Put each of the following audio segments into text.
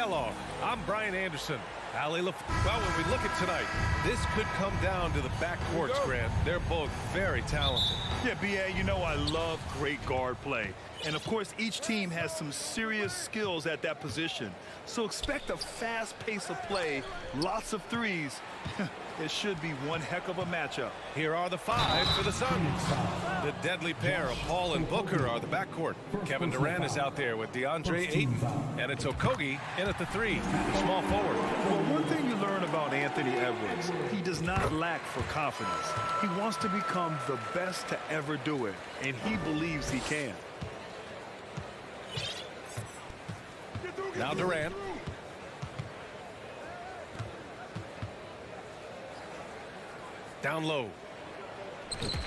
Kellogg. I'm Brian Anderson. Well, when we look at tonight, this could come down to the backcourts, Grant. They're both very talented. Yeah, B.A., you know I love great guard play. And, of course, each team has some serious skills at that position. So expect a fast pace of play, lots of threes. It should be one heck of a matchup. Here are the five for the Suns. The deadly pair of Paul and Booker are the backcourt. Kevin Durant is out there with DeAndre Ayton. And it's Okogie in at the three, the small forward. Well, one thing you learn about Anthony Edwards, he does not lack for confidence. He wants to become the best to ever do it, and he believes he can. Now Durant. Down low.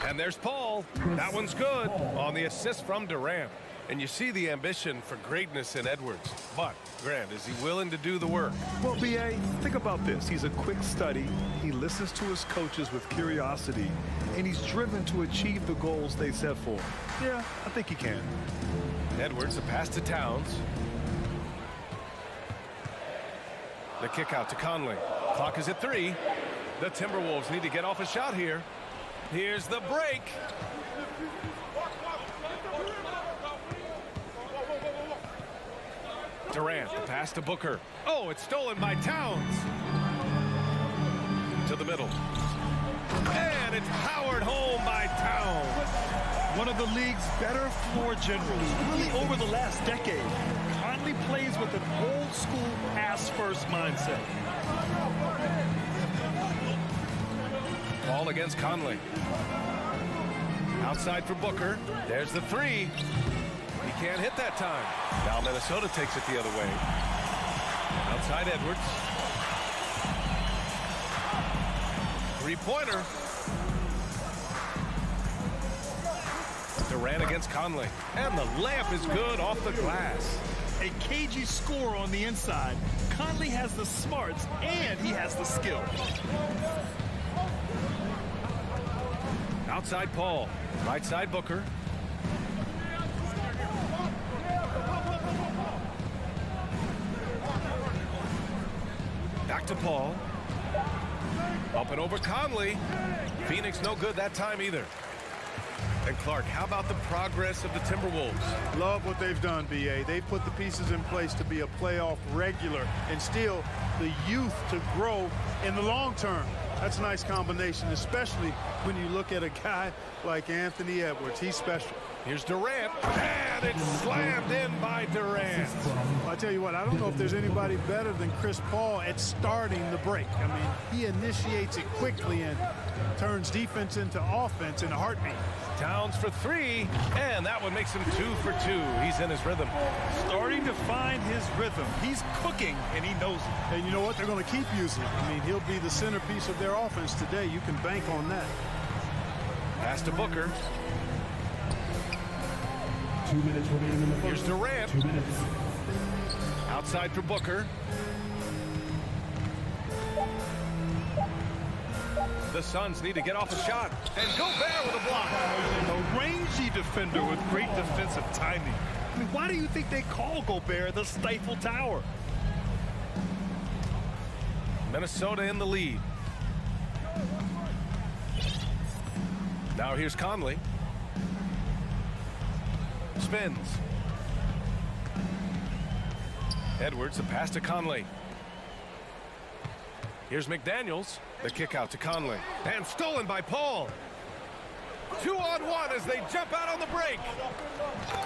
And there's Paul. That one's good on the assist from Durant. And you see the ambition for greatness in Edwards. But, Grant, is he willing to do the work? Well, B.A., think about this. He's a quick study. He listens to his coaches with curiosity. And he's driven to achieve the goals they set for him. Yeah, I think he can. Edwards, a pass to Towns. The kick out to Conley. Clock is at 3. The Timberwolves need to get off a shot here. Here's the break. Durant, the pass to Booker. Oh, it's stolen by Towns. To the middle. And it's powered home by Towns. One of the league's better floor generals, really over the last decade. Conley plays with an old-school pass-first mindset. Ball against Conley. Outside for Booker. There's the three. He can't hit that time. Now Minnesota takes it the other way. Outside Edwards. Three-pointer. Durant against Conley. And the layup is good off the glass. A cagey score on the inside. Conley has the smarts and he has the skill. Outside Paul. Right side Booker. Back to Paul. Up and over Conley. Phoenix no good that time either. And Clark, how about the progress of the Timberwolves? Love what they've done, B.A. They've put the pieces in place to be a playoff regular and still the youth to grow in the long term. That's a nice combination, especially when you look at a guy like Anthony Edwards. He's special. Here's Durant, and it's slammed in by Durant. Well, I tell you what, I don't know if there's anybody better than Chris Paul at starting the break. I mean, he initiates it quickly and turns defense into offense in a heartbeat. Towns for three, and that one makes him 2 for 2. He's in his rhythm. Starting to find his rhythm. He's cooking, and he knows it. And you know what? They're going to keep using it. I mean, he'll be the centerpiece of their offense today. You can bank on that. Pass to Booker. 2 minutes remaining in the Here's first. Durant. 2 minutes. Outside for Booker. The Suns need to get off a shot. And Gobert with a block. A rangy defender with great defensive timing. I mean, why do you think they call Gobert the Stifle Tower? Minnesota in the lead. Now here's Conley. Spins. Edwards, the pass to Conley. Here's McDaniels. The kick out to Conley. And stolen by Paul. 2-on-1 as they jump out on the break.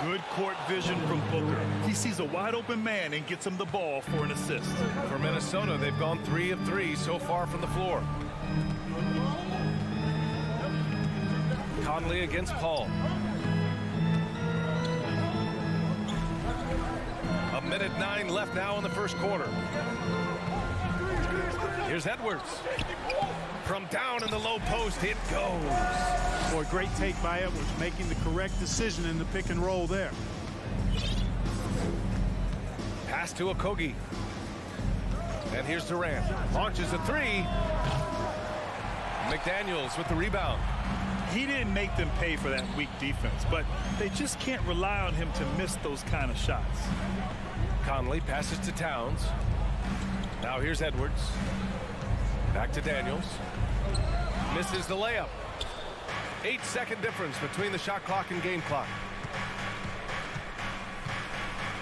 Good court vision from Booker. He sees a wide open man and gets him the ball for an assist. For Minnesota, they've gone 3 of 3 so far from the floor. Conley against Paul. A minute 9 left now in the first quarter. Here's Edwards. From down in the low post, it goes. Boy, great take by Edwards, making the correct decision in the pick and roll there. Pass to Okogie. And here's Durant. Launches a three. McDaniels with the rebound. He didn't make them pay for that weak defense, but they just can't rely on him to miss those kind of shots. Conley passes to Towns. Now here's Edwards. Back to Daniels. Misses the layup. 8-second difference between the shot clock and game clock.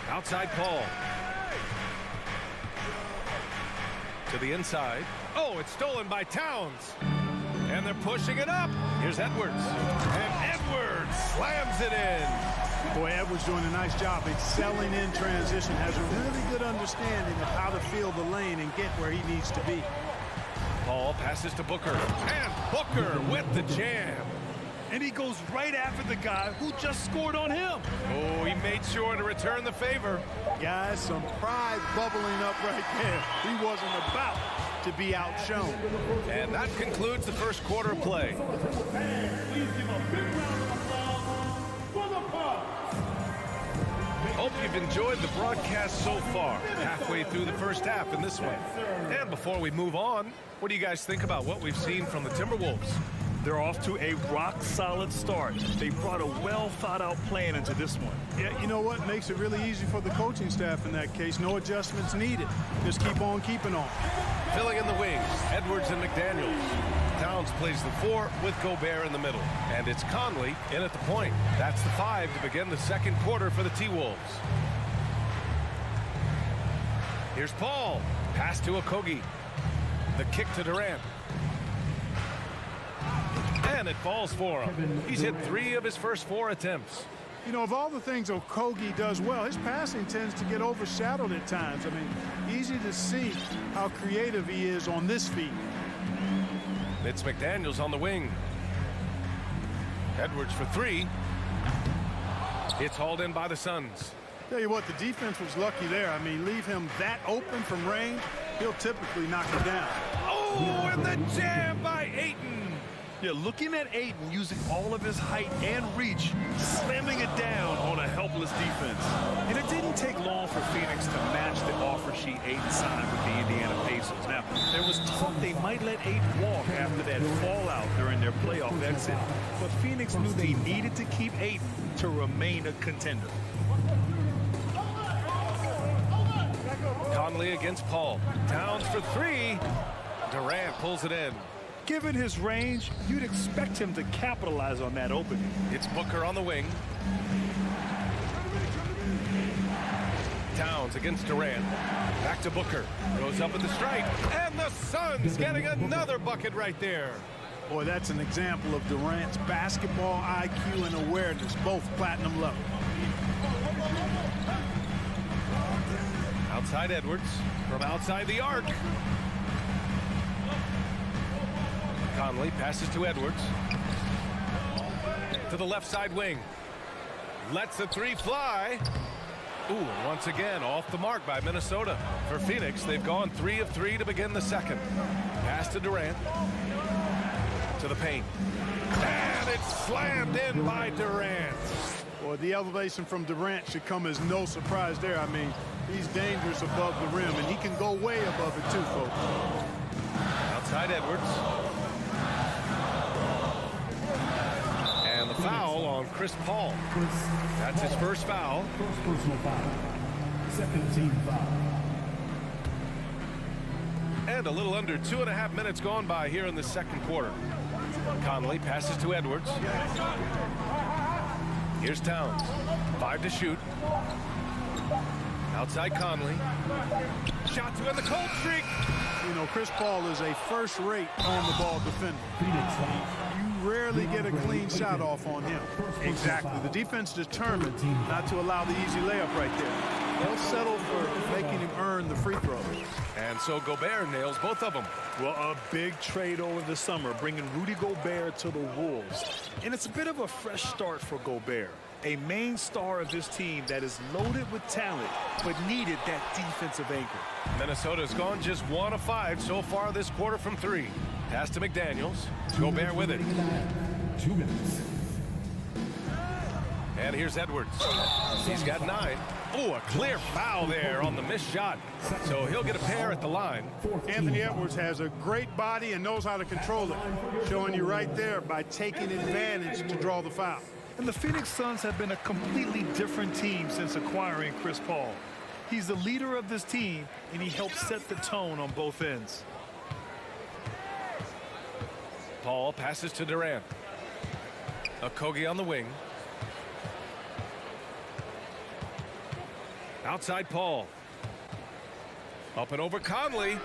Outside Paul. To the inside. Oh, it's stolen by Towns. And they're pushing it up. Here's Edwards. And Edwards slams it in. Boy, Edwards doing a nice job excelling in transition. Has a really good understanding of how to fill the lane and get where he needs to be. Paul passes to Booker. And Booker with the jam. And he goes right after the guy who just scored on him. Oh, he made sure to return the favor. Guys, some pride bubbling up right there. He wasn't about to be outshone. And that concludes the first quarter of play. Hope you've enjoyed the broadcast so far. Halfway through the first half in this one. And before we move on, what do you guys think about what we've seen from the Timberwolves? They're off to a rock-solid start. They brought a well-thought-out plan into this one. Yeah, you know what? Makes it really easy for the coaching staff in that case. No adjustments needed. Just keep on keeping on. Filling in the wings, Edwards and McDaniels. Towns plays the 4 with Gobert in the middle. And it's Conley in at the point. That's the 5 to begin the second quarter for the T-Wolves. Here's Paul. Pass to Okogie. The kick to Durant. And it falls for him. He's hit 3 of his first 4 attempts. You know, of all the things Okogie does well, his passing tends to get overshadowed at times. I mean, easy to see how creative he is on this feed. It's McDaniels on the wing. Edwards for 3. It's hauled in by the Suns. Tell you what, the defense was lucky there. I mean, leave him that open from range, he'll typically knock you down. Oh, and the jam by Ayton. Yeah, looking at Ayton using all of his height and reach, slamming it down on a helpless defense. And it didn't take long for Phoenix to match the offer sheet Ayton signed with the Indiana Pacers. Now, there was talk they might let Ayton walk after that fallout during their playoff exit, but Phoenix knew they needed to keep Ayton to remain a contender. Conley against Paul. Towns for 3. Durant pulls it in. Given his range, you'd expect him to capitalize on that opening. It's Booker on the wing. Towns against Durant. Back to Booker. Goes up at the stripe. And the Suns getting another bucket right there. Boy, that's an example of Durant's basketball IQ and awareness, both platinum level. Outside Edwards. From outside the arc. Conley passes to Edwards. To the left side wing. Lets the 3 fly. Ooh, and once again off the mark by Minnesota. For Phoenix, they've gone 3 of 3 to begin the second. Pass to Durant. To the paint. And it's slammed in by Durant. Boy, the elevation from Durant should come as no surprise there. I mean, he's dangerous above the rim, and he can go way above it too, folks. Outside Edwards. And the foul on Chris Paul. That's his first foul. First personal foul. Second team foul. And a little under 2.5 minutes gone by here in the second quarter. Conley passes to Edwards. Here's Towns. 5 to shoot. Outside Conley. Shot to end the cold streak. You know, Chris Paul is a first-rate on-the-ball defender. Phoenix foul. You rarely get a clean shot off on him. Exactly. The defense determined not to allow the easy layup right there. They'll settle for making him earn the free throws. And so Gobert nails both of them. Well, a big trade over the summer, bringing Rudy Gobert to the Wolves. And it's a bit of a fresh start for Gobert, a main star of this team that is loaded with talent, but needed that defensive anchor. Minnesota's gone just 1 of 5 so far this quarter from 3. Pass to McDaniels. Gobert with it. 2 minutes. And here's Edwards. He's got 9. Oh, a clear foul there on the missed shot. So he'll get a pair at the line. Anthony Edwards has a great body and knows how to control it. Showing you right there by taking advantage to draw the foul. And the Phoenix Suns have been a completely different team since acquiring Chris Paul. He's the leader of this team, and he helps set the tone on both ends. Paul passes to Durant. Okogie on the wing. Outside Paul. Up and over Conley.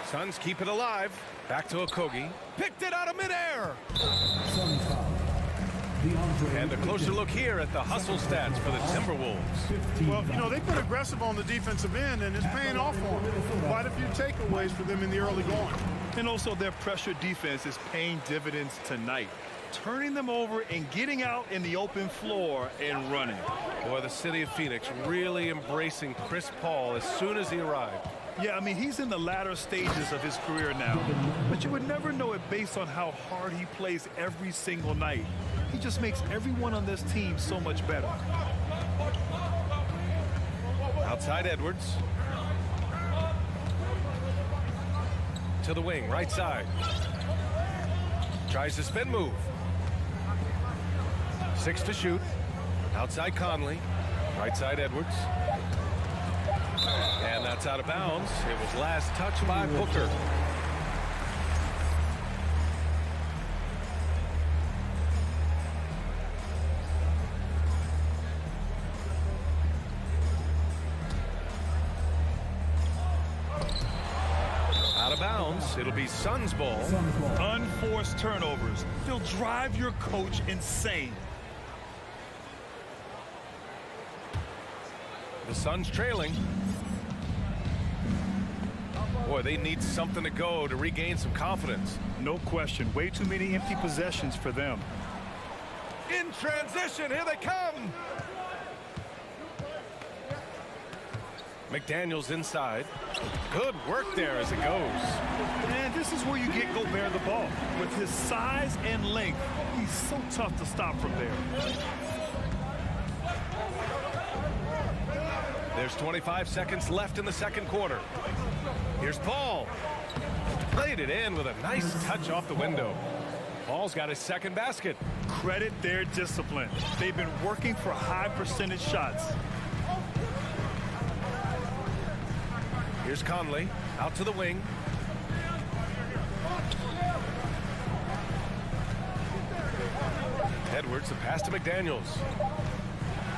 Suns keep it alive. Back to Okogie. Picked it out of midair. Suns foul. And a closer look here at the hustle stats for the Timberwolves. Well, you know, they've been aggressive on the defensive end, and it's paying off for them. Quite a few takeaways for them in the early going. And also their pressure defense is paying dividends tonight, turning them over and getting out in the open floor and running. Boy, the city of Phoenix really embracing Chris Paul as soon as he arrived. Yeah, I mean, he's in the latter stages of his career now, but you would never know it based on how hard he plays every single night. He just makes everyone on this team so much better. Outside Edwards. To the wing, right side. Tries the spin move. 6 to shoot. Outside Conley. Right side Edwards. And that's out of bounds. It was last touched by Booker. Out of bounds. It'll be Suns ball. Unforced turnovers. They'll drive your coach insane. The Suns trailing. Boy, they need something to go to regain some confidence. No question. Way too many empty possessions for them. In transition, here they come. McDaniels inside. Good work there as it goes. And this is where you get Gobert the ball. With his size and length, he's so tough to stop from there. There's 25 seconds left in the second quarter. Here's Paul. Played it in with a nice touch off the window. Paul's got his second basket. Credit their discipline. They've been working for high percentage shots. Here's Conley out to the wing. Edwards, the pass to McDaniels.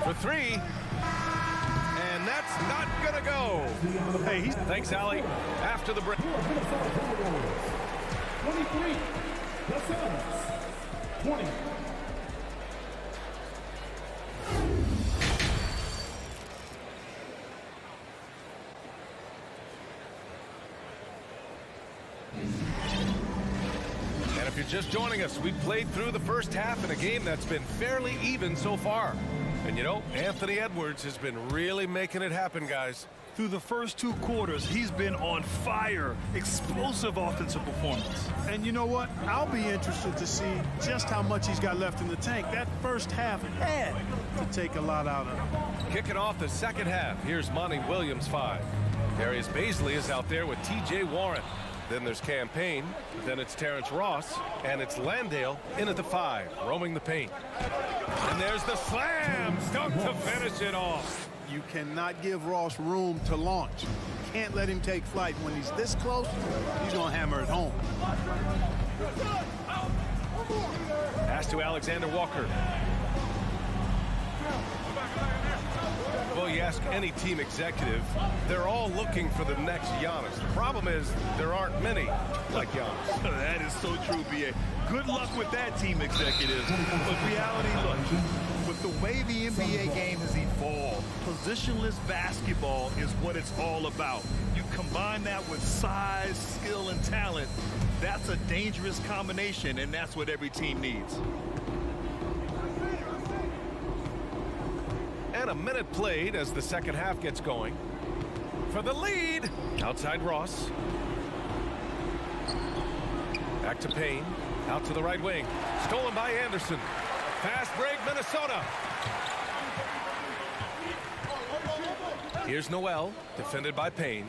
For three. And that's not gonna go. Hey, Thanks, Allie. After the break. 23. The Suns. 20. And if you're just joining us, we played through the first half in a game that's been fairly even so far. And you know, Anthony Edwards has been really making it happen, guys. Through the first two quarters, he's been on fire. Explosive offensive performance. and you know what? I'll be interested to see just how much he's got left in the tank. That first half had to take a lot out of him. Kicking off the second half, here's Monty Williams 5. Darius Baisley is out there with T.J. Warren. Then there's Campaign, then it's Terrence Ross, and it's Landale in at the 5, roaming the paint. And there's the slam dunk to finish it off. You cannot give Ross room to launch. Can't let him take flight. When he's this close, he's going to hammer it home. Pass to Alexander Walker. Well, you ask any team executive, they're all looking for the next Giannis. The problem is there aren't many like Giannis. That is so true, B.A. Good luck with that, team executives. But reality, look, with the way the NBA game has evolved, positionless basketball is what it's all about. You combine that with size, skill, and talent, that's a dangerous combination, and that's what every team needs. And a minute played as the second half gets going. For the lead, outside Ross. Back to Payne, out to the right wing. Stolen by Anderson. Fast break, Minnesota. Here's Noel, defended by Payne.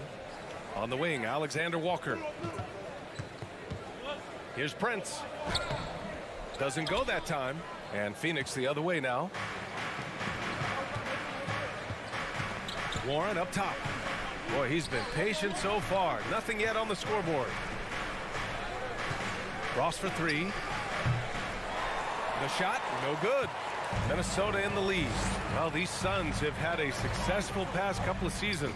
On the wing, Alexander Walker. Here's Prince. Doesn't go that time. And Phoenix the other way now. Warren up top. Boy, he's been patient so far. Nothing yet on the scoreboard. Ross for three. The shot, no good. Minnesota in the lead. Well, these Suns have had a successful past couple of seasons.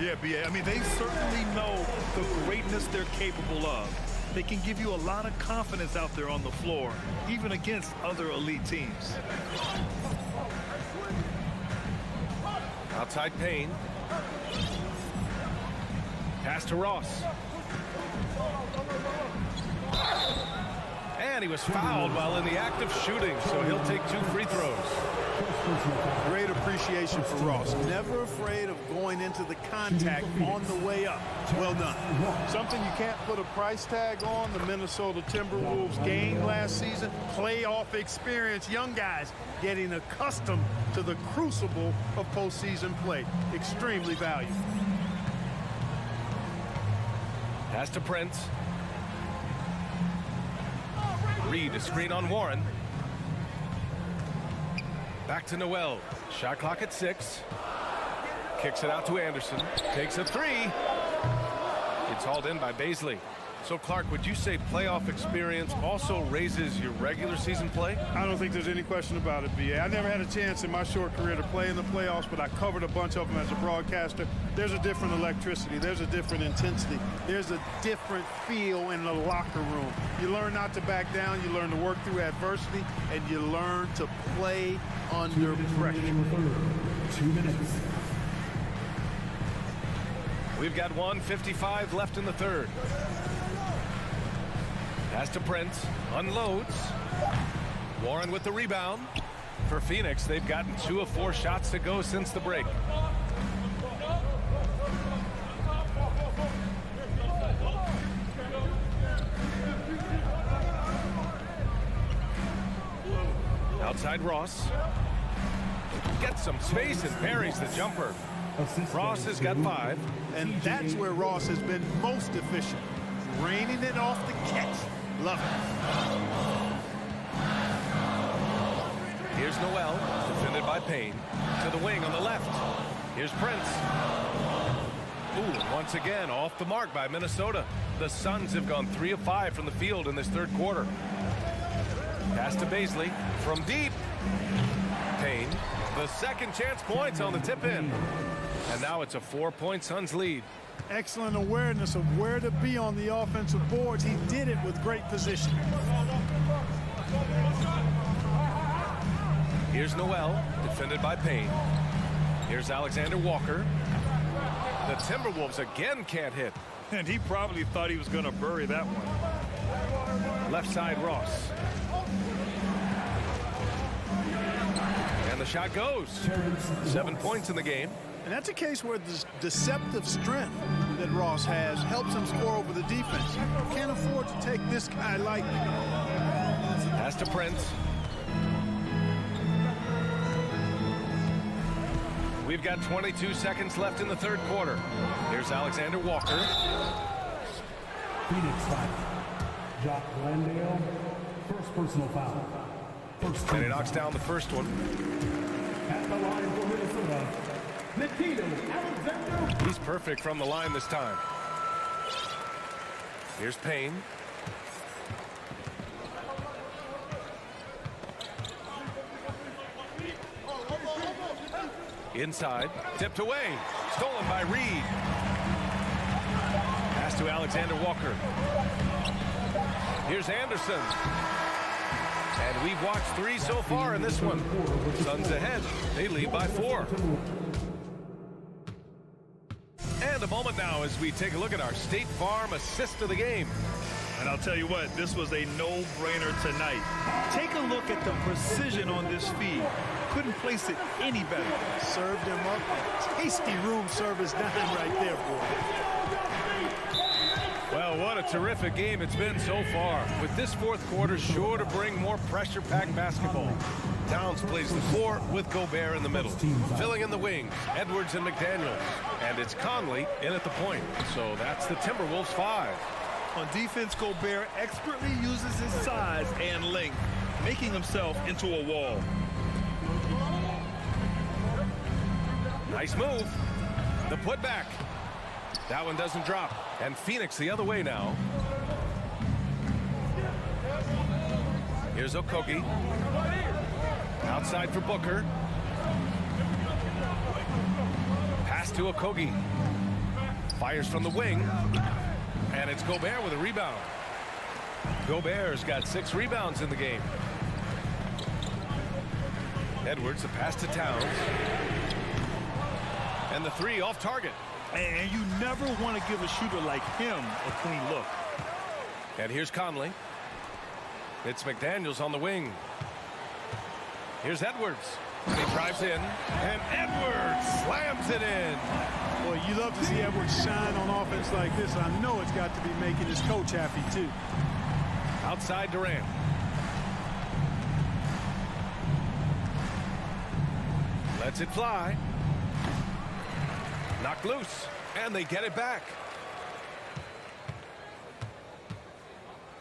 Yeah, B.A. I mean, they certainly know the greatness they're capable of. They can give you a lot of confidence out there on the floor, even against other elite teams. Outside Payne. Pass to Ross. And he was fouled while in the act of shooting, so he'll take 2 free throws. Great appreciation for Ross. Never afraid of going into the contact on the way up. Well done. Something you can't put a price tag on, the Minnesota Timberwolves gained last season. Playoff experience, young guys getting accustomed to the crucible of postseason play. Extremely valuable. Pass to Prince. Reed, a screen on Warren. Back to Noel. Shot clock at 6. Kicks it out to Anderson. Takes a 3. It's hauled in by Baisley. So, Clark, would you say playoff experience also raises your regular season play? I don't think there's any question about it, B.A. I never had a chance in my short career to play in the playoffs, but I covered a bunch of them as a broadcaster. There's a different electricity. There's a different intensity. There's a different feel in the locker room. You learn not to back down. You learn to work through adversity, and you learn to play under pressure. 2 minutes. We've got 1:55 left in the third. Pass to Prince. Unloads. Warren with the rebound. For Phoenix, they've gotten 2 of 4 shots to go since the break. Outside Ross. Gets some space and parries the jumper. Ross has got 5. And that's where Ross has been most efficient. Raining it off the catch. Love it. Here's Noel, defended by Payne. To the wing on the left. Here's Prince. Ooh, and once again, off the mark by Minnesota. The Suns have gone 3 of 5 from the field in this third quarter. Pass to Baisley from deep. Payne, the second chance points on the tip-in. And now it's a 4-point Suns lead. Excellent awareness of where to be on the offensive boards. He did it with great position. Here's Noel, defended by Payne. Here's Alexander Walker. The Timberwolves again can't hit. And he probably thought he was going to bury that one. Left side, Ross. And the shot goes. 7 points in the game. And that's a case where the deceptive strength that Ross has helps him score over the defense. You can't afford to take this guy lightly. Pass to Prince. We've got 22 seconds left in the third quarter. Here's Alexander Walker. Phoenix foul. Jock Landale, first personal foul. And he knocks down the first one. At the line for Minnesota, Alexander. He's perfect from the line this time. Here's Payne. Inside, tipped away, stolen by Reed. Pass to Alexander Walker. Here's Anderson. And we've watched 3 so far in this one. Suns ahead. They lead by 4. And a moment now as we take a look at our State Farm assist of the game. And I'll tell you what, this was a no-brainer tonight. Take a look at the precision on this feed. Couldn't place it any better. Served him up a tasty room service dime right there, boy. Well, what a terrific game it's been so far. With this fourth quarter sure to bring more pressure-packed basketball. Towns plays the 4 with Gobert in the middle. Filling in the wings, Edwards and McDaniels. And it's Conley in at the point. So that's the Timberwolves 5. On defense, Gobert expertly uses his size and length, making himself into a wall. Nice move. The putback. That one doesn't drop. And Phoenix the other way now. Here's Okogie. Outside for Booker. Pass to Okogie. Fires from the wing. And it's Gobert with a rebound. Gobert's got 6 rebounds in the game. Edwards, the pass to Towns. And the 3 off target. And you never want to give a shooter like him a clean look. And here's Conley. It's McDaniels on the wing. Here's Edwards. He drives in. And Edwards slams it in. Boy, you love to see Edwards shine on offense like this. I know it's got to be making his coach happy, too. Outside Durant. Lets it fly. Knocked loose. And they get it back.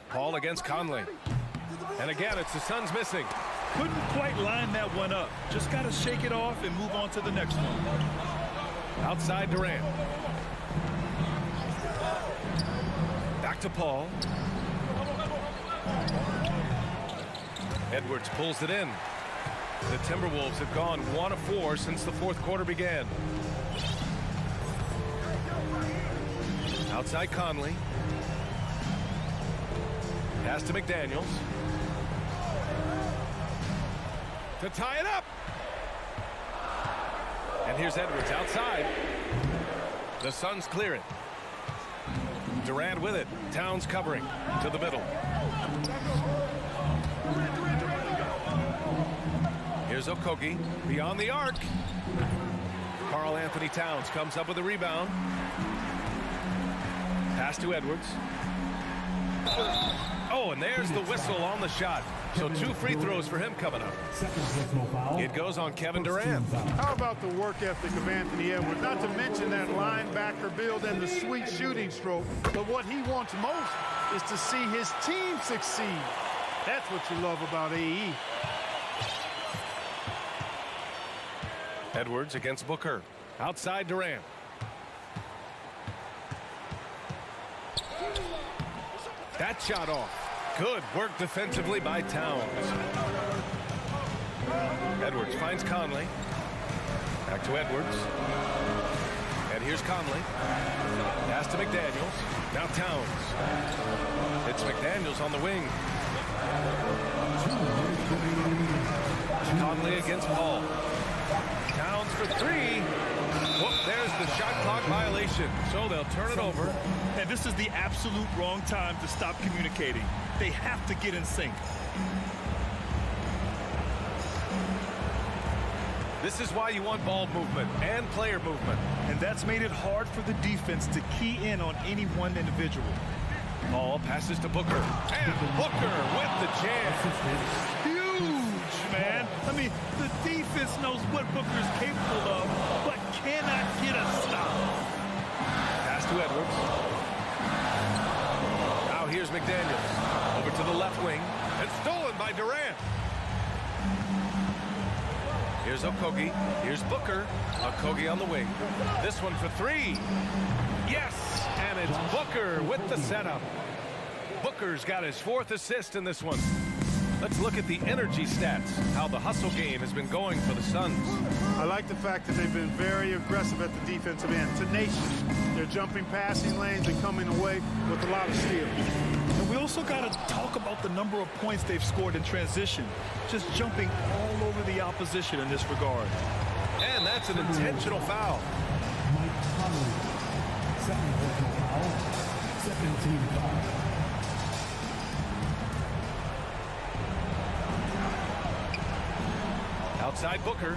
Paul against Conley. And again, it's the Suns missing. Couldn't quite line that one up. Just got to shake it off and move on to the next one. Outside Durant. Back to Paul. Edwards pulls it in. The Timberwolves have gone 1 of 4 since the 4th quarter began. Outside Conley. Pass to McDaniels. To tie it up. And here's Edwards outside. The Suns clear it. Durant with it. Towns covering to the middle. Here's Okogie beyond the arc. Karl Anthony Towns comes up with a rebound. Pass to Edwards. Oh, and there's the whistle on the shot. So 2 free throws for him coming up. It goes on Kevin Durant. How about the work ethic of Anthony Edwards? Not to mention that linebacker build and the sweet shooting stroke. But what he wants most is to see his team succeed. That's what you love about AE. Edwards against Booker. Outside Durant. That shot off. Good work defensively by Towns. Edwards finds Conley. Back to Edwards. And here's Conley. Pass to McDaniels. Now Towns. It's McDaniels on the wing. Conley against Paul. Towns for 3. Whoop, there's the shot clock violation. So they'll turn it over. And this is the absolute wrong time to stop communicating. They have to get in sync. This is why you want ball movement and player movement. And that's made it hard for the defense to key in on any one individual. Paul passes to Booker. And Booker with the jam. Huge, man. I mean, the defense knows what Booker's capable of, but cannot get a stop. Pass to Edwards. Now here's McDaniels. Over to the left wing. And stolen by Durant. Here's Okogie. Here's Booker. Okogie on the wing. This one for 3. Yes! And it's Booker with the setup. Booker's got his 4th assist in this one. Let's look at the energy stats, how the hustle game has been going for the Suns. I like the fact that they've been very aggressive at the defensive end, tenacious. They're jumping passing lanes and coming away with a lot of steals. And we also got to talk about the number of points they've scored in transition, just jumping all over the opposition in this regard. And that's an intentional foul. Mike Conley, second personal foul, second team foul. Outside Booker.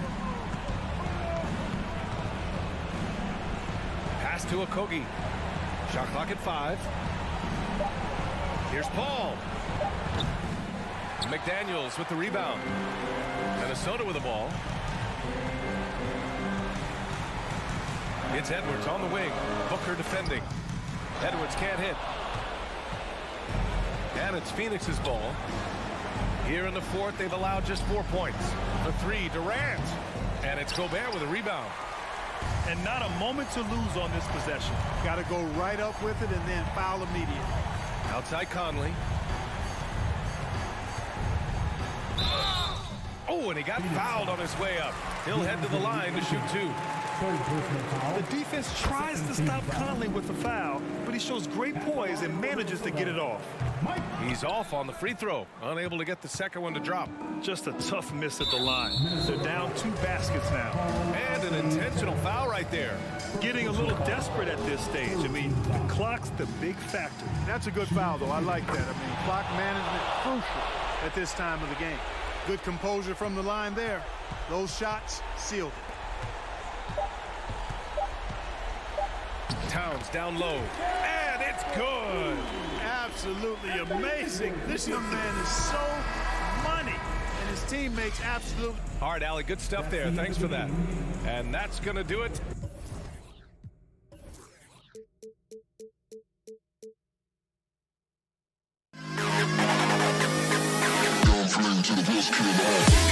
Pass to Okogie. Shot clock at 5. Here's Paul. McDaniels with the rebound. Minnesota with the ball. It's Edwards on the wing. Booker defending. Edwards can't hit. And it's Phoenix's ball. Here in the 4th, they've allowed just 4 points. For 3, Durant. And it's Gobert with a rebound. And not a moment to lose on this possession. Got to go right up with it and then foul immediately. Outside Conley. Oh, and he got fouled on his way up. He'll head to the line to shoot two. Third personal foul. The defense tries to stop Conley with the foul, but he shows great poise and manages to get it off. He's off on the free throw. Unable to get the second one to drop. Just a tough miss at the line. They're down 2 baskets now. And an intentional foul right there. Getting a little desperate at this stage. I mean, the clock's the big factor. That's a good foul, though. I like that. I mean, clock management crucial at this time of the game. Good composure from the line there. Those shots sealed it. Towns down low. And it's good. Absolutely amazing. This young man is so money. And his teammates absolutely. All right, Allie, good stuff there. Thanks for that. And that's going to do it. To the best kid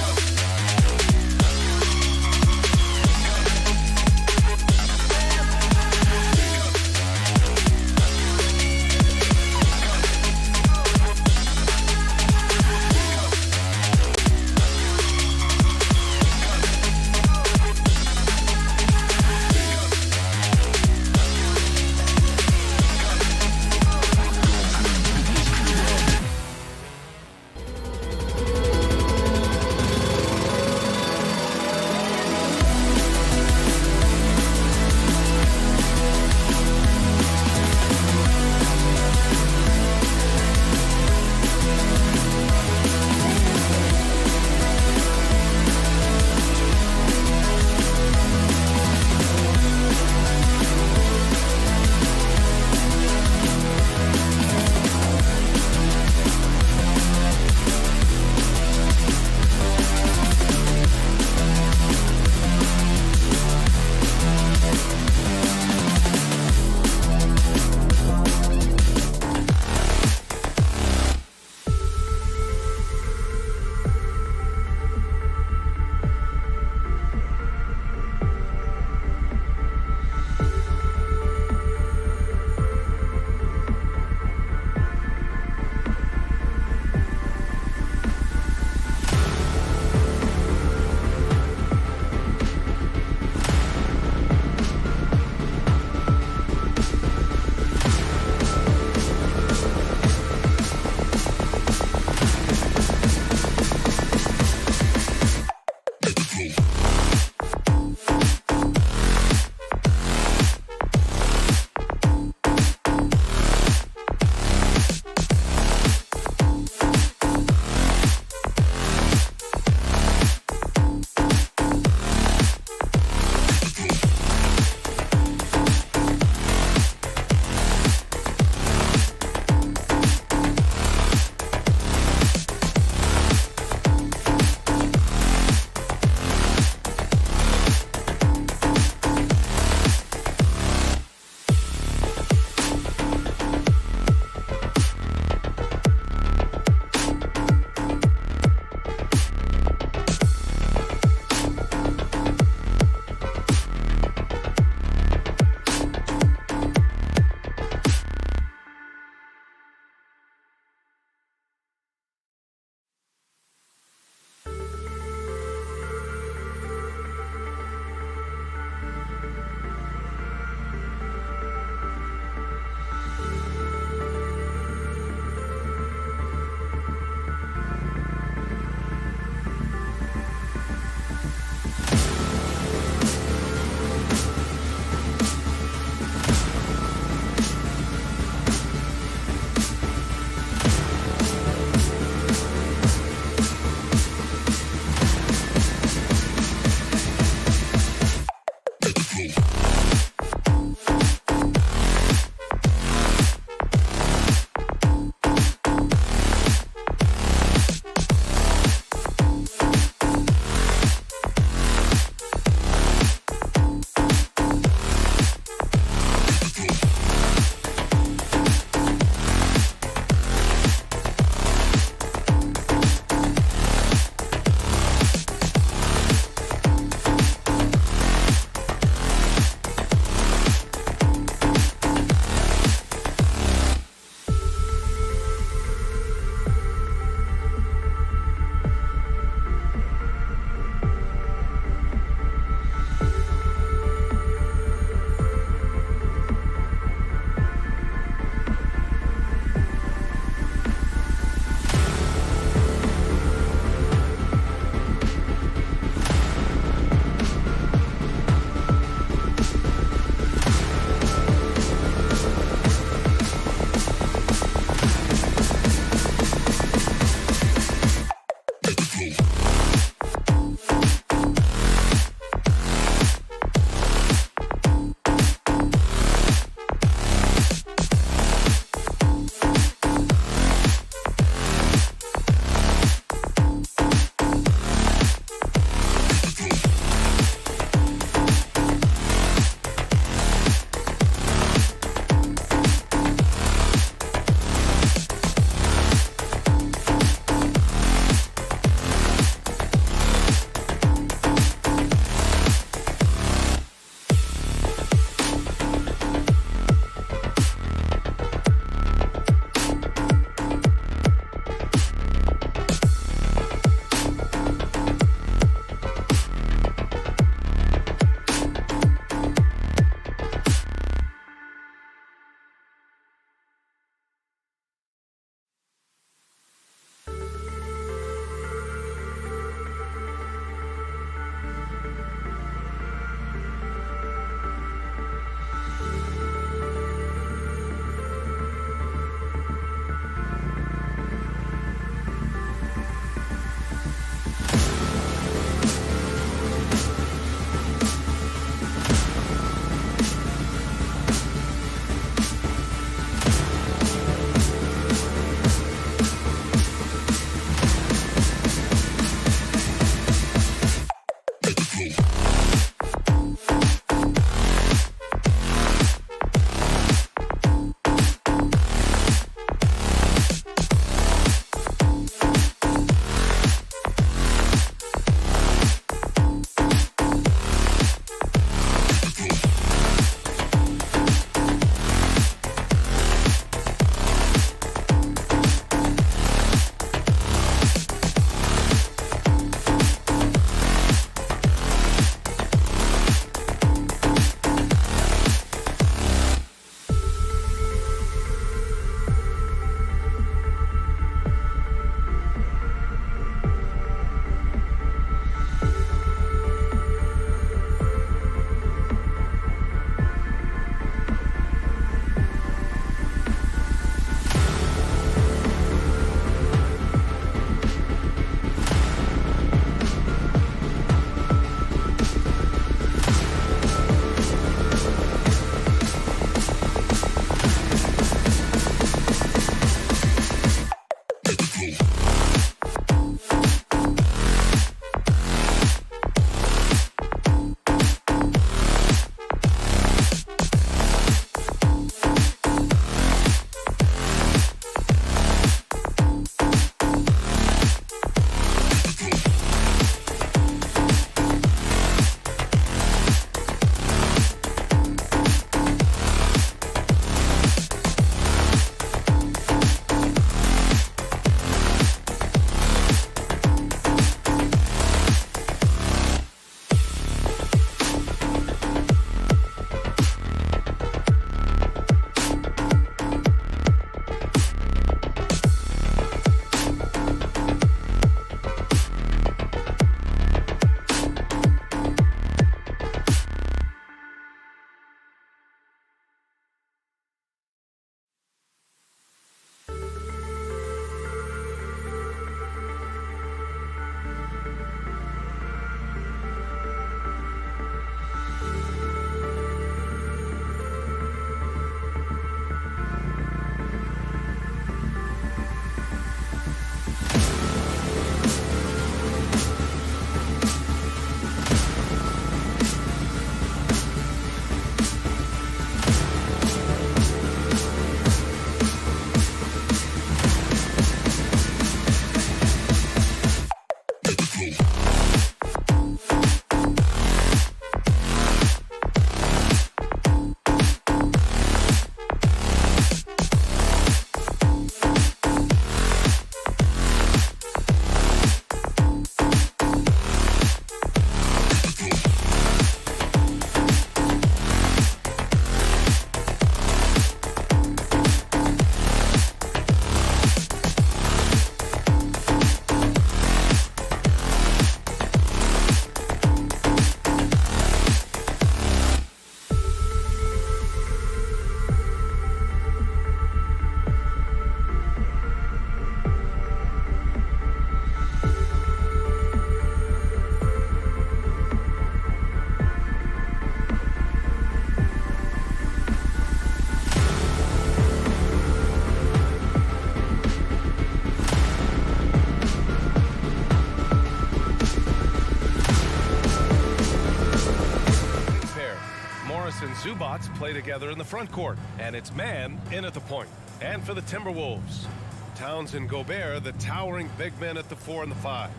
play together in the front court, and it's man in at the point. And for the Timberwolves, Towns and Gobert, the towering big men at the 4 and the 5.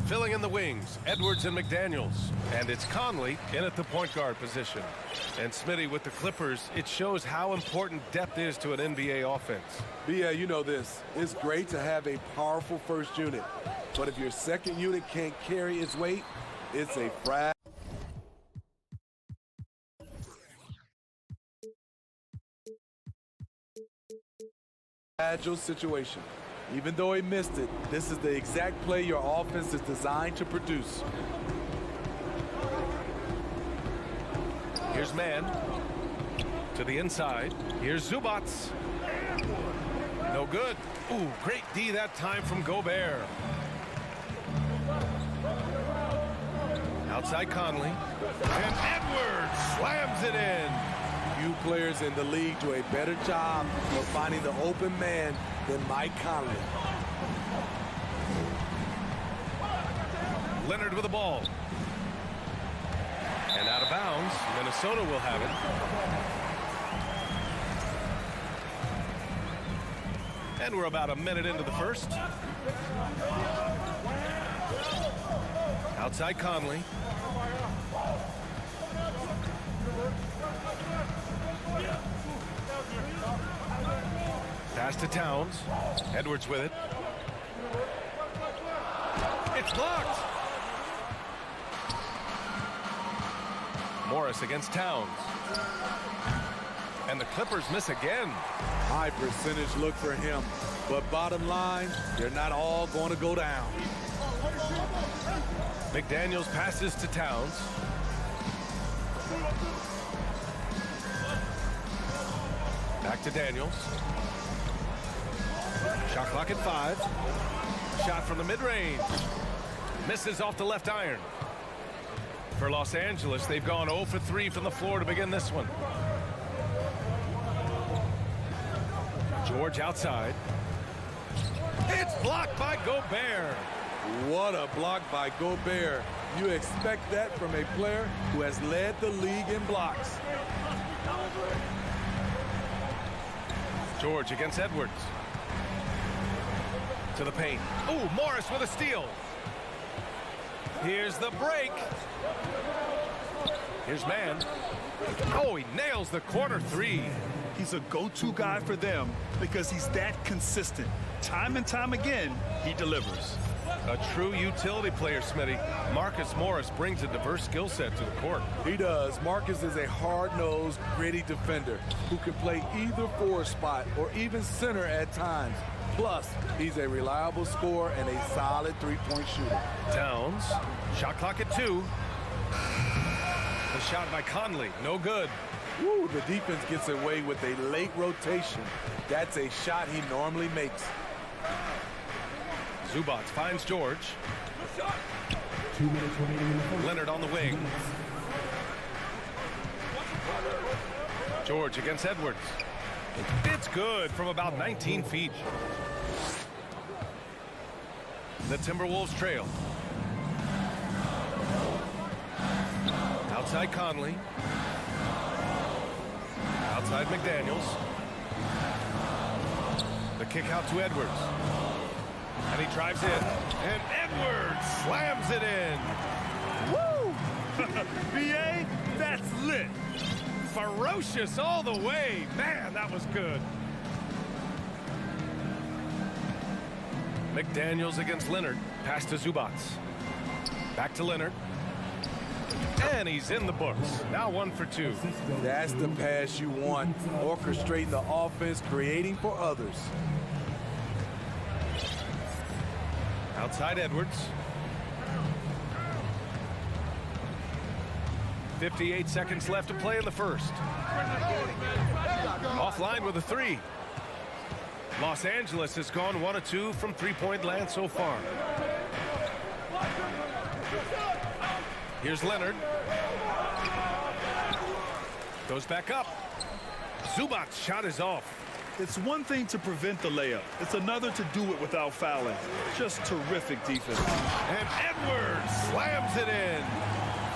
Filling in the wings, Edwards and McDaniels. And it's Conley in at the point guard position. And Smitty with the Clippers, it shows how important depth is to an NBA offense. Yeah, you know this. It's great to have a powerful first unit. But if your second unit can't carry its weight, it's a fragile situation. Even though he missed it, this is the exact play your offense is designed to produce. Here's man to the inside. Here's Zubats. No good. Ooh, great D that time from Gobert. Outside Conley. And Edwards slams it in. Few players in the league do a better job of finding the open man than Mike Conley. Leonard with the ball. And out of bounds. Minnesota will have it. And we're about a minute into the first. Outside Conley. Pass to Towns. Edwards with it. It's blocked. Morris against Towns. And the Clippers miss again. High percentage look for him. But bottom line, they're not all going to go down. McDaniels passes to Towns. Back to Daniels. Shot clock at 5. Shot from the mid-range. Misses off the left iron. For Los Angeles, they've gone 0 for 3 from the floor to begin this one. George outside. It's blocked by Gobert. What a block by Gobert. You expect that from a player who has led the league in blocks. George against Edwards. To the paint. Ooh, Morris with a steal. Here's the break. Here's man. Oh, he nails the corner 3. He's a go-to guy for them because he's that consistent. Time and time again, he delivers. A true utility player, Smitty. Marcus Morris brings a diverse skill set to the court. He does. Marcus is a hard-nosed, gritty defender who can play either forward spot or even center at times. Plus, he's a reliable scorer and a solid three-point shooter. Towns. Shot clock at 2. The shot by Conley. No good. Woo, the defense gets away with a late rotation. That's a shot he normally makes. Zubats finds George. 2 minutes remaining in the first. Leonard on the wing. George against Edwards. It's good from about 19 feet. The Timberwolves trail. Outside Conley. Outside McDaniels. The kick out to Edwards. And he drives in. And Edwards slams it in. Woo! BA, that's lit. Ferocious all the way. Man, that was good. McDaniels against Leonard. Pass to Zubats. Back to Leonard. And he's in the books. Now 1 for 2. That's the pass you want. Orchestrating the offense, creating for others. Outside Edwards. 58 seconds left to play in the first. Offline with a 3. Los Angeles has gone 1 of 2 from three-point land so far. Here's Leonard. Goes back up. Zubats' shot is off. It's one thing to prevent the layup. It's another to do it without fouling. Just terrific defense. And Edwards slams it in.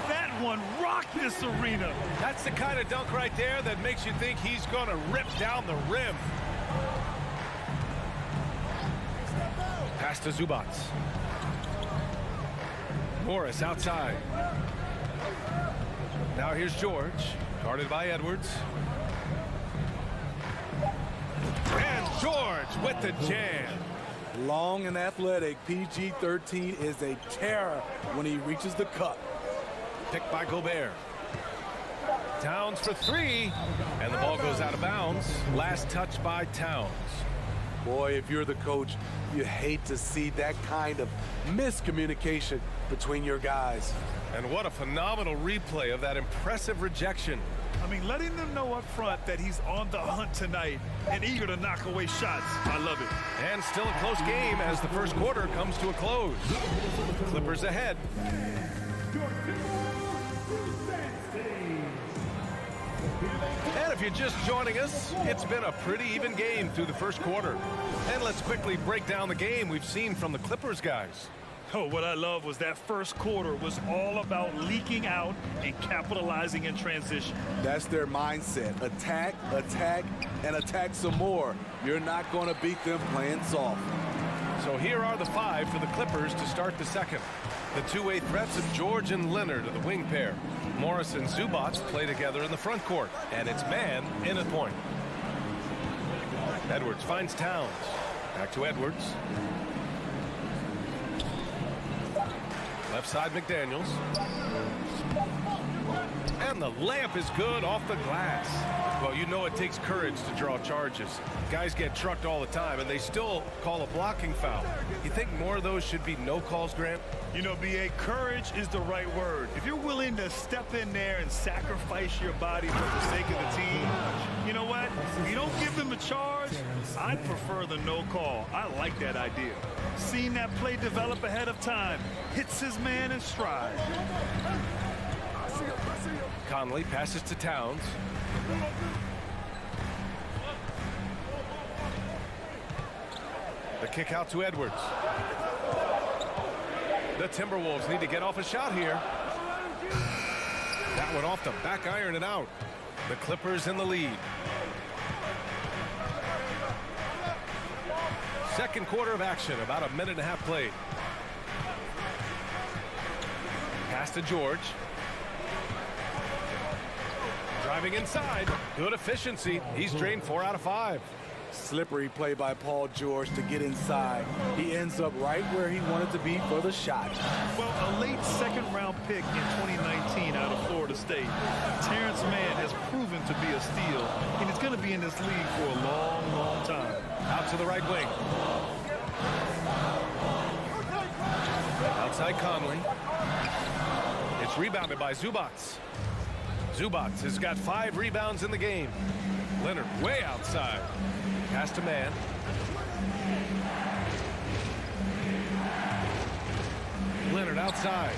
That one rock this arena. That's the kind of dunk right there that makes you think he's going to rip down the rim. Pass to Zubac. Morris outside. Now here's George, guarded by Edwards. And George with the jam. Long and athletic, PG-13 is a terror when he reaches the cup. Picked by Gobert. Towns for three, and the ball goes out of bounds. Last touch by Towns. Boy, if you're the coach, you hate to see that kind of miscommunication between your guys. And what a phenomenal replay of that impressive rejection. I mean, letting them know up front that he's on the hunt tonight and eager to knock away shots. I love it. And still a close game as the first quarter comes to a close. Clippers ahead. And if you're just joining us, it's been a pretty even game through the first quarter. And let's quickly break down the game we've seen from the Clippers guys. Oh, what I love was that first quarter was all about leaking out and capitalizing in transition. That's their mindset. Attack, attack, and attack some more. You're not going to beat them playing soft. So here are the five for the Clippers to start the second. The two-way threats of George and Leonard are the wing pair. Morris and Zubac play together in the front court, and it's man in at point. Edwards finds Towns. Back to Edwards. Left side, McDaniels. And the layup is good off the glass. Well, you know it takes courage to draw charges. Guys get trucked all the time, and they still call a blocking foul. You think more of those should be no calls, Grant? You know, B.A., courage is the right word. If you're willing to step in there and sacrifice your body for the sake of the team, you know what? You don't give them a charge. I'd prefer the no call. I like that idea. Seeing that play develop ahead of time. Hits his man in stride. Conley passes to Towns. The kick out to Edwards. The Timberwolves need to get off a shot here. That one off the back iron and out. The Clippers in the lead. Second quarter of action, about a minute and a half played. Pass to George. Driving inside. Good efficiency. He's drained 4 out of 5. Slippery play by Paul George to get inside. He ends up right where he wanted to be for the shot. Well, a late second-round pick in 2019 out of Florida State. Terrence Mann has proven to be a steal, and he's going to be in this league for a long, long time. Out to the right wing. Outside Conley. It's rebounded by Zubac. Zubac has got 5 rebounds in the game. Leonard way outside. Pass to Mann. Leonard outside.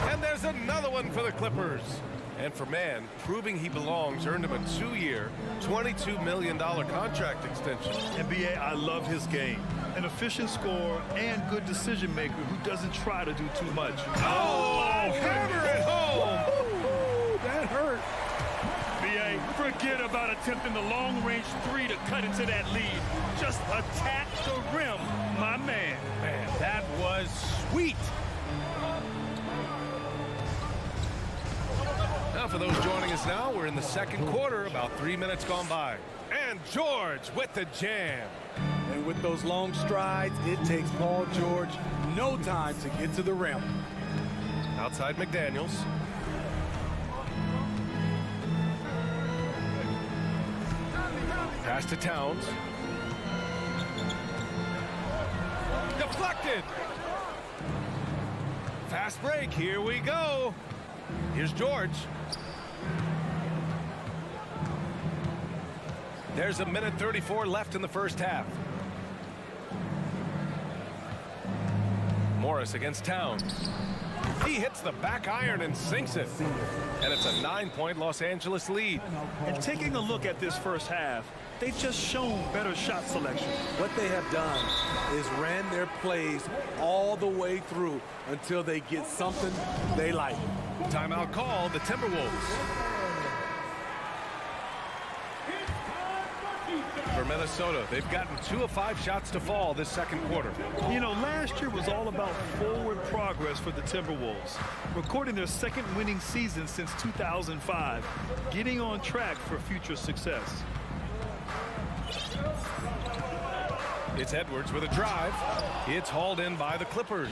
And there's another one for the Clippers. And for Mann, proving he belongs earned him a 2-year, $22 million contract extension. NBA, I love his game. An efficient scorer and good decision maker who doesn't try to do too much. Oh, hammer it home! Ooh, that hurt. BA, forget about attempting the long-range 3 to cut into that lead. Just attack the rim, my man. Man, that was sweet. Now, for those joining us now, we're in the second quarter, about 3 minutes gone by. And George with the jam. And with those long strides, it takes Paul George no time to get to the rim. Outside McDaniels. Pass to Towns. Deflected. Fast break. Here we go. Here's George. There's a minute 34 left in the first half. Morris against Towns. He hits the back iron and sinks it. And it's a 9-point Los Angeles lead. And taking a look at this first half, they've just shown better shot selection. What they have done is ran their plays all the way through until they get something they like. Timeout call, the Timberwolves. For Minnesota, they've gotten 2 of 5 shots to fall this second quarter. You know, last year was all about forward progress for the Timberwolves, recording their second winning season since 2005, getting on track for future success. It's Edwards with a drive. It's hauled in by the Clippers.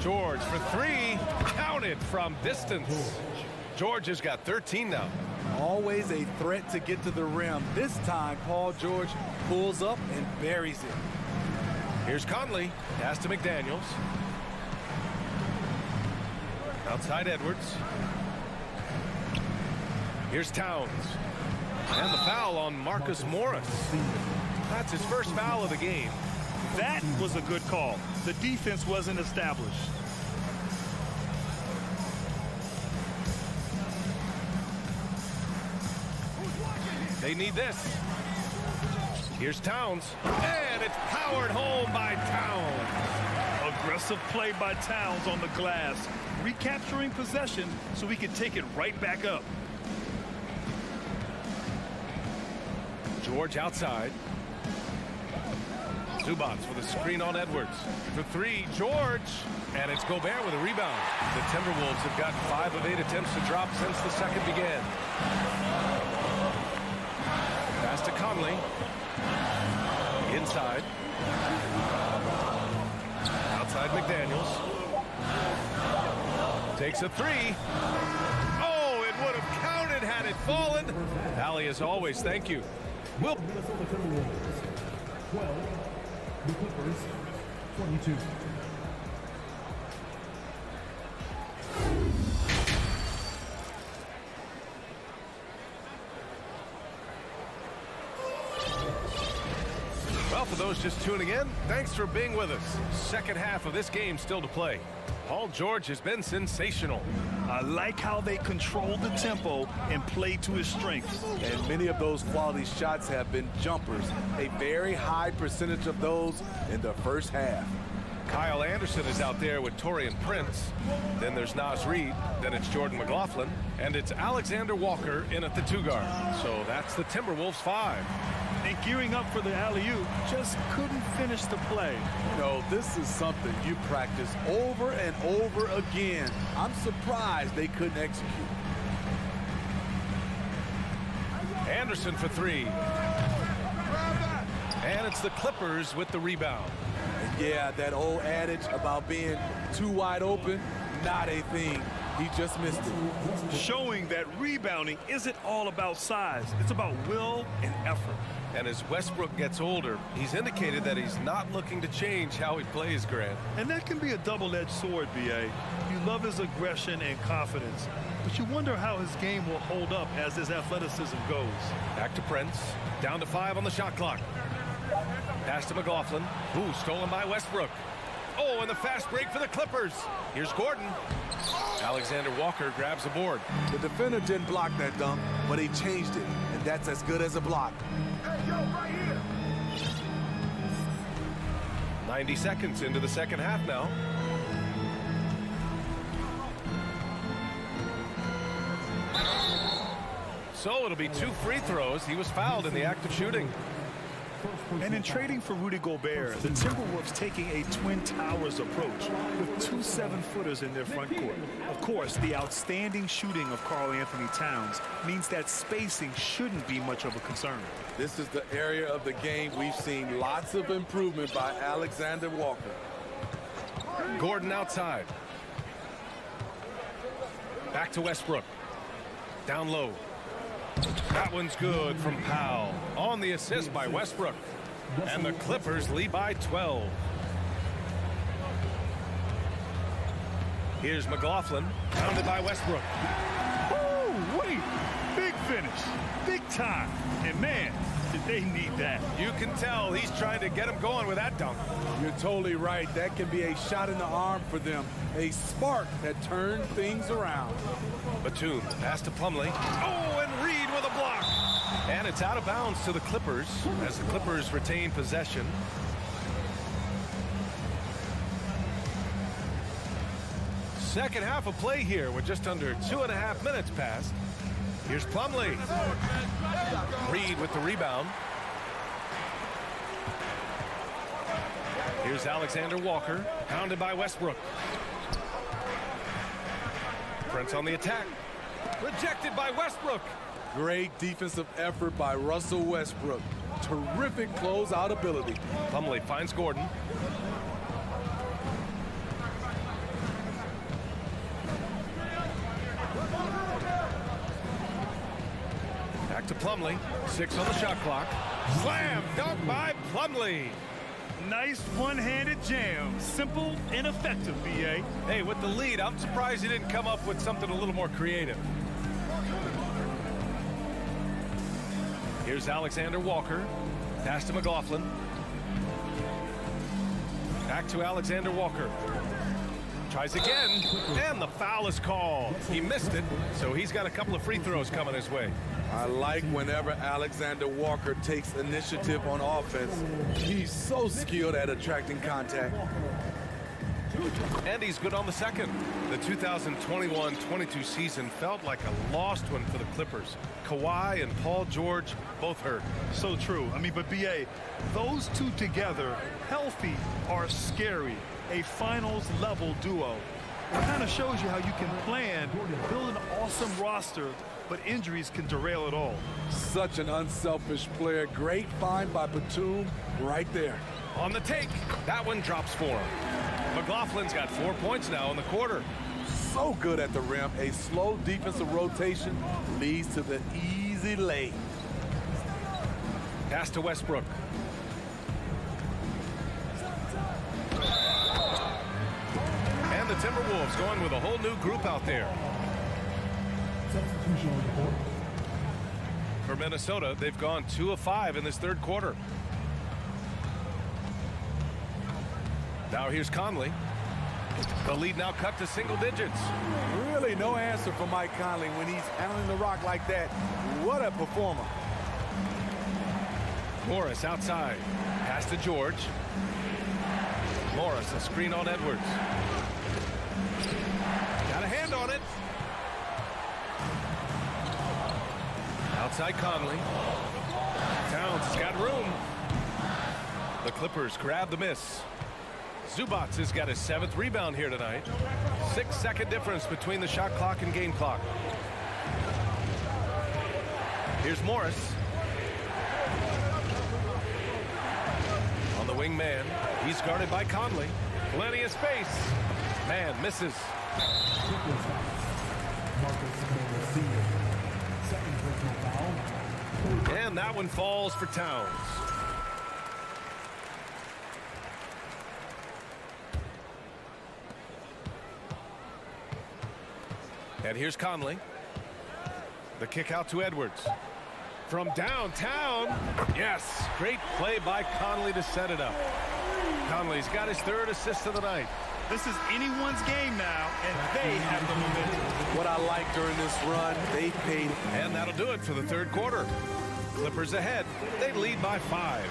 George for 3, counted from distance. George has got 13 now. Always a threat to get to the rim. This time, Paul George pulls up and buries it. Here's Conley. Pass to McDaniels. Outside Edwards. Here's Towns. And the foul on Marcus Morris. That's his first foul of the game. That was a good call. The defense wasn't established. They need this. Here's Towns. And it's powered home by Towns. Aggressive play by Towns on the glass, recapturing possession so he can take it right back up. George outside. Zubats with a screen on Edwards. For 3, George. And it's Gobert with a rebound. The Timberwolves have gotten 5 of 8 attempts to drop since the second began. Pass to Conley. Inside. Outside McDaniels. Takes a 3. Oh, it would have counted had it fallen. Allie, as always, thank you. Will. Minnesota Timberwolves 12, the Clippers 22. Well, for those just tuning in, thanks for being with us. Second half of this game still to play. Paul George has been sensational. I like how they control the tempo and play to his strengths. And many of those quality shots have been jumpers. A very high percentage of those in the first half. Kyle Anderson is out there with Taurean Prince. Then there's Naz Reid. Then it's Jordan McLaughlin. And it's Alexander Walker in at the 2 guard. So that's the Timberwolves 5. And gearing up for the alley-oop, just couldn't finish the play. You know, this is something you practice over and over again. I'm surprised they couldn't execute. Anderson for 3. And it's the Clippers with the rebound. Yeah, that old adage about being too wide open, not a thing. He just missed it. Showing that rebounding isn't all about size. It's about will and effort. And as Westbrook gets older, he's indicated that he's not looking to change how he plays, Grant. And that can be a double-edged sword, B.A. You love his aggression and confidence, but you wonder how his game will hold up as his athleticism goes. Back to Prince. Down to 5 on the shot clock. Pass to McLaughlin. Ooh, stolen by Westbrook. Oh, and the fast break for the Clippers. Here's Gordon. Alexander Walker grabs a board. The defender didn't block that dunk, but he changed it, and that's as good as a block. 90 seconds into the second half now. So it'll be 2 free throws. He was fouled in the act of shooting. And in trading for Rudy Gobert, the Timberwolves taking a Twin Towers approach with 2 7-footers in their front court. Of course, the outstanding shooting of Karl Anthony Towns means that spacing shouldn't be much of a concern. This is the area of the game we've seen lots of improvement by Alexander Walker. Gordon outside. Back to Westbrook. Down low. That one's good from Powell. On the assist by Westbrook. And the Clippers lead by 12. Here's McLaughlin. Pounded by Westbrook. Woo, wait. Big finish. Big time. And man, did they need that. You can tell he's trying to get him going with that dunk. You're totally right. That can be a shot in the arm for them. A spark that turned things around. Batum, pass to Plumlee. Oh, and Reed with a block. And it's out of bounds to the Clippers as the Clippers retain possession. Second half of play here with just under 2.5 minutes passed. Here's Plumlee. Reed with the rebound. Here's Alexander Walker, pounded by Westbrook. Prince on the attack. Rejected by Westbrook. Great defensive effort by Russell Westbrook. Terrific closeout ability. Plumlee finds Gordon. Back to Plumlee. 6 on the shot clock. Slam dunk by Plumlee. Nice one-handed jam. Simple and effective, B.A. Hey, with the lead, I'm surprised he didn't come up with something a little more creative. Here's Alexander Walker. Pass to McLaughlin. Back to Alexander Walker. Tries again, and the foul is called. He missed it, so he's got a couple of free throws coming his way. I like whenever Alexander Walker takes initiative on offense. He's so skilled at attracting contact. And he's good on the second. The 2021-22 season felt like a lost one for the Clippers. Kawhi and Paul George both hurt. So true. I mean, but B.A., those two together, healthy, are scary. A finals-level duo. It kind of shows you how you can plan, build an awesome roster, but injuries can derail it all. Such an unselfish player. Great find by Batum right there. On the take, that one drops for him. McLaughlin's got 4 points now in the quarter. So good at the rim. A slow defensive rotation leads to the easy lay. Pass to Westbrook. And the Timberwolves going with a whole new group out there. Substitution on the board. For Minnesota, they've gone 2 of 5 in this third quarter. Now here's Conley. The lead now cut to single digits. Really no answer for Mike Conley when he's handling the rock like that. What a performer. Morris outside. Pass to George. Morris, a screen on Edwards. Got a hand on it. Outside Conley. Towns has got room. The Clippers grab the miss. Zubac has got his 7th rebound here tonight. 6-second difference between the shot clock and game clock. Here's Morris. On the wing man. He's guarded by Conley. Plenty of space. Man misses. And that one falls for Towns. And here's Conley. The kick out to Edwards. From downtown. Yes, great play by Conley to set it up. Conley's got his 3rd assist of the night. This is anyone's game now, and they have the momentum. What I like during this run, they paid. And that'll do it for the third quarter. Clippers ahead. They lead by 5.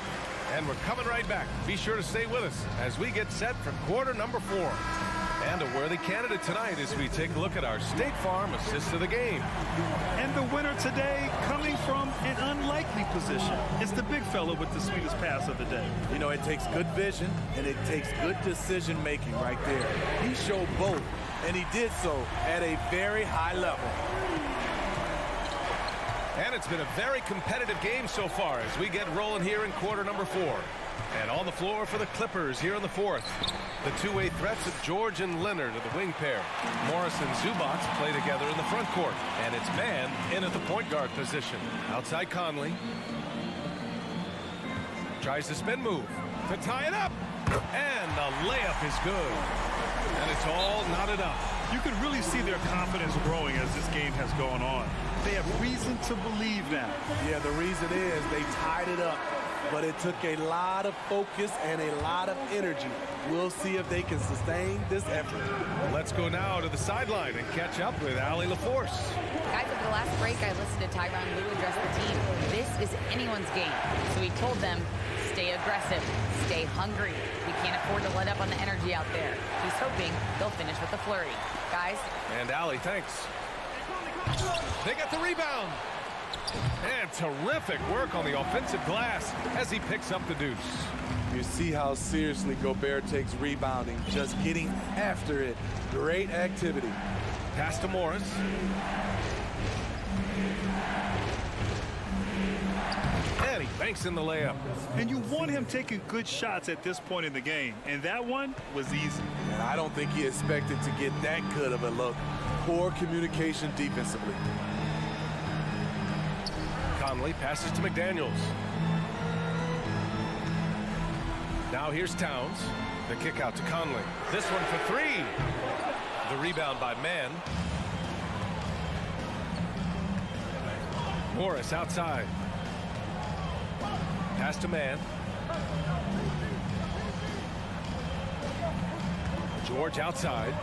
And we're coming right back. Be sure to stay with us as we get set for quarter number 4. And a worthy candidate tonight as we take a look at our State Farm assist of the game. And the winner today coming from an unlikely position. It's the big fella with the sweetest pass of the day. You know, it takes good vision and it takes good decision making right there. He showed both, and he did so at a very high level. And it's been a very competitive game so far as we get rolling here in quarter number 4. And on the floor for the Clippers here in the 4th. The two-way threats of George and Leonard are the wing pair. Morris and Zubac play together in the front court. And it's man in at the point guard position. Outside Conley. Tries the spin move to tie it up. And the layup is good. And it's all knotted up. You can really see their confidence growing as this game has gone on. They have reason to believe that. Yeah, the reason is they tied it up but it took a lot of focus and a lot of energy. We'll see if they can sustain this effort. Let's go now to the sideline and catch up with Allie LaForce. Guys, at the last break, I listened to Tyronn Lue address the team. This is anyone's game. So he told them, stay aggressive, stay hungry. We can't afford to let up on the energy out there. He's hoping they'll finish with a flurry. Guys. And Allie, thanks. They got the rebound. And terrific work on the offensive glass as he picks up the deuce. You see how seriously Gobert takes rebounding, just getting after it. Great activity. Pass to Morris. And he banks in the layup. And you want him taking good shots at this point in the game. And that one was easy. And I don't think he expected to get that good of a look. Poor communication defensively. Conley passes to McDaniels. Now here's Towns. The kick out to Conley. This one for three. The rebound by Mann. Morris outside. Pass to Mann. George outside.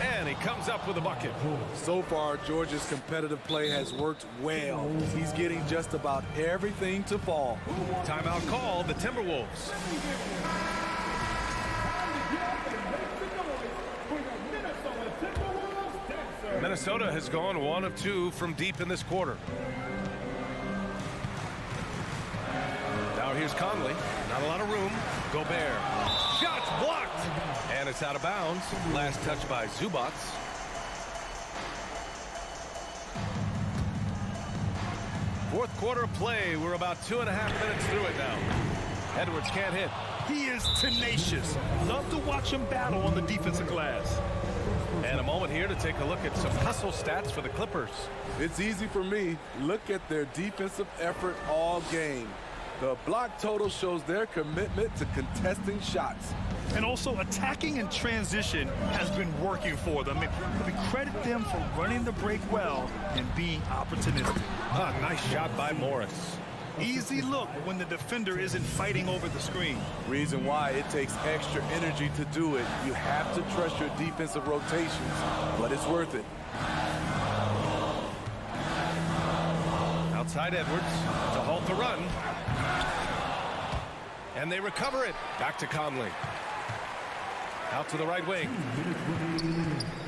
And he comes up with a bucket. So far, George's competitive play has worked well. He's getting just about everything to fall. Timeout called, the Timberwolves. Minnesota has gone 1 of 2 from deep in this quarter. Now here's Conley. Not a lot of room. Gobert. Shots blocked. And it's out of bounds. Last touch by Zubac. Fourth quarter of play. We're about 2.5 minutes through it now. Edwards can't hit. He is tenacious. Love to watch him battle on the defensive glass. And a moment here to take a look at some hustle stats for the Clippers. It's easy for me. Look at their defensive effort all game. The block total shows their commitment to contesting shots. And also attacking in transition has been working for them. We credit them for running the break well and being opportunistic. Nice shot by Morris. Easy look when the defender isn't fighting over the screen. Reason why it takes extra energy to do it. You have to trust your defensive rotations, but it's worth it. Outside Edwards to halt the run. And they recover it. Back to Conley. Out to the right wing.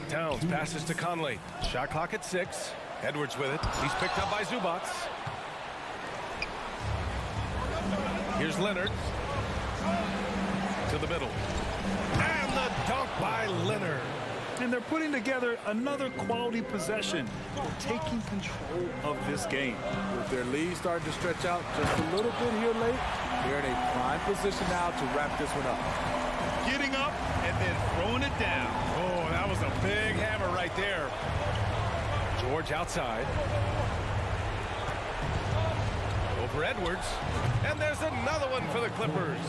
Towns passes to Conley. Shot clock at 6. Edwards with it. He's picked up by Zubac. Here's Leonard. To the middle. And the dunk by Leonard. And they're putting together another quality possession. They're taking control of this game. With their lead starting to stretch out just a little bit here late, they're in a prime position now to wrap this one up. Getting up and then throwing it down. Oh, that was a big hammer right there. George outside. Over Edwards. And there's another one for the Clippers.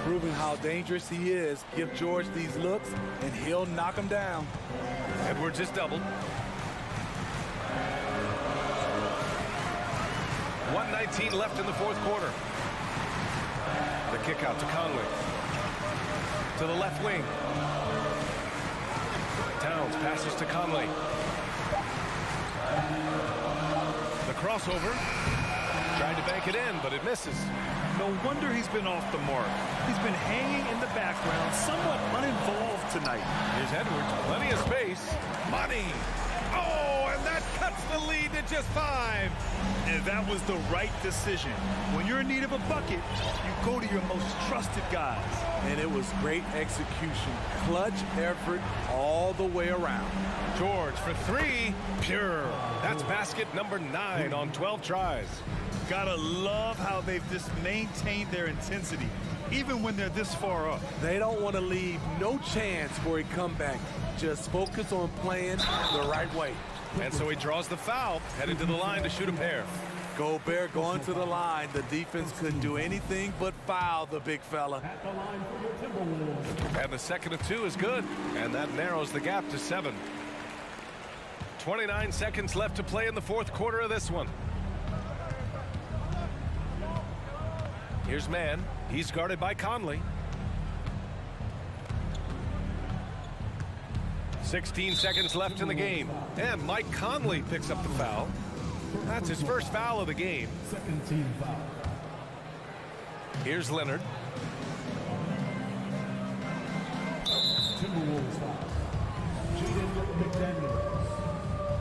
Proving how dangerous he is. Give George these looks, and he'll knock him down. Edwards is doubled. 1:19 left in the fourth quarter. The kick out to Conley. To the left wing. Towns passes to Conley. The crossover. Tried to bank it in, but it misses. No wonder he's been off the mark. He's been hanging in the background, somewhat uninvolved tonight. Here's Edwards, plenty of space. Money. Oh, and that cuts the lead to just 5. And that was the right decision. When you're in need of a bucket, you go to your most trusted guys. And it was great execution. Clutch effort all the way around. George for 3. Pure. That's basket number 9 on 12 tries. Gotta love how they've just maintained their intensity, even when they're this far up. They don't want to leave no chance for a comeback. Just focus on playing the right way. And so he draws the foul, headed to the line to shoot a pair. Gobert going to the line. The defense couldn't do anything but foul the big fella. And the second of 2 is good. And that narrows the gap to 7. 29 seconds left to play in the fourth quarter of this one. Here's Mann. He's guarded by Conley. 16 seconds left in the game. And Mike Conley picks up the foul. That's his first foul of the game. Second team foul. Here's Leonard. Timberwolves foul. Jaden McDaniels.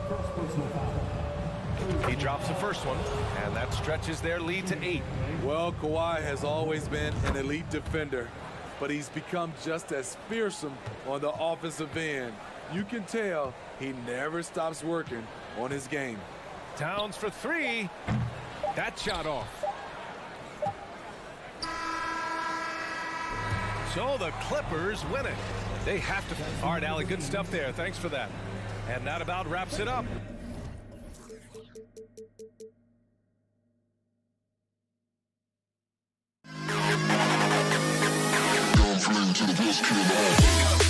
First personal foul. He drops the first one, and that stretches their lead to 8. Well, Kawhi has always been an elite defender, but he's become just as fearsome on the offensive end. You can tell he never stops working on his game. Towns for 3. That shot off. So the Clippers win it. They have to. All right, Allie, good stuff there. Thanks for that. And that about wraps it up. Down flame to the best kid in the house.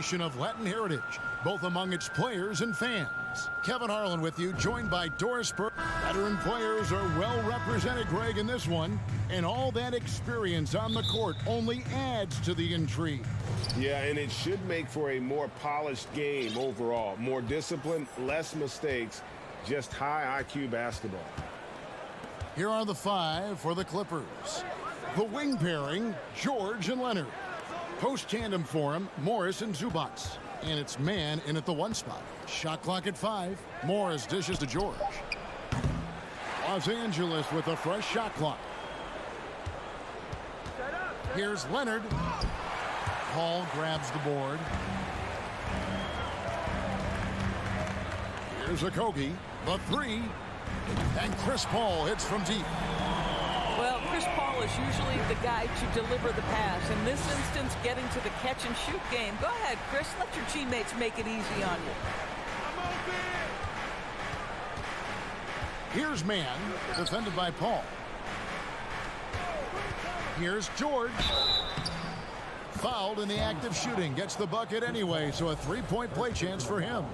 celebration of Latin heritage, both among its players and fans. Kevin Harlan with you, joined by Doris Burke. Veteran players are well represented, Greg, in this one, and all that experience on the court only adds to the intrigue. Yeah, and it should make for a more polished game overall. More discipline, less mistakes, just high IQ basketball. Here are the 5 for the Clippers. The wing pairing, George and Leonard. Post tandem for him, Morris and Zubats. And it's man in at the 1 spot. Shot clock at 5. Morris dishes to George. Los Angeles with a fresh shot clock. Here's Leonard. Paul grabs the board. Here's Okogie, the 3. And Chris Paul hits from deep. Well, Chris Paul is usually the guy to deliver the pass. In this instance, getting to the catch-and-shoot game. Go ahead, Chris. Let your teammates make it easy on you. Here's man, defended by Paul. Here's George. Fouled in the act of shooting. Gets the bucket anyway, so a 3-point play chance for him.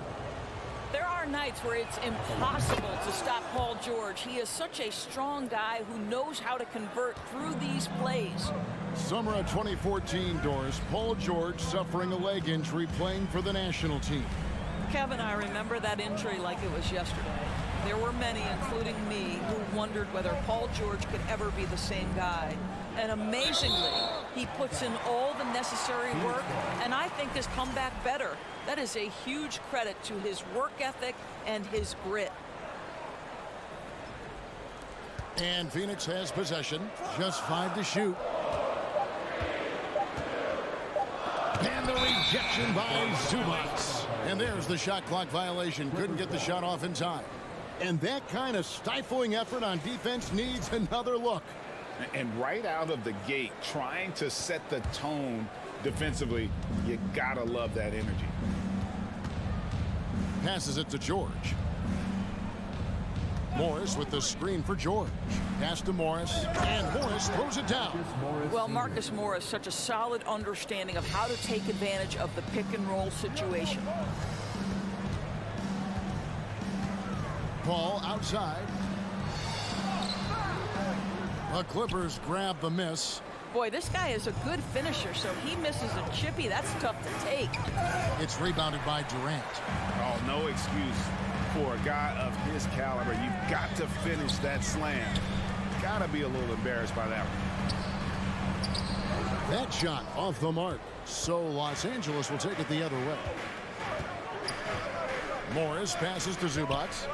There are nights where it's impossible to stop Paul George. He is such a strong guy who knows how to convert through these plays. Summer of 2014, Doris. Paul George suffering a leg injury playing for the national team. Kevin, I remember that injury like it was yesterday. There were many, including me, who wondered whether Paul George could ever be the same guy. And amazingly, he puts in all the necessary work, and I think has come back better. That is a huge credit to his work ethic and his grit. And Phoenix has possession. Just 5 to shoot. And the rejection by Zubats. And there's the shot clock violation. Couldn't get the shot off in time. And that kind of stifling effort on defense needs another look. And right out of the gate, trying to set the tone defensively, you gotta love that energy. Passes it to George. Morris with the screen for George. Pass to Morris, and Morris throws it down. Well, Marcus Morris, such a solid understanding of how to take advantage of the pick-and-roll situation. Paul outside. The Clippers grab the miss. Boy, this guy is a good finisher, so he misses a chippy. That's tough to take. It's rebounded by Durant. Oh, no excuse for a guy of his caliber. You've got to finish that slam. Gotta be a little embarrassed by that one. That shot off the mark. So Los Angeles will take it the other way. Morris passes to Zubats.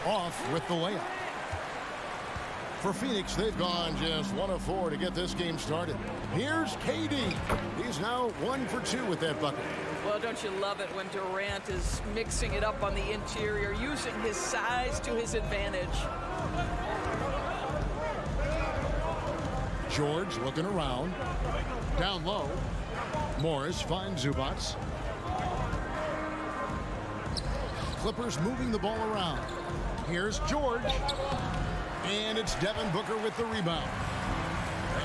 Off with the layup. For Phoenix, they've gone just 1 of 4 to get this game started. Here's KD. He's now 1 for 2 with that bucket. Well, don't you love it when Durant is mixing it up on the interior, using his size to his advantage. George looking around. Down low. Morris finds Zubats. Clippers moving the ball around. Here's George. And it's Devin Booker with the rebound.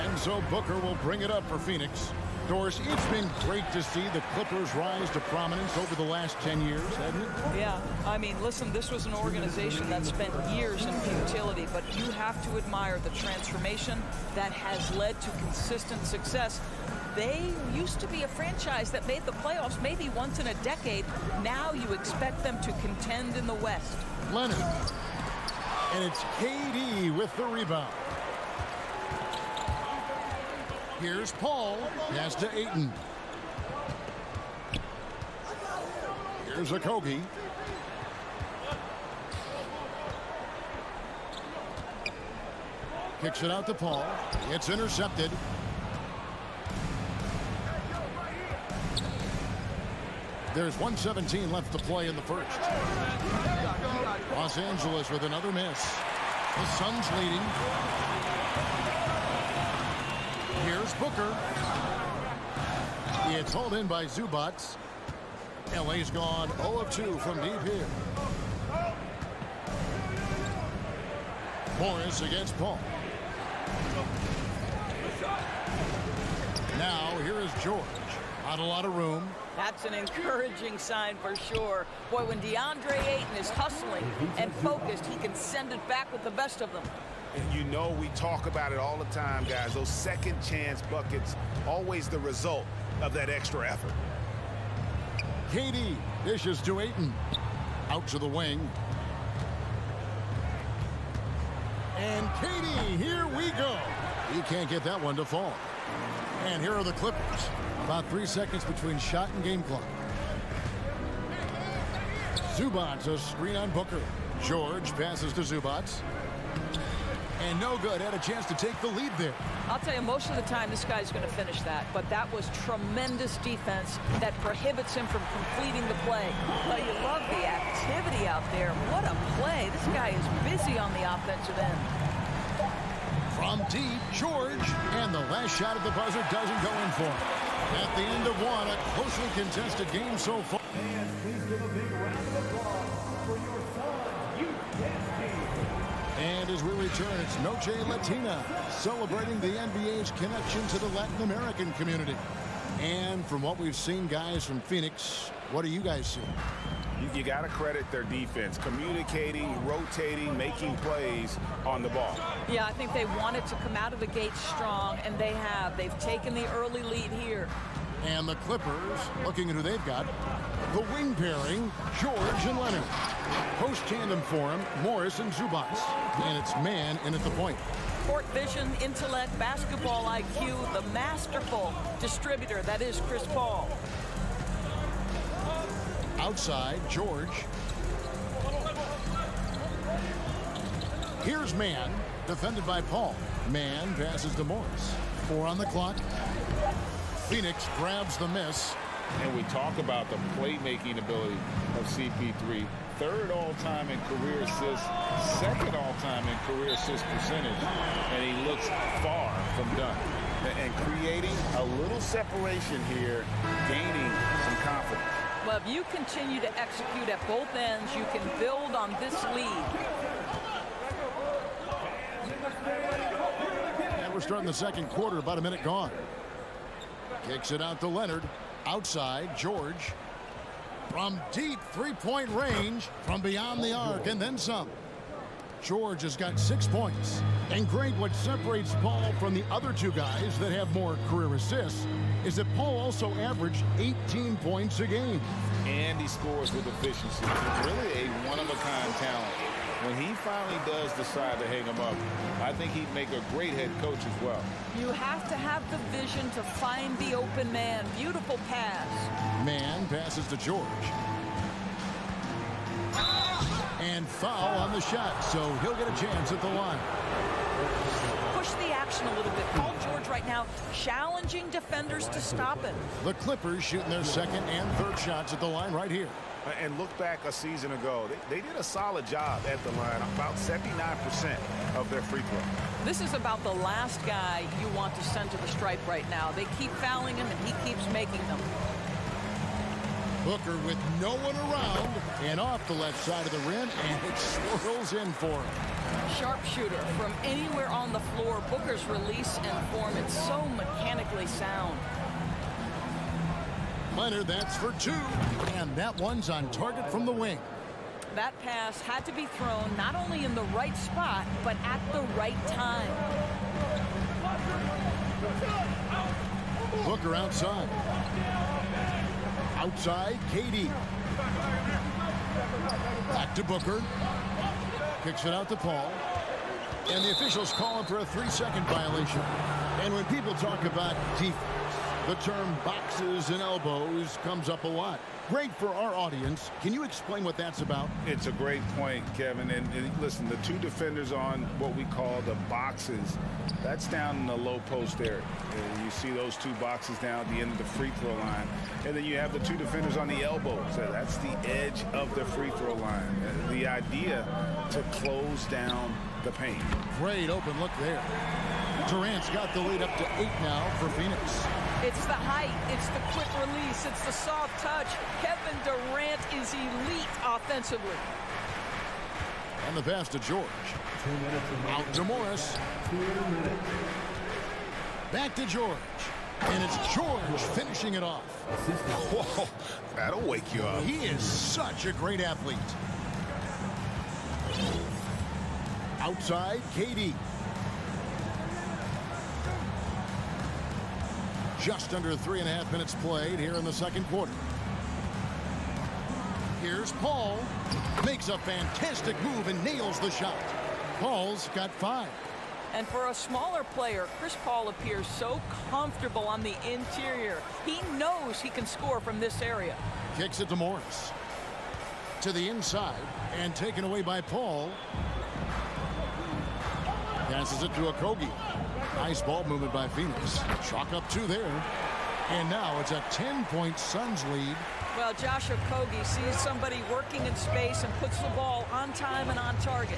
And so Booker will bring it up for Phoenix. Doris, it's been great to see the Clippers rise to prominence over the last 10 years, hasn't it? Yeah, I mean, listen, this was an organization that spent years in futility, but you have to admire the transformation that has led to consistent success. They used to be a franchise that made the playoffs maybe once in a decade. Now you expect them to contend in the West. Leonard. And it's KD with the rebound. Here's Paul. Pass to Ayton. Here's Okogie. Kicks it out to Paul. It's intercepted. There's 1:17 left to play in the first. Los Angeles with another miss. The Suns leading. Here's Booker. It's hauled in by Zubats. LA's gone 0 of 2 from deep here. Morris against Paul. Now here is George. Not a lot of room. That's an encouraging sign for sure. Boy, when DeAndre Ayton is hustling and focused, he can send it back with the best of them. And you know we talk about it all the time, guys. Those second chance buckets, always the result of that extra effort. KD dishes to Ayton. Out to the wing. And KD, here we go. He can't get that one to fall. And here are the Clippers. About 3 seconds between shot and game clock. Zubats a screen on Booker. George passes to Zubats. And no good. Had a chance to take the lead there. I'll tell you, most of the time this guy's going to finish that, but that was tremendous defense that prohibits him from completing the play. But you love the activity out there. What a play. This guy is busy on the offensive end. From deep, George. And the last shot at the buzzer doesn't go in for him. At the end of one, a closely contested game so far. Please give a big round of applause for your son, youth dance team. And as we return, it's Noche Latina, celebrating the NBA's connection to the Latin American community. And from what we've seen, guys, from Phoenix, what do you guys see? You got to credit their defense, communicating, rotating, making plays on the ball. Yeah, I think they wanted to come out of the gate strong, and they have. They've taken the early lead here. And the Clippers, looking at who they've got, the wing pairing, George and Leonard. Post tandem for him, Morris and Zubats. And it's man in at the point. Court vision, intellect, basketball IQ, the masterful distributor that is Chris Paul. Outside, George. Here's Man, defended by Paul. Man passes to Morris. 4 on the clock. Phoenix grabs the miss. And we talk about the playmaking ability of CP3. 3rd all-time in career assists, 2nd all-time in career assist percentage. And he looks far from done. And creating a little separation here, gaining some confidence. Well, if you continue to execute at both ends, you can build on this lead. And we're starting the second quarter, about a minute gone. Kicks it out to Leonard. Outside, George. From deep three-point range, from beyond the arc, and then some. George has got 6 points. And great, what separates Paul from the other two guys that have more career assists is that Paul also averaged 18 points a game. And he scores with efficiency. Really a one-of-a-kind talent. When he finally does decide to hang him up, I think he'd make a great head coach as well. You have to have the vision to find the open man. Beautiful pass. Man passes to George. And foul on the shot, so he'll get a chance at the line. Push the action a little bit. Paul George right now challenging defenders to stop it. The Clippers shooting their 2nd and 3rd shots at the line right here. And look back a season ago, they did a solid job at the line, about 79% of their free throw. This is about the last guy you want to send to the stripe right now. They keep fouling him, and he keeps making them. Booker with no one around, and off the left side of the rim, and it swirls in for him. Sharpshooter from anywhere on the floor. Booker's release and form, it's so mechanically sound. Leonard, that's for 2, and that one's on target from the wing. That pass had to be thrown not only in the right spot, but at the right time. Booker outside. Outside, KD. Back to Booker. Kicks it out to Paul. And the officials calling for a 3-second violation. And when people talk about defense, the term boxes and elbows comes up a lot. Great for our audience. Can you explain what that's about? It's a great point, Kevin. And listen, the 2 defenders on what we call the boxes, that's down in the low post area. And you see those 2 boxes down at the end of the free throw line. And then you have the 2 defenders on the elbows. So that's the edge of the free throw line. The idea to close down the paint. Great open look there. Durant's got the lead up to 8 now for Phoenix. It's the height, it's the quick release, it's the soft touch. Kevin Durant is elite offensively. And the pass to George. 2 minutes. Out to Morris. 2 minutes. Back to George. And it's George finishing it off. Whoa, that'll wake you up. He is such a great athlete. Outside, KD. Just under 3.5 minutes played here in the second quarter. Here's Paul. Makes a fantastic move and nails the shot. Paul's got 5. And for a smaller player, Chris Paul appears so comfortable on the interior. He knows he can score from this area. Kicks it to Morris. To the inside and taken away by Paul. Passes it to Okogie. Nice ball movement by Phoenix. Chalk up 2 there. And now it's a 10-point Suns lead. Well, Josh Okogie sees somebody working in space and puts the ball on time and on target.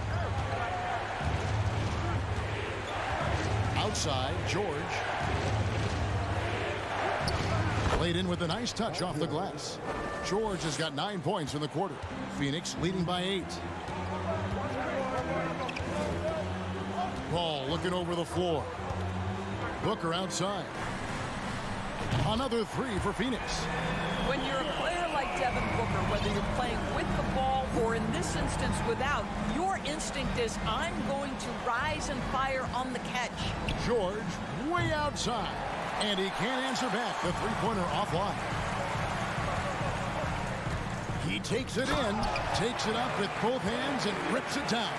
Outside, George. Played in with a nice touch off the glass. George has got 9 points in the quarter. Phoenix leading by 8. Paul looking over the floor. Booker outside. Another 3 for Phoenix. When you're a player like Devin Booker, whether you're playing with the ball or in this instance without, your instinct is, I'm going to rise and fire on the catch. George way outside. And he can't answer back. The three-pointer offline. He takes it in, takes it up with both hands and rips it down.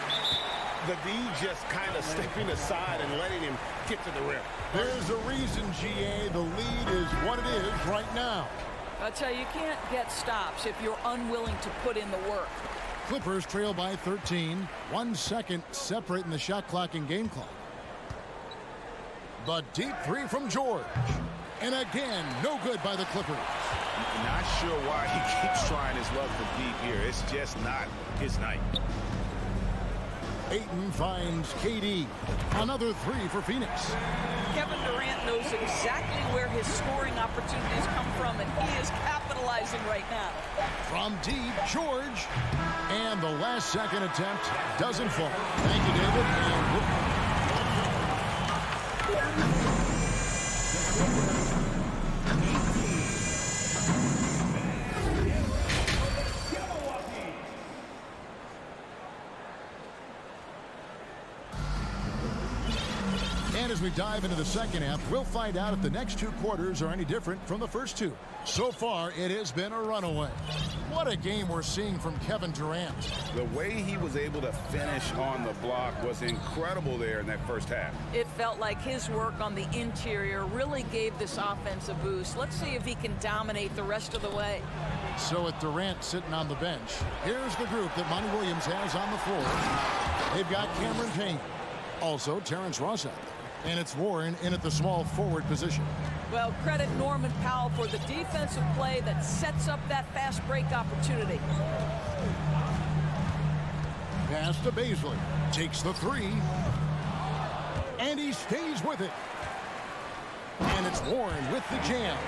The D just kind of stepping aside and letting him get to the rim. There's a reason, GA. The lead is what it is right now. I'll tell you, you can't get stops if you're unwilling to put in the work. Clippers trail by 13. 1 second separating the shot clock and game clock. The deep 3 from George. And again, no good by the Clippers. Not sure why he keeps trying his luck for deep here. It's just not his night. Ayton finds KD. Another 3 for Phoenix. Kevin Durant knows exactly where his scoring opportunities come from, and he is capitalizing right now. From deep, George. And the last second attempt doesn't fall. Thank you, David. And And as we dive into the second half, we'll find out if the next 2 quarters are any different from the first 2. So far, it has been a runaway. What a game we're seeing from Kevin Durant. The way he was able to finish on the block was incredible there in that first half. It felt like his work on the interior really gave this offense a boost. Let's see if he can dominate the rest of the way. So with Durant sitting on the bench, here's the group that Monty Williams has on the floor. They've got Cameron Payne. Also, Terrence Ross out there. And it's Warren in at the small forward position. Well, credit Norman Powell for the defensive play that sets up that fast break opportunity. Pass to Baisley. Takes the 3. And he stays with it. And it's Warren with the jam.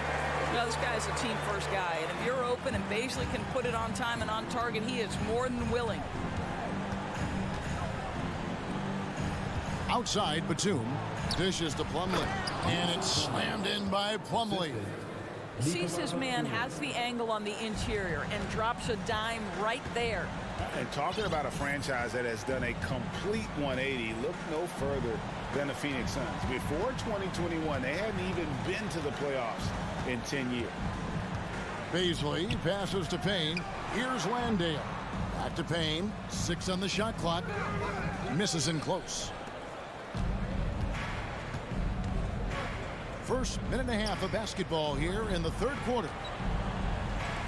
Now, this guy's a team-first guy, and if you're open and Baisley can put it on time and on target, he is more than willing. Outside, Batum. Dishes to Plumlee. And it's slammed in by Plumlee. Sees his man, has the angle on the interior, and drops a dime right there. And talking about a franchise that has done a complete 180, look no further than the Phoenix Suns. Before 2021, they hadn't even been to the playoffs in 10 years. Baisley passes to Payne. Here's Landale. Back to Payne. 6 on the shot clock. Misses in close. First minute and a half of basketball here in the third quarter.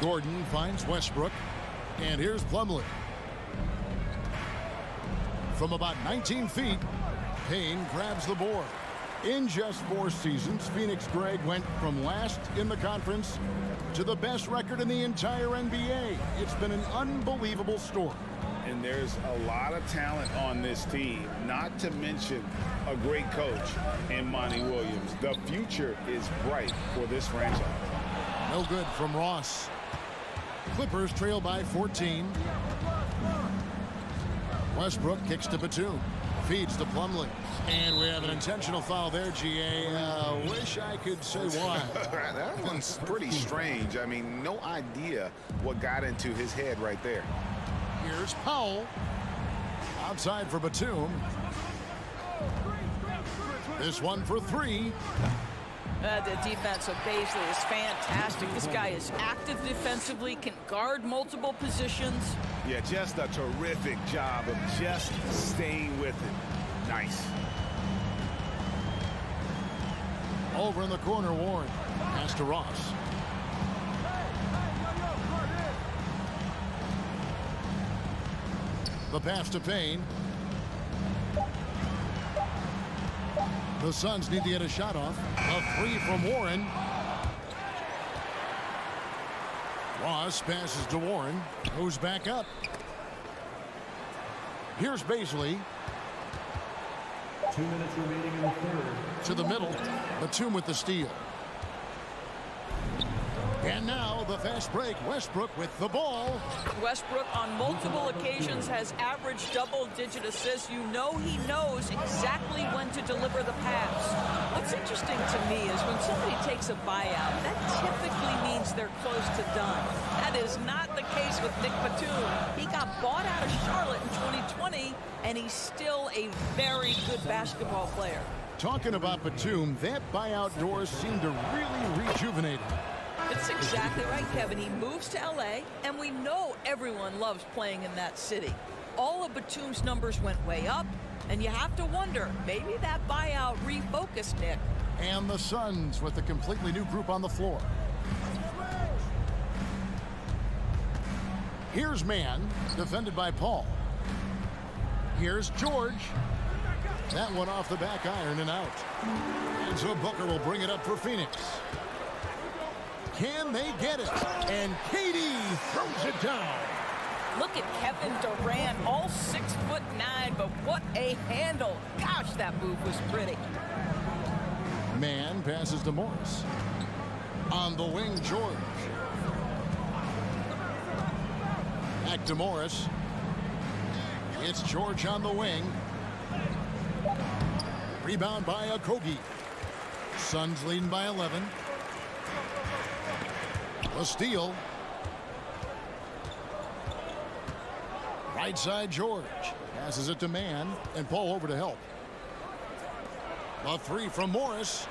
Gordon finds Westbrook. And here's Plumlee. From about 19 feet, Payne grabs the board. In just 4 seasons, Phoenix Greg went from last in the conference to the best record in the entire NBA. It's been an unbelievable story. And there's a lot of talent on this team, not to mention a great coach in Monty Williams. The future is bright for this franchise. No good from Ross. Clippers trail by 14. Westbrook kicks to Batum. Feeds to Plumlee. And we have an intentional foul there, GA. Wish I could say why. That one's pretty strange. I mean, no idea what got into his head right there. Here's Powell. Outside for Batum. This one for three. The defense of Baisley is fantastic. This guy is active defensively, can guard multiple positions. Yeah, just a terrific job of just staying with it. Nice. Over in the corner, Warren. Pass to Ross. The pass to Payne. The Suns need to get a shot off. A three from Warren. Ross passes to Warren. Moves back up. Here's Baisley. 2 minutes remaining in the third. To the middle. Batum with the steal. And now the fast break. Westbrook with the ball. Westbrook on multiple occasions has averaged double-digit assists. You know he knows exactly when to deliver the pass. What's interesting to me is when somebody takes a buyout, that typically means they're close to done. That is not the case with Nick Batum. He got bought out of Charlotte in 2020, and he's still a very good basketball player. Talking about Batum, that buyout doors seem to really rejuvenate him. That's exactly right, Kevin. He moves to L.A., and we know everyone loves playing in that city. All of Batum's numbers went way up, and you have to wonder, maybe that buyout refocused Nick. And the Suns with a completely new group on the floor. Here's Mann, defended by Paul. Here's George. That one off the back iron and out. And so Booker will bring it up for Phoenix. Can they get it? And KD throws it down. Look at Kevin Durant, all 6'9", but what a handle. Gosh, that move was pretty. Mann passes to Morris. On the wing, George. Back to Morris. It's George on the wing. Rebound by Okogie. Suns leading by 11. A steal. Right side, George. Passes it to Mann, and Paul over to help. A three from Morris.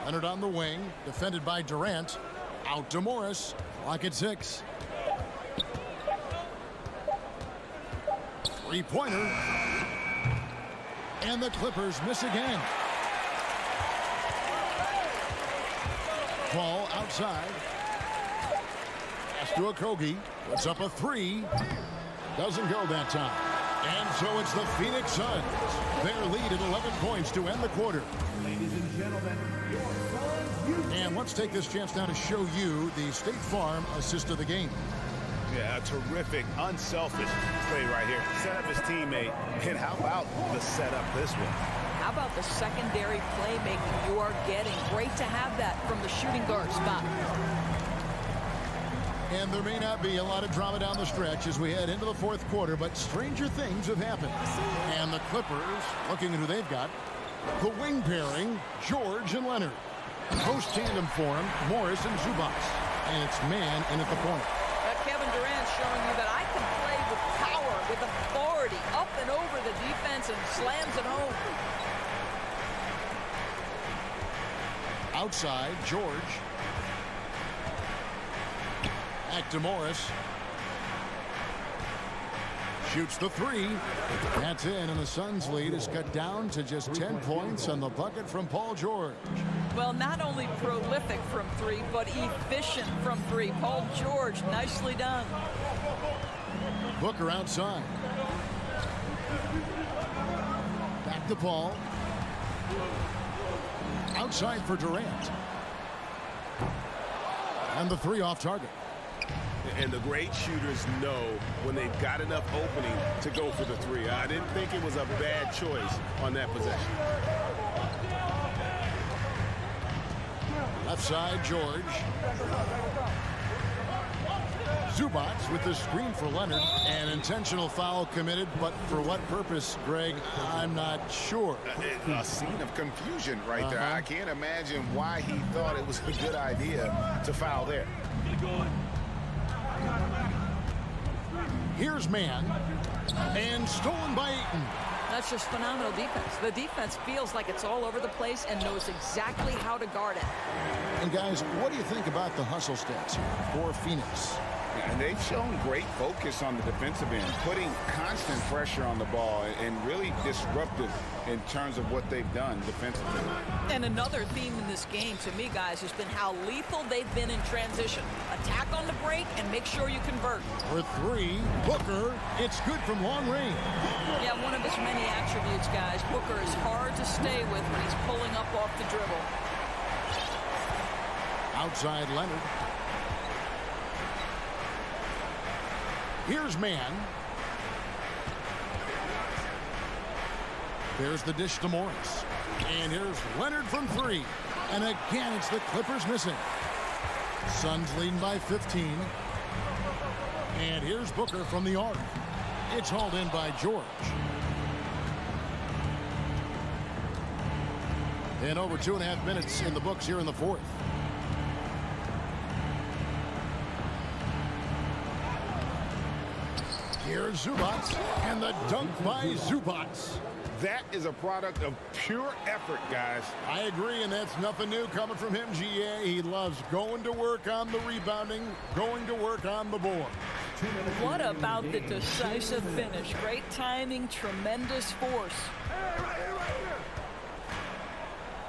Leonard on the wing, defended by Durant. Out to Morris. Clock at 6. Three-pointer. And the Clippers miss again. Paul outside. Pass to Okogie. Puts up a three. Doesn't go that time. And so it's the Phoenix Suns. Their lead at 11 points to end the quarter. Ladies and gentlemen, your Suns. And let's take this chance now to show you the State Farm assist of the game. Yeah, a terrific, unselfish play right here. Set up his teammate. And how about the setup this one? How about the secondary playmaking you are getting? Great to have that from the shooting guard spot. And there may not be a lot of drama down the stretch as we head into the fourth quarter, but stranger things have happened. And the Clippers, looking at who they've got, the wing pairing, George and Leonard. Post tandem for him, Morris and Zubac. And it's Mann in at the point. Kevin Durant showing you that I can play with power, with authority, up and over the defense and slams it home. Outside, George. Back to Morris. Shoots the three. That's in, and the Suns' lead is cut down to just 10 points on the bucket from Paul George. Well, not only prolific from three, but efficient from three. Paul George, nicely done. Booker outside. Back to Paul. Outside for Durant. And the three off target. And the great shooters know when they've got enough opening to go for the three. I didn't think it was a bad choice on that possession. Left side, George. Zubats with the screen for Leonard. An intentional foul committed, but for what purpose, Greg? I'm not sure. A scene of confusion right there. I can't imagine why he thought it was a good idea to foul there. Here's man, and stolen by Ayton. That's just phenomenal defense. The defense feels like it's all over the place and knows exactly how to guard it. And guys, what do you think about the hustle stats here for Phoenix? And they've shown great focus on the defensive end, putting constant pressure on the ball and really disruptive in terms of what they've done defensively. And another theme in this game to me, guys, has been how lethal they've been in transition. Attack on the break and make sure you convert. For three, Booker, it's good from long range. Yeah, one of his many attributes, guys. Booker is hard to stay with when he's pulling up off the dribble. Outside Leonard. Here's man. There's the dish to Morris. And here's Leonard from three. And again, it's the Clippers missing. Suns leading by 15. And here's Booker from the arc. It's hauled in by George. And over 2.5 minutes in the books here in the fourth. Here's Zubats, and the dunk by Zubats. That is a product of pure effort, guys. I agree, and that's nothing new coming from him, GA. He loves going to work on the rebounding, going to work on the board. What about the decisive finish? Great timing, tremendous force.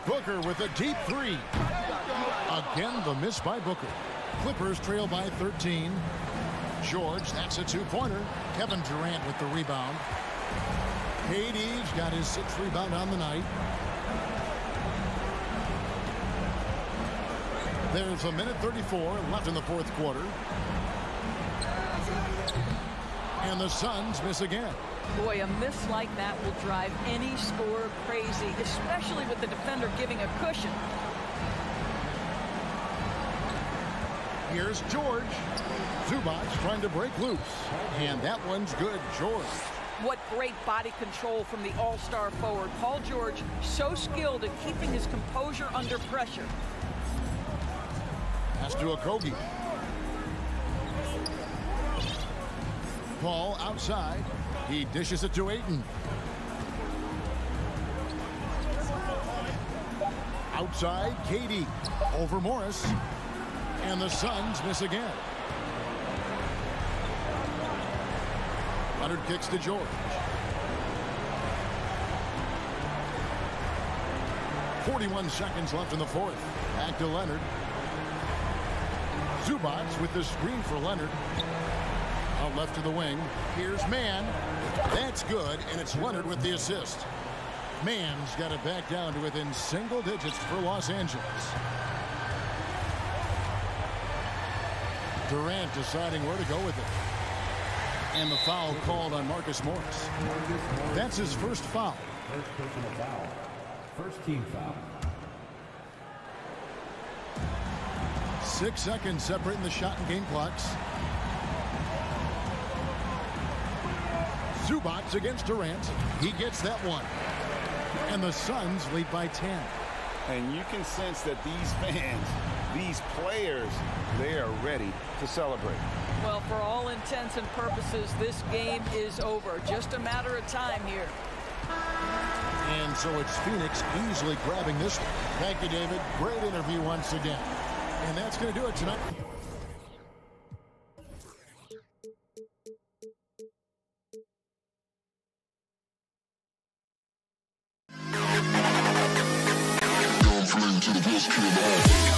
Booker with a deep three. Again, the miss by Booker. Clippers trail by 13. George, that's a two-pointer. Kevin Durant with the rebound. KD's got his 6th rebound on the night. There's a minute 34 left in the fourth quarter. And the Suns miss again. Boy, a miss like that will drive any scorer crazy, especially with the defender giving a cushion. Here's George. Zubats trying to break loose. And that one's good, George. What great body control from the all-star forward. Paul George, so skilled at keeping his composure under pressure. Pass to Okogie. Paul outside. He dishes it to Ayton. Outside, KD. Over Morris. And the Suns miss again. Leonard kicks to George. 41 seconds left in the fourth. Back to Leonard. Zubats with the screen for Leonard. Out left to the wing. Here's Mann. That's good, and it's Leonard with the assist. Mann's got it back down to within single digits for Los Angeles. Durant deciding where to go with it. And the foul called on Marcus Morris. That's his first foul. First personal foul. First team foul. 6 seconds separating the shot and game clocks. Zubats against Durant. He gets that one. And the Suns lead by 10. And you can sense that these fans, these players, they are ready to celebrate. Well, for all intents and purposes, this game is over. Just a matter of time here. And so it's Phoenix easily grabbing this one. Thank you, David. Great interview once again. And that's going to do it tonight. To the best kid in the house.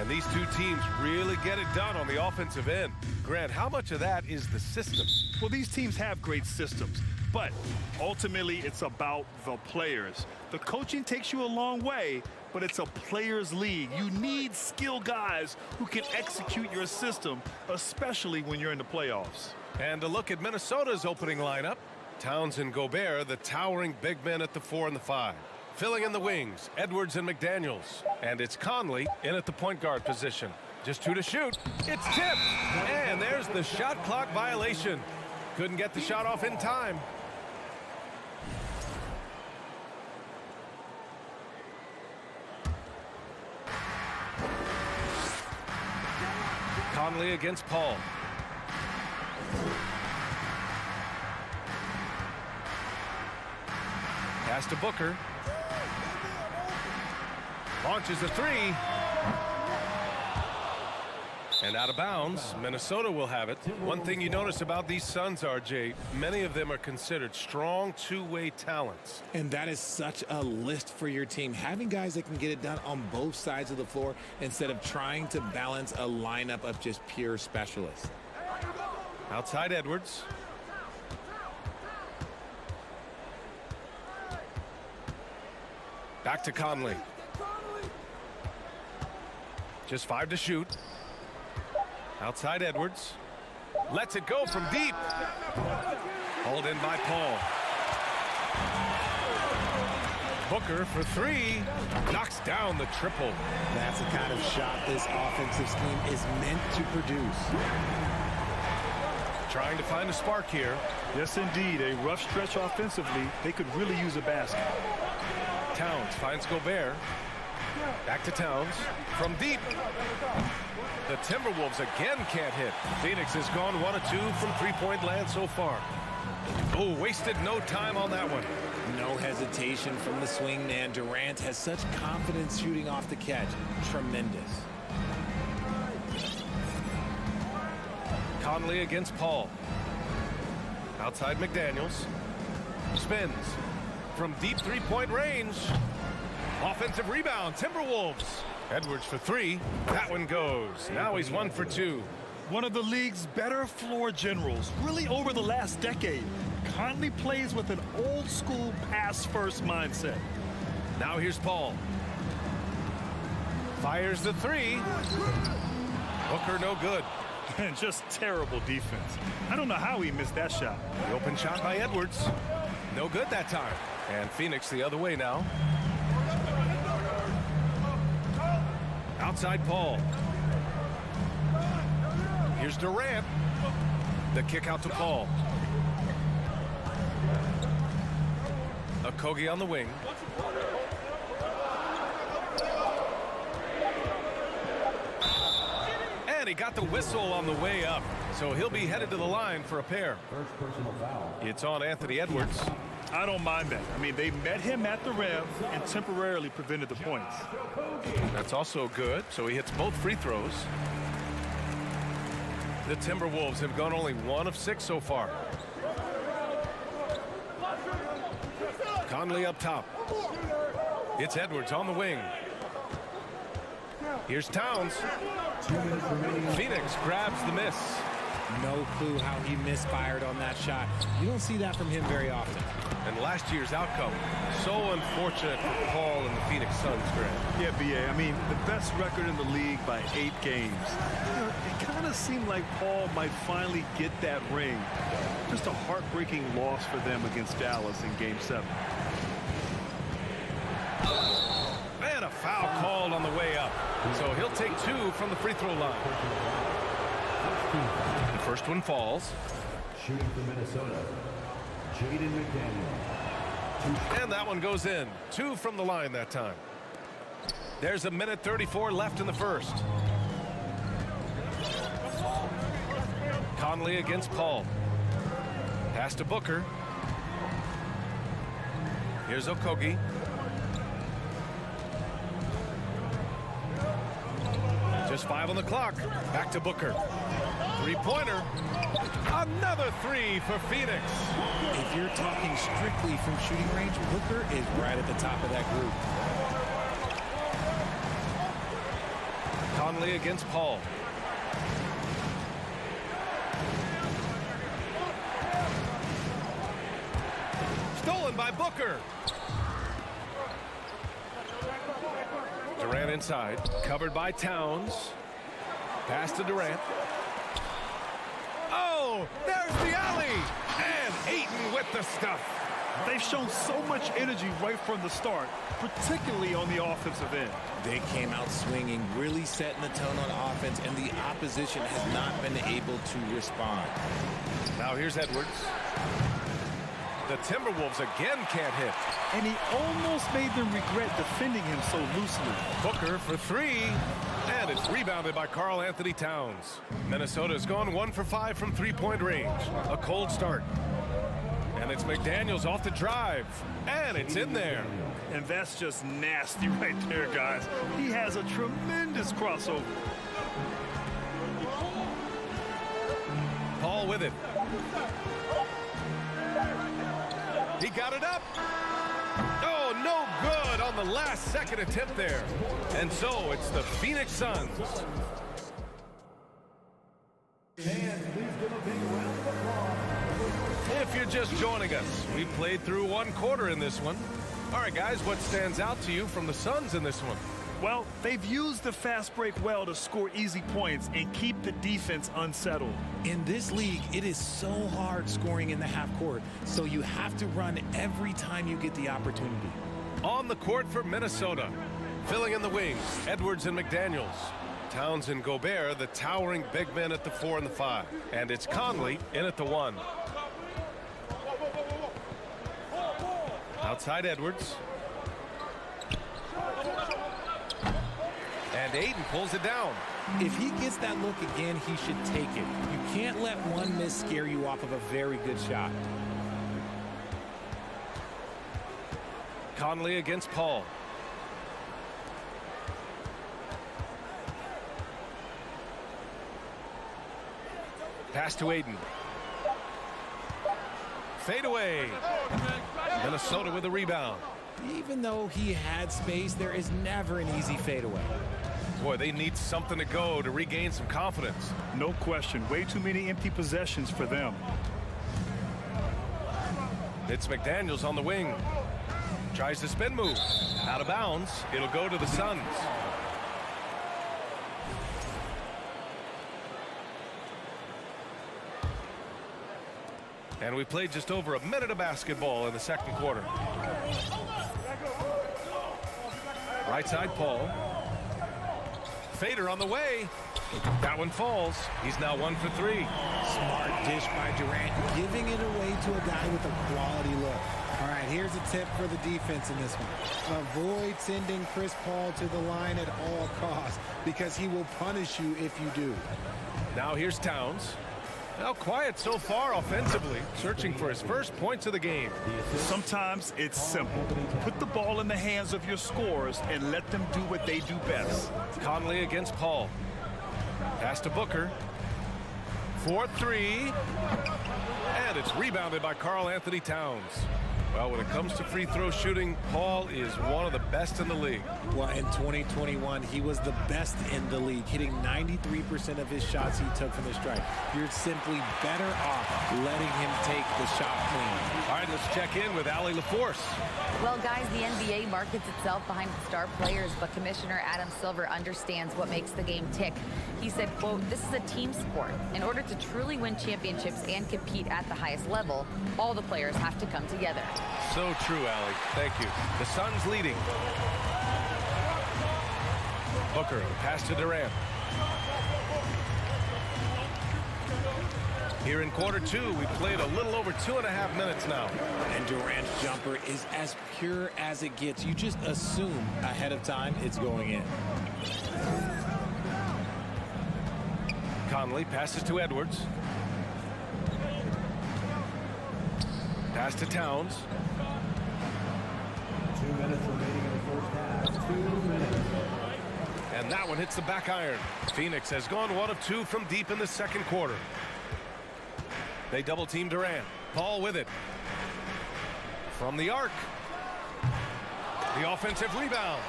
And these two teams really get it done on the offensive end. Grant, how much of that is the system? Well, these teams have great systems, but ultimately it's about the players. The coaching takes you a long way, but it's a players' league. You need skilled guys who can execute your system, especially when you're in the playoffs. And a look at Minnesota's opening lineup. Towns and Gobert, the towering big men at the 4 and the 5. Filling in the wings, Edwards and McDaniels. And it's Conley in at the point guard position. Just 2 to shoot. It's tipped. And there's the shot clock violation. Couldn't get the shot off in time. Conley against Paul. Pass to Booker. Launches a 3. And out of bounds. Minnesota will have it. One thing you notice about these Suns, RJ, many of them are considered strong two-way talents. And that is such a list for your team. Having guys that can get it done on both sides of the floor instead of trying to balance a lineup of just pure specialists. Outside Edwards. Back to Conley. Just 5 to shoot. Outside Edwards. Lets it go from deep. Hauled in by Paul. Booker for 3. Knocks down the triple. That's the kind of shot this offensive scheme is meant to produce. Trying to find a spark here. Yes, indeed. A rough stretch offensively. They could really use a basket. Towns finds Gobert. Back to Towns. From deep. The Timberwolves again can't hit. Phoenix has gone 1 of 2 from three-point land so far. Oh, wasted no time on that one. No hesitation from the swing man. Durant has such confidence shooting off the catch. Tremendous. Conley against Paul. Outside McDaniels. Spins. From deep three-point range. Offensive rebound. Timberwolves. Edwards for 3. That one goes. Now he's 1 for 2. One of the league's better floor generals, really over the last decade. Conley plays with an old-school pass-first mindset. Now here's Paul. Fires the 3. Booker no good. And just terrible defense. I don't know how he missed that shot. The open shot by Edwards. No good that time. And Phoenix the other way now. Outside Paul. Here's Durant. The kick out to Paul. Okogie on the wing. And he got the whistle on the way up. So he'll be headed to the line for a pair. First personal foul. It's on Anthony Edwards. I don't mind that. I mean, they met him at the rim and temporarily prevented the points. That's also good. So he hits both free throws. The Timberwolves have gone only 1 of 6 so far. Conley up top. It's Edwards on the wing. Here's Towns. Phoenix grabs the miss. No clue how he misfired on that shot. You don't see that from him very often. And last year's outcome, so unfortunate for Paul and the Phoenix Suns, Grant. Yeah, BA, I mean, the best record in the league by 8 games. You know, it kind of seemed like Paul might finally get that ring. Just a heartbreaking loss for them against Dallas in Game 7. And a foul called on the way up. So he'll take 2 from the free throw line. The first one falls. Shooting for Minnesota, Jaden McDaniel. And that one goes in. 2 from the line that time. There's 1:34 left in the first. Conley against Paul. Pass to Booker. Here's Okogie. Just 5 on the clock. Back to Booker. Three-pointer. Another 3 for Phoenix. If you're talking strictly from shooting range, Booker is right at the top of that group. Conley against Paul. Stolen by Booker. Durant inside, covered by Towns. Pass to Durant. Oh, there's the alley! And Ayton with the stuff. They've shown so much energy right from the start, particularly on the offensive end. They came out swinging, really setting the tone on offense, and the opposition has not been able to respond. Now here's Edwards. The Timberwolves again can't hit. And he almost made them regret defending him so loosely. Booker for three. And it's rebounded by Karl Anthony Towns. Minnesota's gone 1 for 5 from three-point range. A cold start. And it's McDaniels off the drive. And it's in there. And that's just nasty right there, guys. He has a tremendous crossover. Paul with it. He got it up. Oh, no good on the last second attempt there. And so it's the Phoenix Suns. If you're just joining us, we played through one quarter in this one. All right, guys, what stands out to you from the Suns in this one? Well, they've used the fast break well to score easy points and keep the defense unsettled. In this league, it is so hard scoring in the half court, so you have to run every time you get the opportunity. On the court for Minnesota, filling in the wings, Edwards and McDaniels. Towns and Gobert, the towering big men at the 4 and the 5. And it's Conley in at the 1. Outside Edwards. And Ayton pulls it down. If he gets that look again, he should take it. You can't let one miss scare you off of a very good shot. Conley against Paul. Pass to Ayton. Fade away. Minnesota with a rebound. Even though he had space, there is never an easy fadeaway. Boy, they need something to go to regain some confidence. No question. Way too many empty possessions for them. It's McDaniels on the wing. Tries the spin move. Out of bounds. It'll go to the Suns. And we played just over a minute of basketball in the second quarter. Right side, Paul. Fader on the way. That one falls. He's now 1 for 3. Smart dish by Durant, giving it away to a guy with a quality look. All right, here's a tip for the defense in this one. Avoid sending Chris Paul to the line at all costs because he will punish you if you do. Now here's Towns. Now quiet so far offensively, searching for his first points of the game. Sometimes it's simple. Put the ball in the hands of your scorers and let them do what they do best. Conley against Paul. Pass to Booker. 4-3. And it's rebounded by Karl Anthony Towns. Well, when it comes to free throw shooting, Paul is one of the best in the league. Well, in 2021, he was the best in the league, hitting 93% of his shots he took from the stripe. You're simply better off letting him take the shot clean. All right, let's check in with Allie LaForce. Well, guys, the NBA markets itself behind star players, but Commissioner Adam Silver understands what makes the game tick. He said, quote, "This is a team sport. In order to truly win championships and compete at the highest level, all the players have to come together." So true, Allie. Thank you. The Suns leading. Booker, pass to Durant. Here in quarter 2, we played a little over 2.5 minutes now. And Durant's jumper is as pure as it gets. You just assume ahead of time it's going in. Conley passes to Edwards. Pass to Towns. 2 minutes remaining in the first half. 2 minutes. And that one hits the back iron. Phoenix has gone 1 of 2 from deep in the second quarter. They double team Durant. Paul with it. From the arc. The offensive rebound.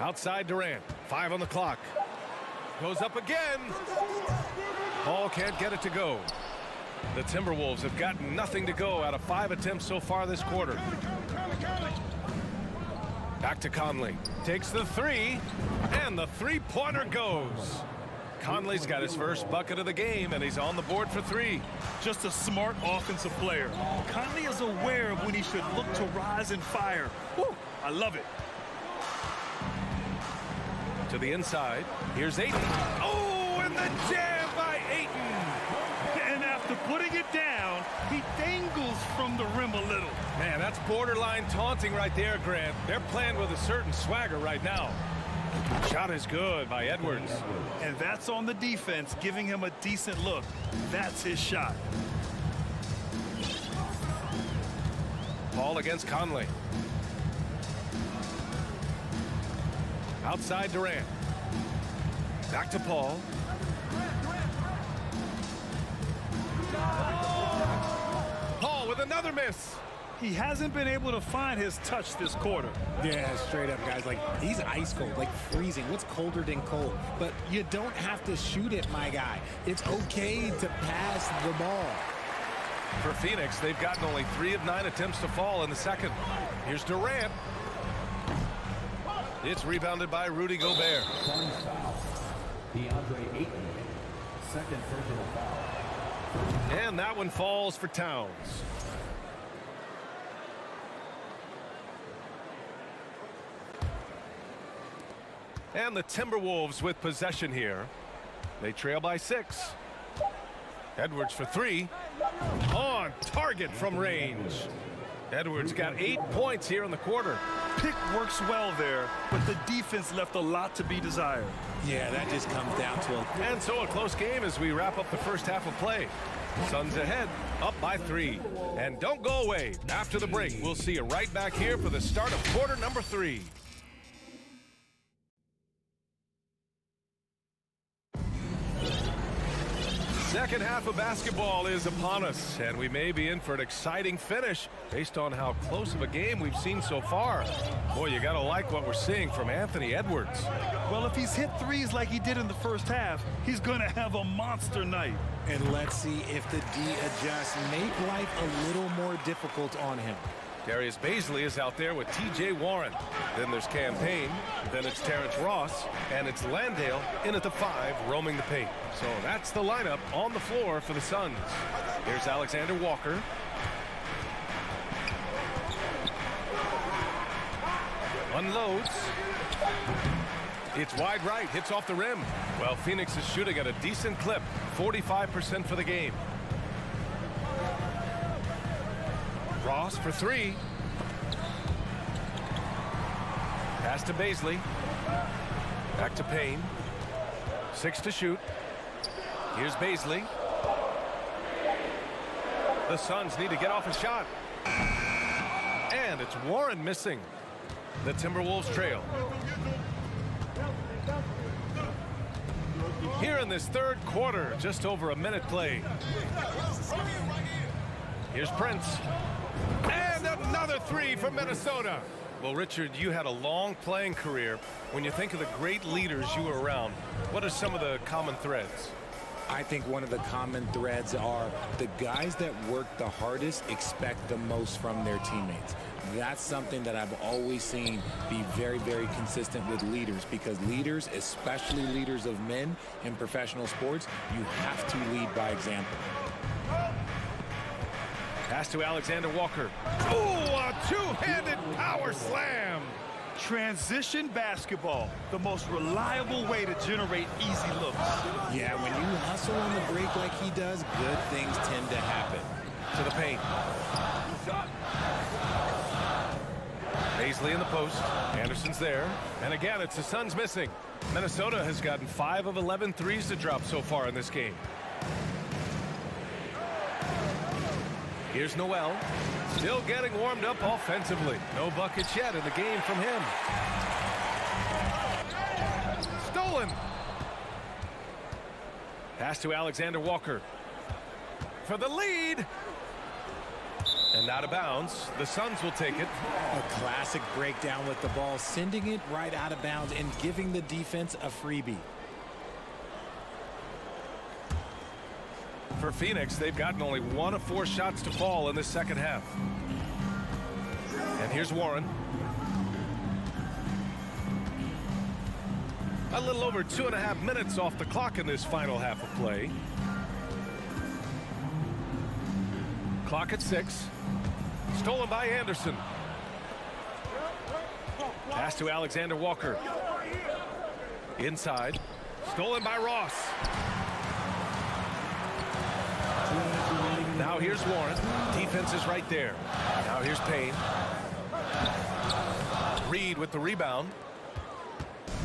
Outside Durant. 5 on the clock. Goes up again. Ball can't get it to go. The Timberwolves have gotten nothing to go out of 5 attempts so far this quarter. Back to Conley. Takes the 3, and the three-pointer goes. Conley's got his first bucket of the game, and he's on the board for 3. Just a smart offensive player. Conley is aware of when he should look to rise and fire. Woo, I love it. To the inside. Here's Ayton. Oh, and the jam by Ayton. And after putting it down, he dangles from the rim a little. Man, that's borderline taunting right there, Grant. They're playing with a certain swagger right now. Shot is good by Edwards. And that's on the defense, giving him a decent look. That's his shot. Ball against Conley. Outside Durant. Back to Paul. Paul with another miss. He hasn't been able to find his touch this quarter. Yeah, straight up, guys. Like, he's ice cold, like freezing. What's colder than cold? But you don't have to shoot it, my guy. It's okay to pass the ball. For Phoenix, they've gotten only 3 of 9 attempts to fall in the second. Here's Durant. It's rebounded by Rudy Gobert. DeAndre Ayton, second personal foul. And that one falls for Towns. And the Timberwolves with possession here. They trail by 6. Edwards for 3. On target from range. Edwards got 8 points here in the quarter. Pick works well there, but the defense left a lot to be desired. Yeah, that just comes down to a... And so a close game as we wrap up the first half of play. Suns ahead, up by 3. And don't go away. After the break, we'll see you right back here for the start of quarter number 3. Second half of basketball is upon us, and we may be in for an exciting finish based on how close of a game we've seen so far. Boy, you gotta like what we're seeing from Anthony Edwards. Well, if he's hit threes like he did in the first half, he's gonna have a monster night. And let's see if the D adjusts, make life a little more difficult on him. Darius Baisley is out there with T.J. Warren. Then there's Campaign. Then it's Terrence Ross. And it's Landale in at the 5, roaming the paint. So that's the lineup on the floor for the Suns. Here's Alexander Walker. Unloads. It's wide right. Hits off the rim. Well, Phoenix is shooting at a decent clip. 45% for the game. Ross for 3. Pass to Baisley. Back to Payne. 6 to shoot. Here's Baisley. The Suns need to get off a shot. And it's Warren missing. The Timberwolves trail. Here in this third quarter, just over a minute played. Here's Prince. And another 3 from Minnesota. Well, Richard, you had a long playing career. When you think of the great leaders you were around, what are some of the common threads? I think one of the common threads are the guys that work the hardest expect the most from their teammates. That's something that I've always seen be very, very consistent with leaders, because leaders, especially leaders of men in professional sports, you have to lead by example. Pass to Alexander Walker. Oh, a two-handed power slam. Transition basketball, the most reliable way to generate easy looks. Yeah, when you hustle on the break like he does, good things tend to happen. To the paint. Baisley in the post. Anderson's there. And again, it's the Suns missing. Minnesota has gotten 5 of 11 threes to drop so far in this game. Here's Noel. Still getting warmed up offensively. No buckets yet in the game from him. Stolen. Pass to Alexander Walker. For the lead. And Out of bounds. The Suns will take it. A classic breakdown with the ball, sending it right out of bounds and giving the defense a freebie. For Phoenix, they've gotten only 1 of 4 shots to fall in the second half. And here's Warren. A little over 2.5 minutes off the clock in this final half of play. Clock at 6. Stolen by Anderson. Pass to Alexander Walker. Inside. Stolen by Ross. Now here's Warren. Defense is right there. Now here's Payne. Reed with the rebound.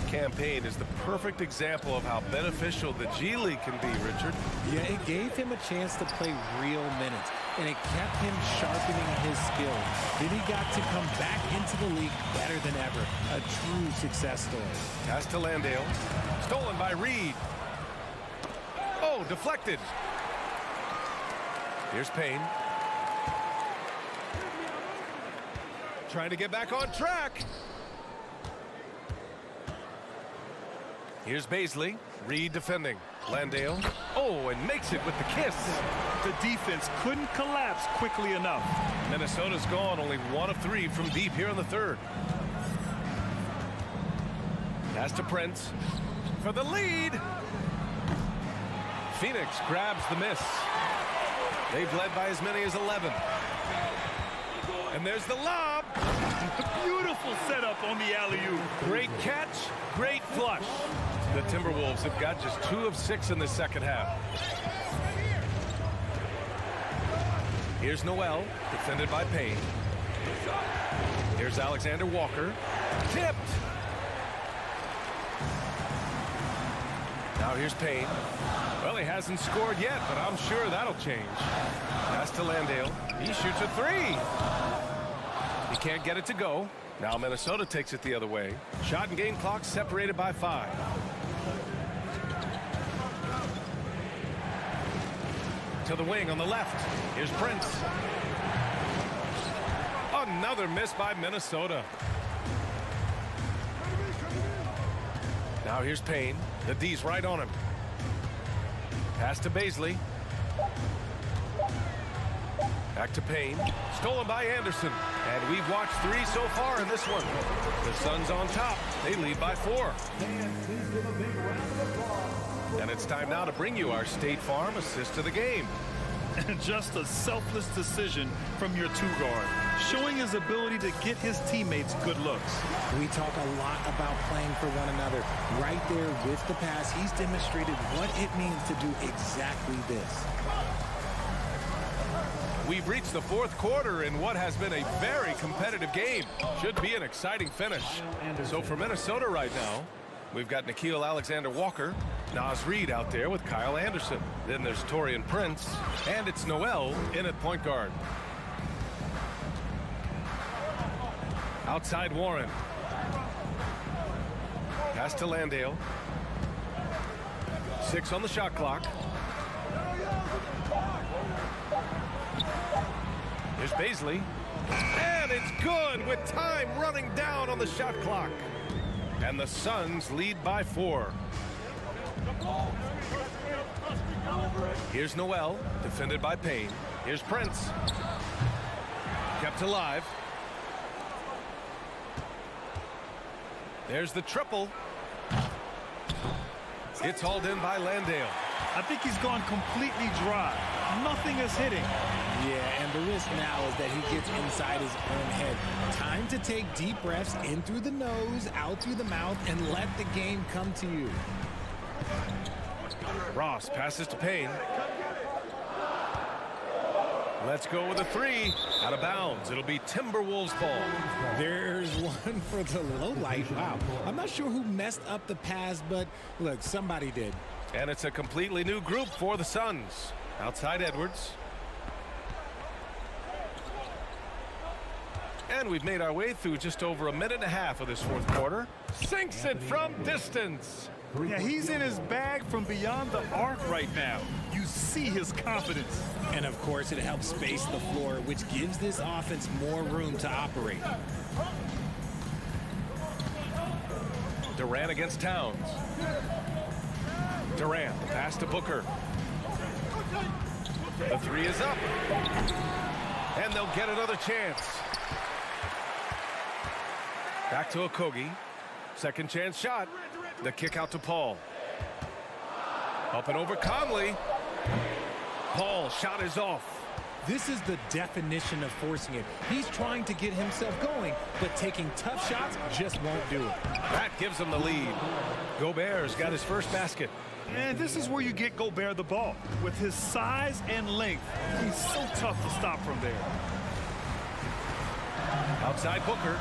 Campaign is the perfect example of how beneficial the G League can be, Richard. Yeah, it gave him a chance to play real minutes, and it kept him sharpening his skills. Then he got to come back into the league better than ever. A true success story. Pass to Landale. Stolen by Reed. Oh, deflected. Here's Payne. Trying to get back on track. Here's Baisley. Reed defending. Landale. Oh, and makes it with the kiss. The defense couldn't collapse quickly enough. Minnesota's gone only 1 of 3 from deep here in the third. Pass to Prince for the lead. Phoenix grabs the miss. They've led by as many as 11. And there's the lob. Beautiful setup on the alley-oop. Great catch, great flush. The Timberwolves have got just 2 of 6 in the second half. Here's Noel, defended by Payne. Here's Alexander Walker. Tipped. Now here's Payne. Well, he hasn't scored yet, but I'm sure that'll change. Pass to Landale. He shoots a 3. He can't get it to go. Now Minnesota takes it the other way. Shot and game clock separated by 5. To the wing on the left. Here's Prince. Another miss by Minnesota. Now here's Payne. The D's right on him. Pass to Baisley. Back to Payne. Stolen by Anderson. And we've watched 3 so far in this one. The Suns on top. They lead by 4. And it's time now to bring you our State Farm assist of the game. Just a selfless decision from your 2-guard, showing his ability to get his teammates good looks. We talk a lot about playing for one another. Right there with the pass, he's demonstrated what it means to do exactly this. We've reached the 4th quarter in what has been a very competitive game. Should be an exciting finish. So for Minnesota right now, we've got Nickeil Alexander-Walker, Naz Reid out there with Kyle Anderson. Then there's Taurean Prince, and it's Noel in at point guard. Outside Warren. Pass to Landale. 6 on the shot clock. Here's Baisley. And it's good with time running down on the shot clock. And the Suns lead by 4. Here's Noel, defended by Payne. Here's Prince. Kept alive. There's the triple. It's hauled in by Landale. I think he's gone completely dry. Nothing is hitting. Yeah, and the risk now is that he gets inside his own head. Time to take deep breaths in through the nose, out through the mouth, and let the game come to you. Ross passes to Payne. Let's go with a 3. Out of bounds. It'll be Timberwolves ball. There's one for the low light. Wow. I'm not sure who messed up the pass, but look, somebody did. And it's a completely new group for the Suns. Outside Edwards. And we've made our way through just over a minute and a half of this 4th quarter. Sinks it from distance. Yeah, he's in his bag from beyond the arc right now. You see his confidence. And of course, it helps space the floor, which gives this offense more room to operate. Durant against Towns. Durant, the pass to Booker. The three is up. And they'll get another chance. Back to Okogie. Second chance shot. The kick out to Paul. Up and over Conley. Paul, shot is off. This is the definition of forcing it. He's trying to get himself going, but taking tough shots just won't do it. That gives him the lead. Gobert's got his first basket. And this is where you get Gobert the ball. With his size and length, he's so tough to stop from there. Outside Booker.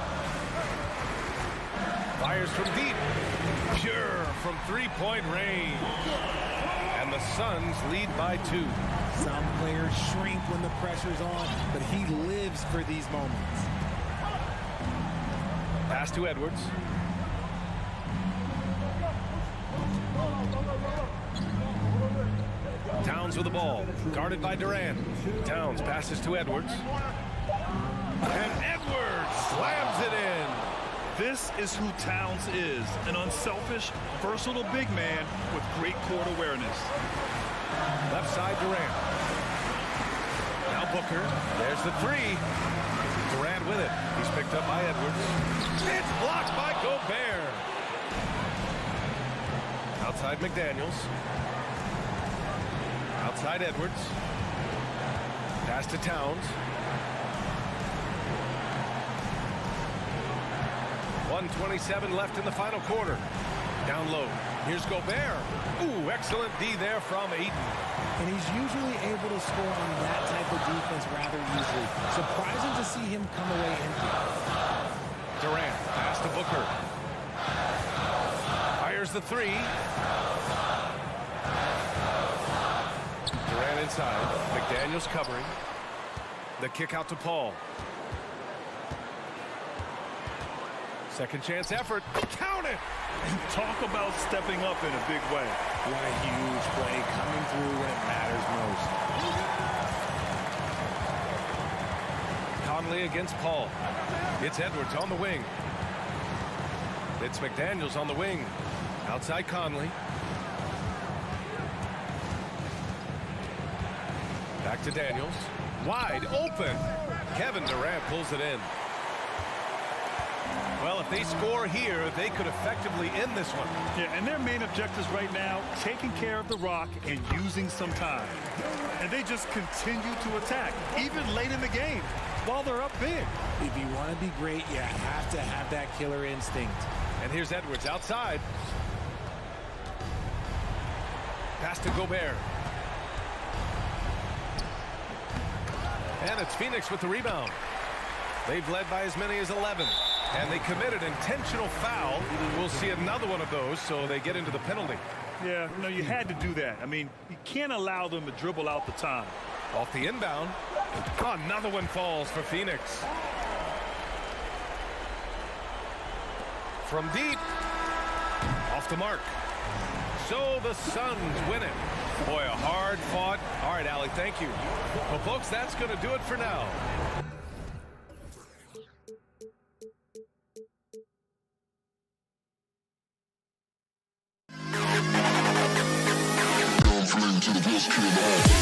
Fires from deep. Pure from three-point range. And the Suns lead by 2. Some players shrink when the pressure's on, but he lives for these moments. Pass to Edwards. Towns with the ball. Guarded by Durant. Towns passes to Edwards. And Edwards slams it in. This is who Towns is, an unselfish, versatile big man with great court awareness. Left side Durant. Now Booker. There's the three. Durant with it. He's picked up by Edwards. It's blocked by Gobert. Outside McDaniels. Outside Edwards. Pass to Towns. 1:27 left in the final quarter. Down low. Here's Gobert. Ooh, excellent D there from Ayton. And he's usually able to score on that type of defense rather easily. Surprising to see him come away empty. Durant, pass to Booker. Fires the three. Durant inside. McDaniels covering. The kick out to Paul. Second chance effort. Count it! Talk about stepping up in a big way. What a huge play coming through when it matters most. Conley against Paul. It's Edwards on the wing. It's McDaniels on the wing. Outside Conley. Back to Daniels. Wide open. Kevin Durant pulls it in. Well, if they score here, they could effectively end this one. Yeah, and their main objectives right now, taking care of the rock and using some time. And they just continue to attack, even late in the game, while they're up big. If you want to be great, you have to have that killer instinct. And here's Edwards outside. Pass to Gobert. And it's Phoenix with the rebound. They've led by as many as 11. And they committed intentional foul. We'll see another one of those, so they get into the penalty. Yeah, no, you had to do that. I mean, you can't allow them to dribble out the time. Off the inbound. Another one falls for Phoenix. From deep. Off the mark. So the Suns win it. Boy, a hard fought. All right, Allie, thank you. Well, folks, that's going to do it for now. To the best kid in the hall.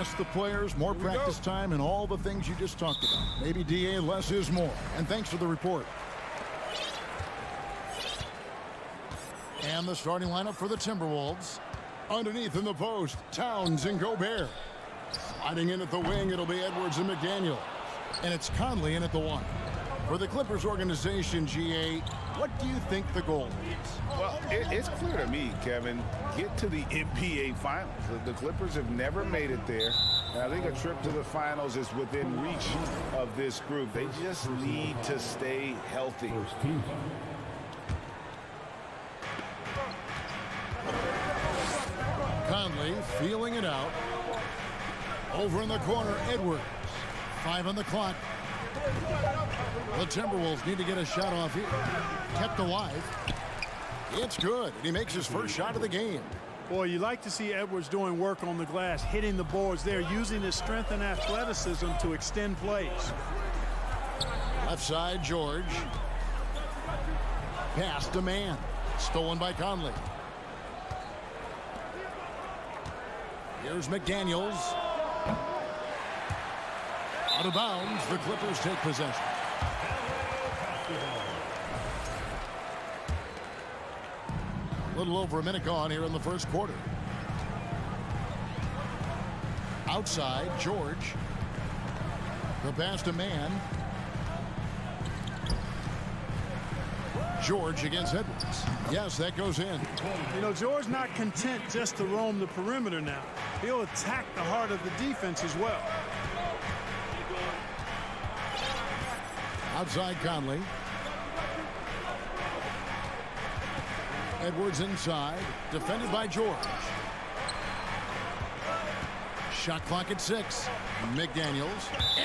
Rest the players, more practice time, and all the things you just talked about. Maybe, DA, less is more. And thanks for the report. And the starting lineup for the Timberwolves. Underneath in the post, Towns and Gobert. Sliding in at the wing, it'll be Edwards and McDaniel. And it's Conley in at the 1. For the Clippers organization, GA, what do you think the goal is? Well, it's clear to me, Kevin. Get to the NBA Finals. The Clippers have never made it there. And I think a trip to the Finals is within reach of this group. They just need to stay healthy. Conley feeling it out. Over in the corner, Edwards. 5 on the clock. The Timberwolves need to get a shot off here. Kept alive. It's good. And he makes his first shot of the game. Boy, you like to see Edwards doing work on the glass, hitting the boards there, using his strength and athleticism to extend plays. Left side, George. Pass to man. Stolen by Conley. Here's McDaniels. Out of bounds, the Clippers take possession. A little over a minute gone here in the first quarter. Outside, George. The pass to man. George against Edwards. Yes, that goes in. You know, George not content just to roam the perimeter now. He'll attack the heart of the defense as well. Outside Conley. Edwards inside. Defended by George. Shot clock at 6. McDaniels.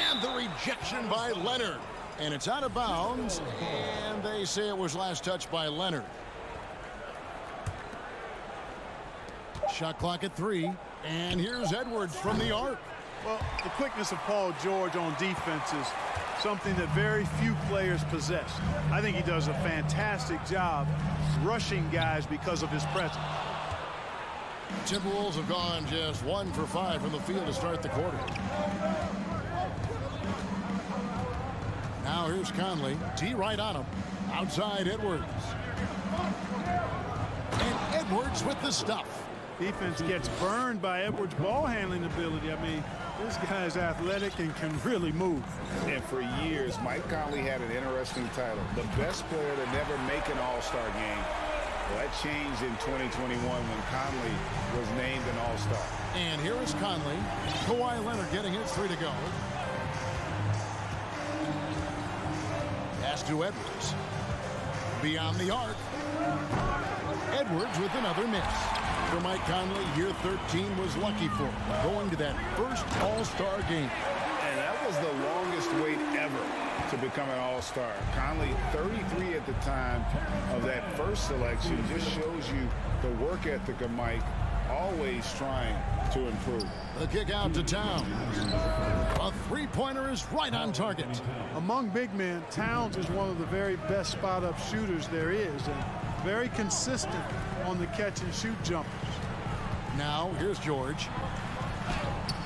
And the rejection by Leonard. And it's out of bounds. And they say it was last touched by Leonard. Shot clock at 3. And here's Edwards from the arc. Well, the quickness of Paul George on defense is something that very few players possess. I think he does a fantastic job rushing guys because of his presence. Timberwolves have gone just 1 for 5 from the field to start the quarter. Now here's Conley. T right on him. Outside Edwards. And Edwards with the stuff. Defense gets burned by Edwards' ball handling ability. I mean, this guy's athletic and can really move. And for years, Mike Conley had an interesting title. The best player to never make an all-star game. Well, that changed in 2021 when Conley was named an all-star. And here is Conley. Kawhi Leonard getting his 3 to go. Pass to Edwards. Beyond the arc. Edwards with another miss. For Mike Conley, year 13 was lucky for him, going to that first all-star game. And that was the longest wait ever to become an all-star. Conley, 33 at the time of that first selection, just shows you the work ethic of Mike, always trying to improve. The kick out to Towns. A three-pointer is right on target. Among big men, Towns is one of the very best spot-up shooters there is, and very consistent on the catch-and-shoot jumpers. Now, here's George.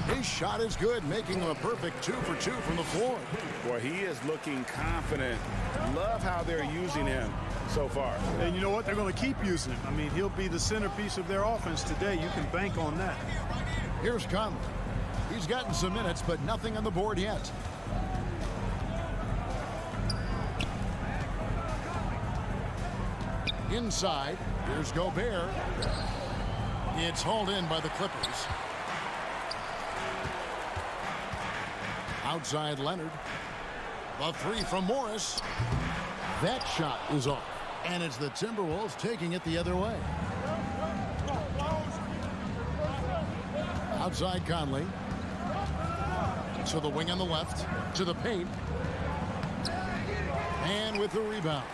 His shot is good, making him a perfect 2 for 2 from the floor. Boy, he is looking confident. Love how they're using him so far. And you know what? They're going to keep using him. I mean, he'll be the centerpiece of their offense today. You can bank on that. Here's Conley. He's gotten some minutes, but nothing on the board yet. Inside, here's Gobert. It's hauled in by the Clippers. Outside Leonard. The 3 from Morris. That shot is off. And it's the Timberwolves taking it the other way. Outside Conley. To the wing on the left. To the paint. And with the rebound.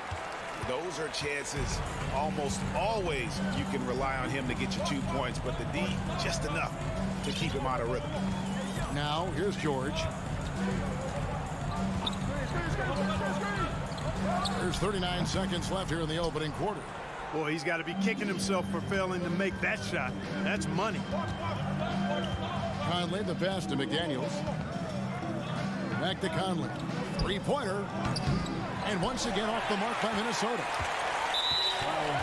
Those are chances almost always you can rely on him to get you 2 points, but the D, just enough to keep him out of rhythm. Now, here's George. There's 39 seconds left here in the opening quarter. Boy, he's got to be kicking himself for failing to make that shot. That's money. Conley, the pass to McDaniels. Back to Conley. Three-pointer. And once again off the mark by Minnesota.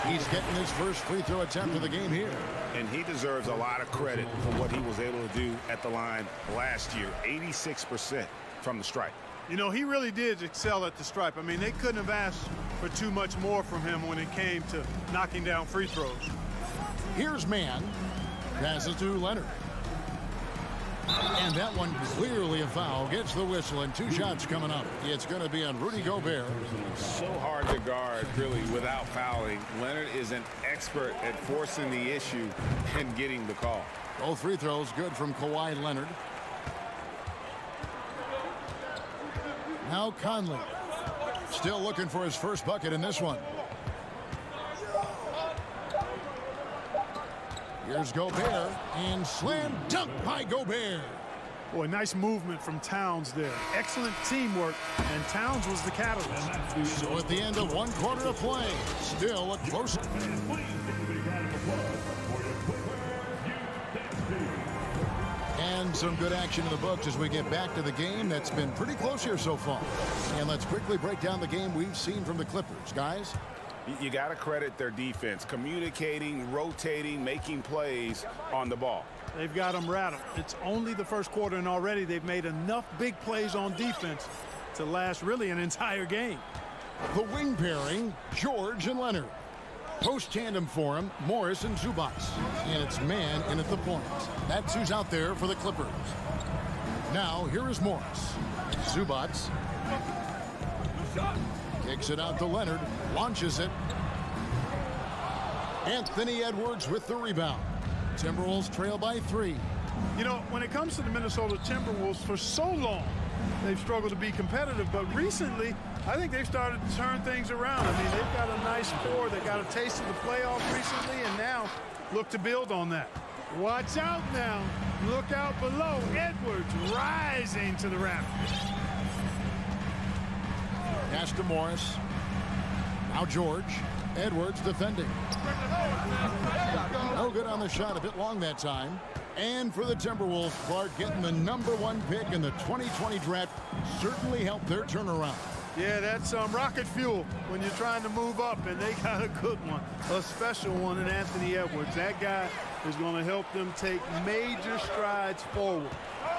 He's getting his first free throw attempt of the game here. And he deserves a lot of credit for what he was able to do at the line last year. 86% from the stripe. You know, he really did excel at the stripe. I mean, they couldn't have asked for too much more from him when it came to knocking down free throws. Here's Mann. Passes to Leonard. And that one clearly a foul. Gets the whistle and 2 shots coming up. It's going to be on Rudy Gobert. So hard to guard, really, without fouling. Leonard is an expert at forcing the issue and getting the call. Both free throws good from Kawhi Leonard. Now Conley. Still looking for his first bucket in this one. Here's Gobert, and slam dunk by Gobert. Boy, nice movement from Towns there. Excellent teamwork, and Towns was the catalyst. So at the end of 1 quarter of play, still a close. And some good action in the books as we get back to the game that's been pretty close here so far. And let's quickly break down the game we've seen from the Clippers. Guys? You got to credit their defense, communicating, rotating, making plays on the ball. They've got them rattled. It's only the first quarter, and already they've made enough big plays on defense to last really an entire game. The wing pairing, George and Leonard. Post tandem for him, Morris and Zubac. And it's Mann in at the point. That's who's out there for the Clippers. Now, here is Morris. Zubac. Kicks it out to Leonard. Launches it. Anthony Edwards with the rebound. Timberwolves trail by 3. You know, when it comes to the Minnesota Timberwolves, for so long, they've struggled to be competitive. But recently, I think they've started to turn things around. I mean, they've got a nice core. They got a taste of the playoffs recently, and now look to build on that. Watch out now. Look out below. Edwards rising to the rafters. Pass to Morris. Now George. Edwards defending. No good on the shot. A bit long that time. And for the Timberwolves, Clark getting the #1 pick in the 2020 draft certainly helped their turnaround. Yeah, that's rocket fuel when you're trying to move up, and they got a good one, a special one in Anthony Edwards. That guy is going to help them take major strides forward.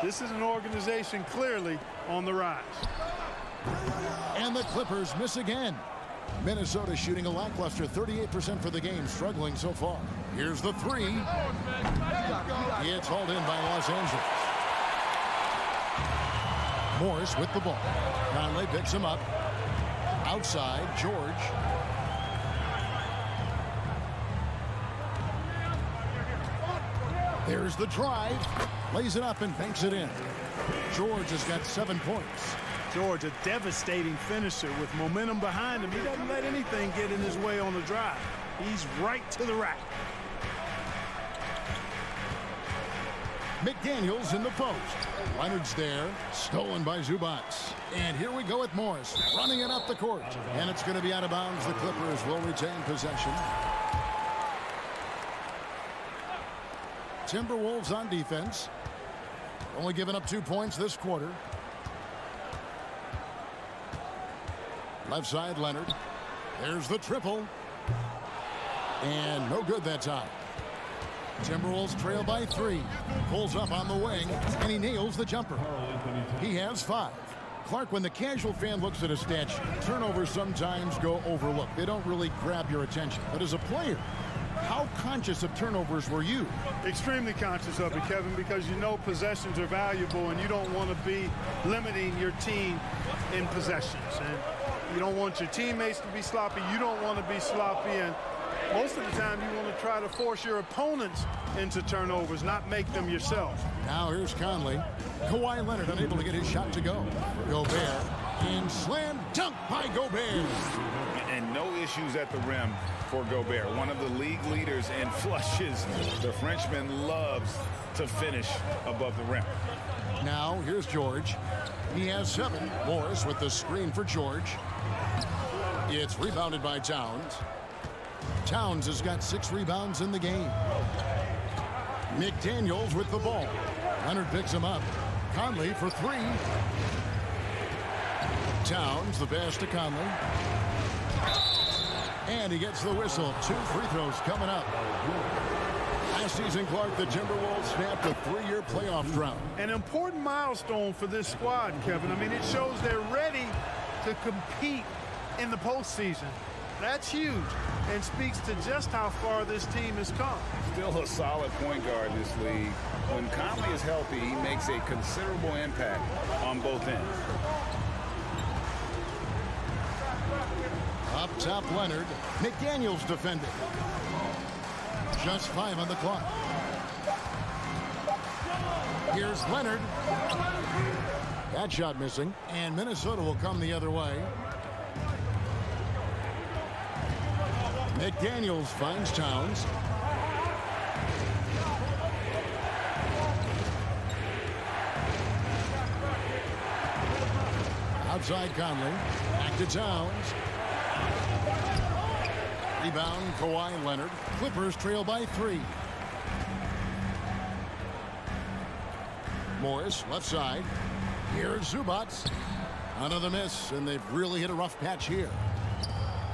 This is an organization clearly on the rise. And the Clippers miss again. Minnesota shooting a lackluster 38% for the game, struggling so far. Here's the 3. It's hauled in by Los Angeles. Morris with the ball. Conley picks him up. Outside, George. There's the drive. Lays it up and banks it in. George has got 7 points. George, a devastating finisher with momentum behind him. He doesn't let anything get in his way on the drive. He's right to the rack. McDaniels in the post. Leonard's there. Stolen by Zubac. And here we go with Morris. Running it up the court. And it's going to be out of bounds. The Clippers will retain possession. Timberwolves on defense. Only giving up 2 points this quarter. Left side, Leonard. There's the triple. And no good that time. Timberwolves trail by 3. Pulls up on the wing, and he nails the jumper. He has 5. Clark, when the casual fan looks at a stat sheet, turnovers sometimes go overlooked. They don't really grab your attention. But as a player, how conscious of turnovers were you? Extremely conscious of it, Kevin, because you know possessions are valuable, and you don't want to be limiting your team in possessions. And you don't want your teammates to be sloppy. You don't want to be sloppy. And most of the time, you want to try to force your opponents into turnovers, not make them yourself. Now here's Conley. Kawhi Leonard unable to get his shot to go. Gobert. And slam dunk by Gobert. And no issues at the rim for Gobert. One of the league leaders in flushes. The Frenchman loves to finish above the rim. Now here's George. He has 7. Morris with the screen for George. It's rebounded by Towns. Towns has got 6 rebounds in the game. McDaniels with the ball. Leonard picks him up. Conley for three. Towns the pass to Conley. And he gets the whistle. 2 free throws coming up. Last season, Clark, the Timberwolves snapped a 3-year playoff drought. An important milestone for this squad, Kevin. I mean, it shows they're ready to compete in the postseason. That's huge and speaks to just how far this team has come. Still a solid point guard in this league. When Conley is healthy, he makes a considerable impact on both ends. Up top, Leonard. McDaniels defending. Just 5 on the clock. Here's Leonard. That shot missing. And Minnesota will come the other way. McDaniels finds Towns. Outside Conley. Back to Towns. Rebound, Kawhi Leonard. Clippers trail by 3. Morris, left side. Here's Zubats. Another miss, and they've really hit a rough patch here.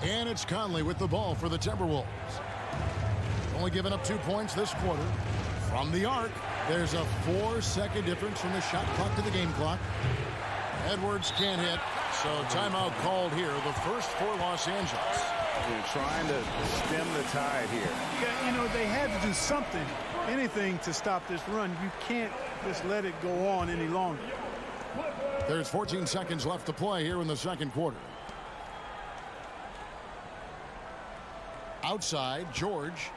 And it's Conley with the ball for the Timberwolves. Only giving up 2 points this quarter. From the arc, there's a 4-second difference from the shot clock to the game clock. Edwards can't hit, so timeout called here. The first for Los Angeles. They're trying to stem the tide here. Yeah, you know, they had to do something, anything to stop this run. You can't just let it go on any longer. There's 14 seconds left to play here in the second quarter. Outside, George.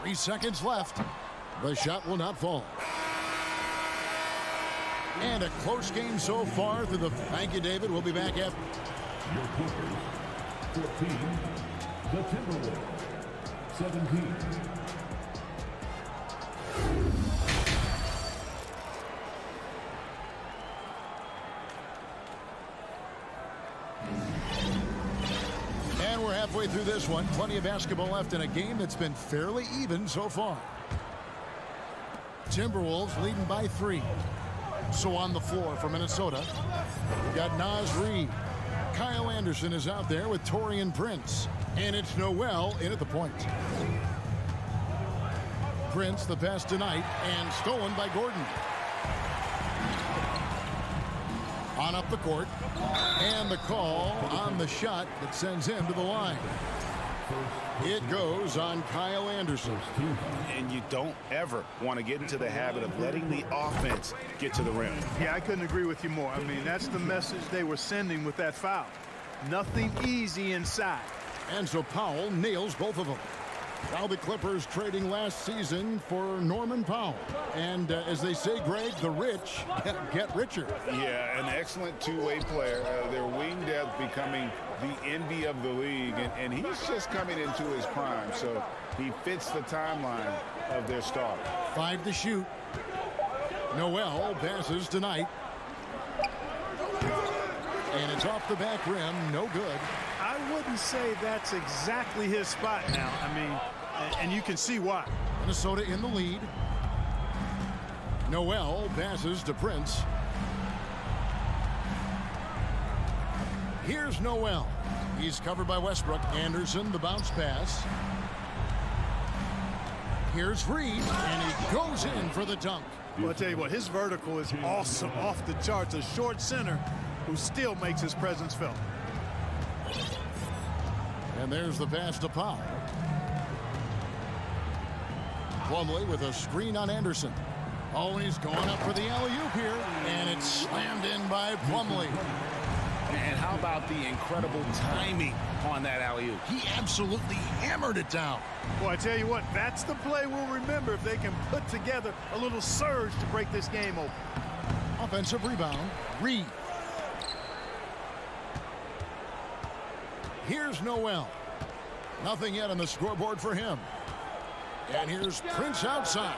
3 seconds left. The shot will not fall. And a close game so far through the... Thank you, David. We'll be back after... Your Clippers, 14. The Timberwolves, 17. And we're halfway through this one. Plenty of basketball left in a game that's been fairly even so far. Timberwolves leading by 3. So on the floor for Minnesota, we've got Naz Reid. Kyle Anderson is out there with Taurean Prince. And it's Noel in at the point. Prince the pass tonight and stolen by Gordon. On up the court. And the call on the shot that sends him to the line. It goes on Kyle Anderson. And you don't ever want to get into the habit of letting the offense get to the rim. Yeah, I couldn't agree with you more. I mean, that's the message they were sending with that foul. Nothing easy inside. And so Powell nails both of them. Now the Clippers trading last season for Norman Powell. And as they say, Greg, the rich get richer. Yeah, an excellent two-way player. Their wing depth becoming the envy of the league. And he's just coming into his prime. So he fits the timeline of their star. 5 to shoot. Noel passes tonight. And it's off the back rim. No good. I wouldn't say that's exactly his spot now. I mean, and you can see why. Minnesota in the lead. Noel passes to Prince. Here's Noel. He's covered by Westbrook. Anderson, the bounce pass. Here's Reed, and he goes in for the dunk. Well, I'll tell you what, his vertical is awesome, off the charts. A short center who still makes his presence felt. And there's the pass to Powell. Plumlee with a screen on Anderson. Oh, he's going up for the alley-oop here, and it's slammed in by Plumlee. And how about the incredible timing on that alley-oop? He absolutely hammered it down. Well, I tell you what, that's the play we'll remember if they can put together a little surge to break this game open. Offensive rebound, Reed. Here's Noel. Nothing yet on the scoreboard for him. And here's Prince outside.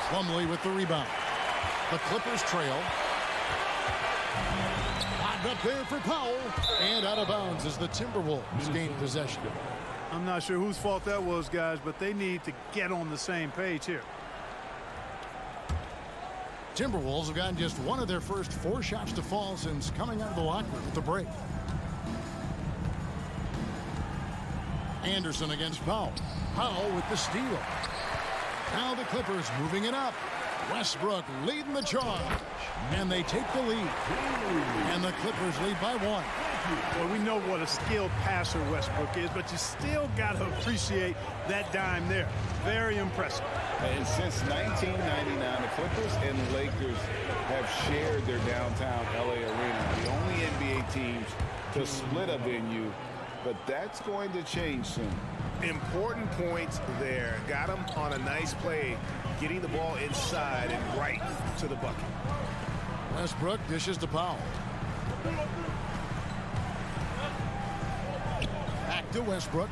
Plumlee with the rebound. The Clippers trail. Lobbed up there for Powell. And out of bounds as the Timberwolves gain possession. I'm not sure whose fault that was, guys, but they need to get on the same page here. Timberwolves have gotten just one of their first 4 shots to fall since coming out of the locker room at the break. Anderson against Powell. Powell with the steal. Now the Clippers moving it up. Westbrook leading the charge. And they take the lead. And the Clippers lead by 1. Well, we know what a skilled passer Westbrook is, but you still got to appreciate that dime there. Very impressive. And since 1999, the Clippers and the Lakers have shared their downtown LA arena. The only NBA teams to split a venue, but that's going to change soon. Important points there. Got him on a nice play, getting the ball inside and right to the bucket. Westbrook dishes to Powell. Back to Westbrook.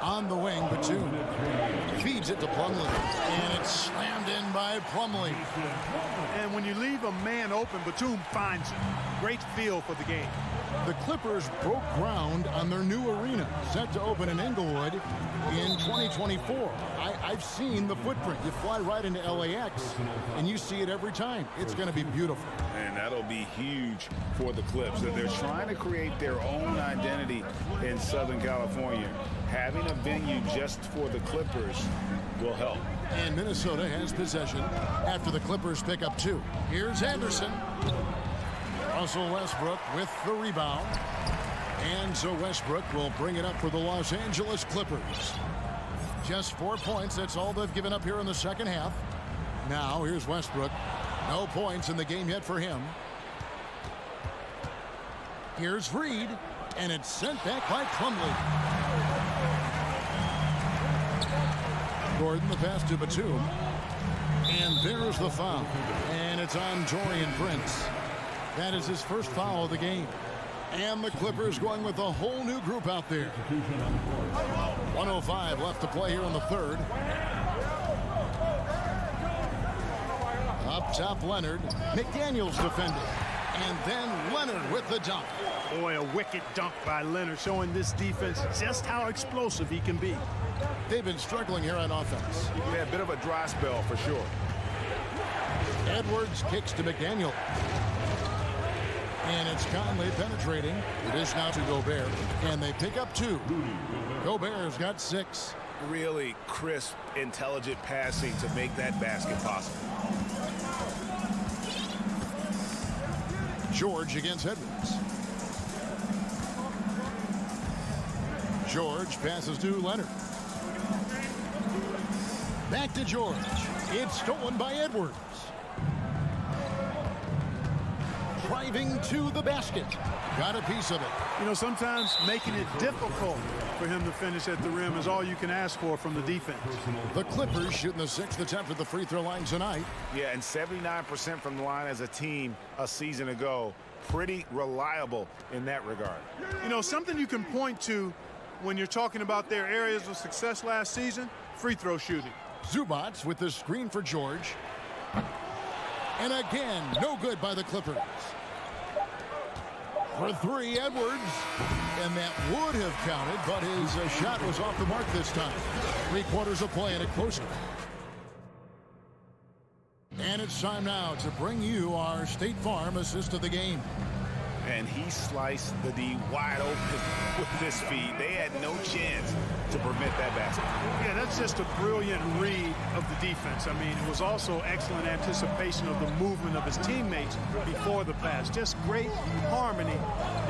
On the wing, Batum feeds it to Plumlee, and it's slammed in by Plumlee. And when you leave a man open, Batum finds it. Great feel for the game. The Clippers broke ground on their new arena, set to open in Inglewood in 2024. I've seen the footprint. You fly right into LAX, and you see it every time. It's going to be beautiful. And that'll be huge for the Clips. They're trying to create their own identity in Southern California. Having a venue just for the Clippers will help. And Minnesota has possession after the Clippers pick up 2. Here's Anderson. Russell Westbrook with the rebound. And so Westbrook will bring it up for the Los Angeles Clippers. Just 4 points. That's all they've given up here in the second half. Now here's Westbrook. No points in the game yet for him. Here's Reed. And it's sent back by Plumlee. Gordon the pass to Batum. And there's the foul. And it's on Taurean Prince. That is his first foul of the game. And the Clippers going with a whole new group out there. 1:05 left to play here in the third. Up top, Leonard. McDaniels defending. And then Leonard with the dunk. Boy, a wicked dunk by Leonard, showing this defense just how explosive he can be. They've been struggling here on offense. Yeah, a bit of a dry spell for sure. Edwards kicks to McDaniel. And it's Conley penetrating. It is now to Gobert. And they pick up 2. Gobert's got 6. Really crisp, intelligent passing to make that basket possible. George against Edwards. George passes to Leonard. Back to George. It's stolen by Edwards. Driving to the basket. Got a piece of it. You know, sometimes making it difficult for him to finish at the rim is all you can ask for from the defense. The Clippers shooting the 6th attempt at the free throw line tonight. Yeah, and 79% from the line as a team a season ago. Pretty reliable in that regard. You know, something you can point to when you're talking about their areas of success last season, free throw shooting. Zubats with the screen for George. And again, no good by the Clippers. For 3, Edwards. And that would have counted, but his shot was off the mark this time. 3/4 of play and it closer. And it's time now to bring you our State Farm assist of the game. And he sliced the D wide open with this feed. They had no chance to prevent that basket. Yeah, that's just a brilliant read of the defense. I mean, it was also excellent anticipation of the movement of his teammates before the pass. Just great harmony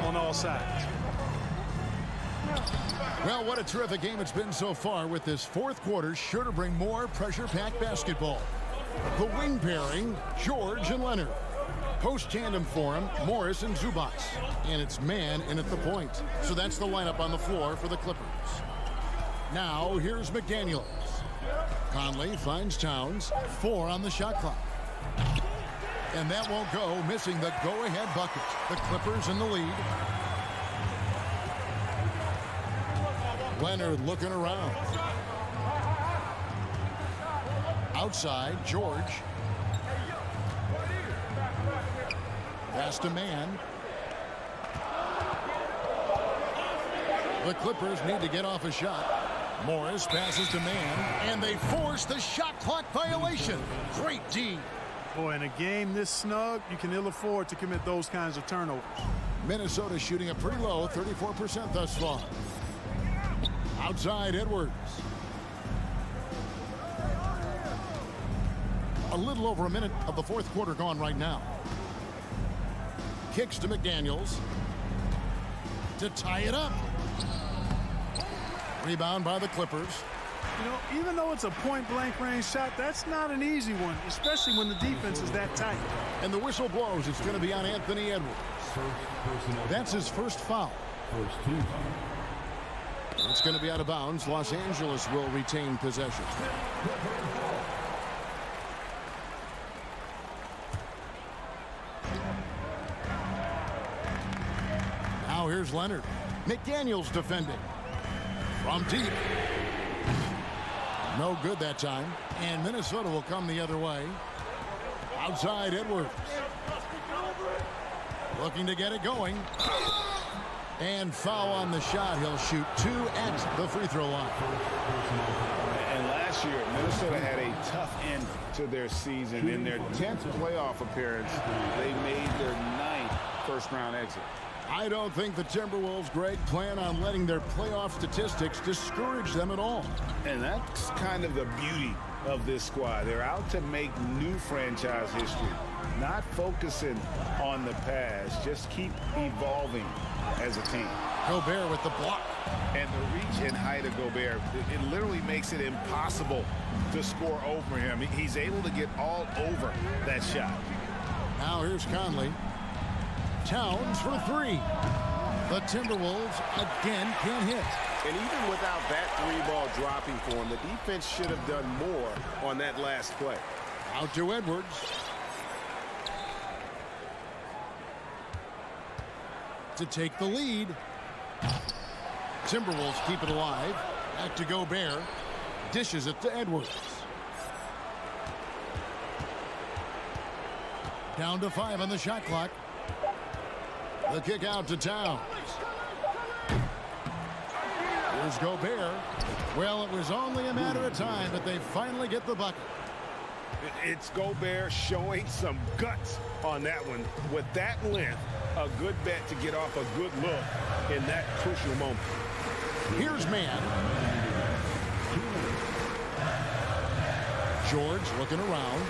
on all sides. Well, what a terrific game it's been so far, with this 4th quarter sure to bring more pressure-packed basketball. The wing pairing, George and Leonard. Post-tandem for him, Morris and Zubats. And it's man in at the point. So that's the lineup on the floor for the Clippers. Now, here's McDaniels. Conley finds Towns. 4 on the shot clock. And that won't go, missing the go-ahead bucket. The Clippers in the lead. Leonard looking around. Outside, George. Pass to man. The Clippers need to get off a shot. Morris passes to man, and they force the shot clock violation. Great D. Boy, in a game this snug, you can ill afford to commit those kinds of turnovers. Minnesota shooting a pretty low 34% thus far. Outside Edwards. A little over a minute of the fourth quarter gone right now. Kicks to McDaniels to tie it up. Rebound by the Clippers. You know, even though it's a point-blank range shot, that's not an easy one, especially when the defense is that tight. And the whistle blows. It's going to be on Anthony Edwards. That's his first foul. It's going to be out of bounds. Los Angeles will retain possession. Now here's Leonard. McDaniels defending. From deep. No good that time. And Minnesota will come the other way. Outside Edwards. Looking to get it going. And foul on the shot. He'll shoot 2 at the free throw line. And last year, Minnesota had a tough end to their season. In their 10th playoff appearance, they made their 9th first-round exit. I don't think the Timberwolves, Greg, plan on letting their playoff statistics discourage them at all. And that's kind of the beauty of this squad. They're out to make new franchise history, not focusing on the past. Just keep evolving as a team. Gobert with the block. And the reach and height of Gobert, it literally makes it impossible to score over him. He's able to get all over that shot. Now here's Conley. Towns for 3. The Timberwolves again can't hit. And even without that 3-ball dropping for him, the defense should have done more on that last play. Out to Edwards. To take the lead. Timberwolves keep it alive. Back to Gobert. Dishes it to Edwards. Down to 5 on the shot clock. The kick out to Towns. Here's Gobert. Well, it was only a matter of time, but they finally get the bucket. It's Gobert showing some guts on that one. With that length, a good bet to get off a good look in that crucial moment. Here's man. George looking around.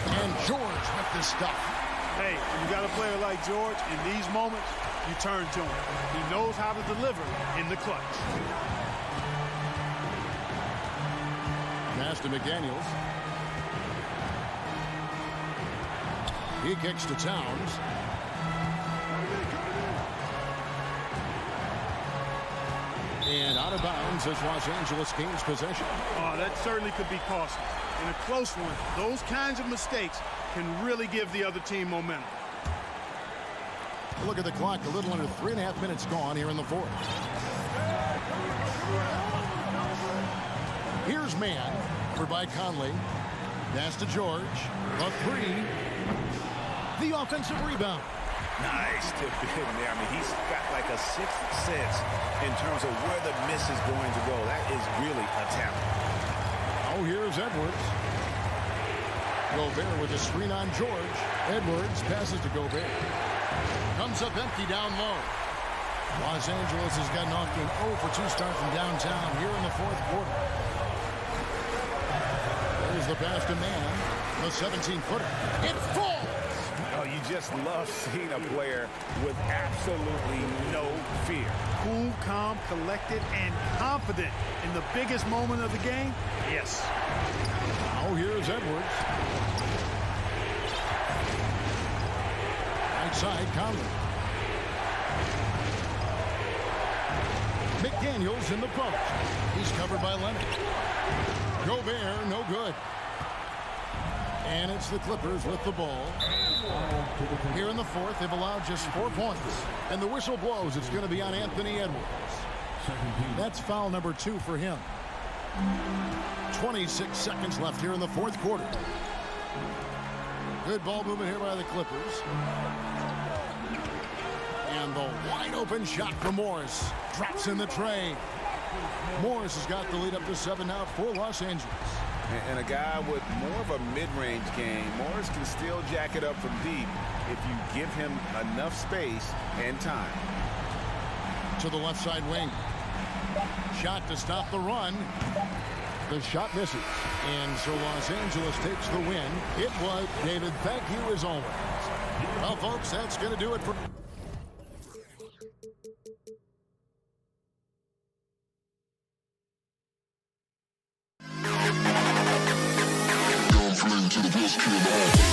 And George with the stuff. Hey, you got a player like George, in these moments, you turn to him. He knows how to deliver in the clutch. Pass to McDaniels. He kicks to Towns. And out of bounds as Los Angeles gains possession. Oh, that certainly could be costly. In a close one, those kinds of mistakes can really give the other team momentum. Look at the clock. A little under 3.5 minutes gone here in the fourth. Here's man. For by Conley. Pass to George. A 3. The offensive rebound. Nice tip in there. I mean, he's got like a sixth sense in terms of where the miss is going to go. That is really a talent. Oh, here's Edwards. Gobert with a screen on George. Edwards passes to Gobert. Comes up empty down low. Los Angeles has gotten off to an 0 for 2 start from downtown here in the fourth quarter. There's the pass to man. The 17-footer. It falls! Oh, you just love seeing a player with absolutely no fear. Cool, calm, collected, and confident in the biggest moment of the game. Yes. Oh, here's Edwards. Right side, Conley. McDaniels in the post. He's covered by Leonard. Gobert, no good. And it's the Clippers with the ball. Here in the fourth, they've allowed just 4 points. And the whistle blows. It's going to be on Anthony Edwards. That's foul number 2 for him. 26 seconds left here in the fourth quarter. Good ball movement here by the Clippers. And And the wide open shot for Morris. Drops in the tray. Morris has got the lead up to 7 now for Los Angeles. And a guy with more of a mid-range game, Morris can still jack it up from deep if you give him enough space and time. To the left side wing. Shot to stop the run. The shot misses. And so Los Angeles takes the win. It was David. Thank you as always. Well, folks, that's going to do it for... To the best kid in the hall.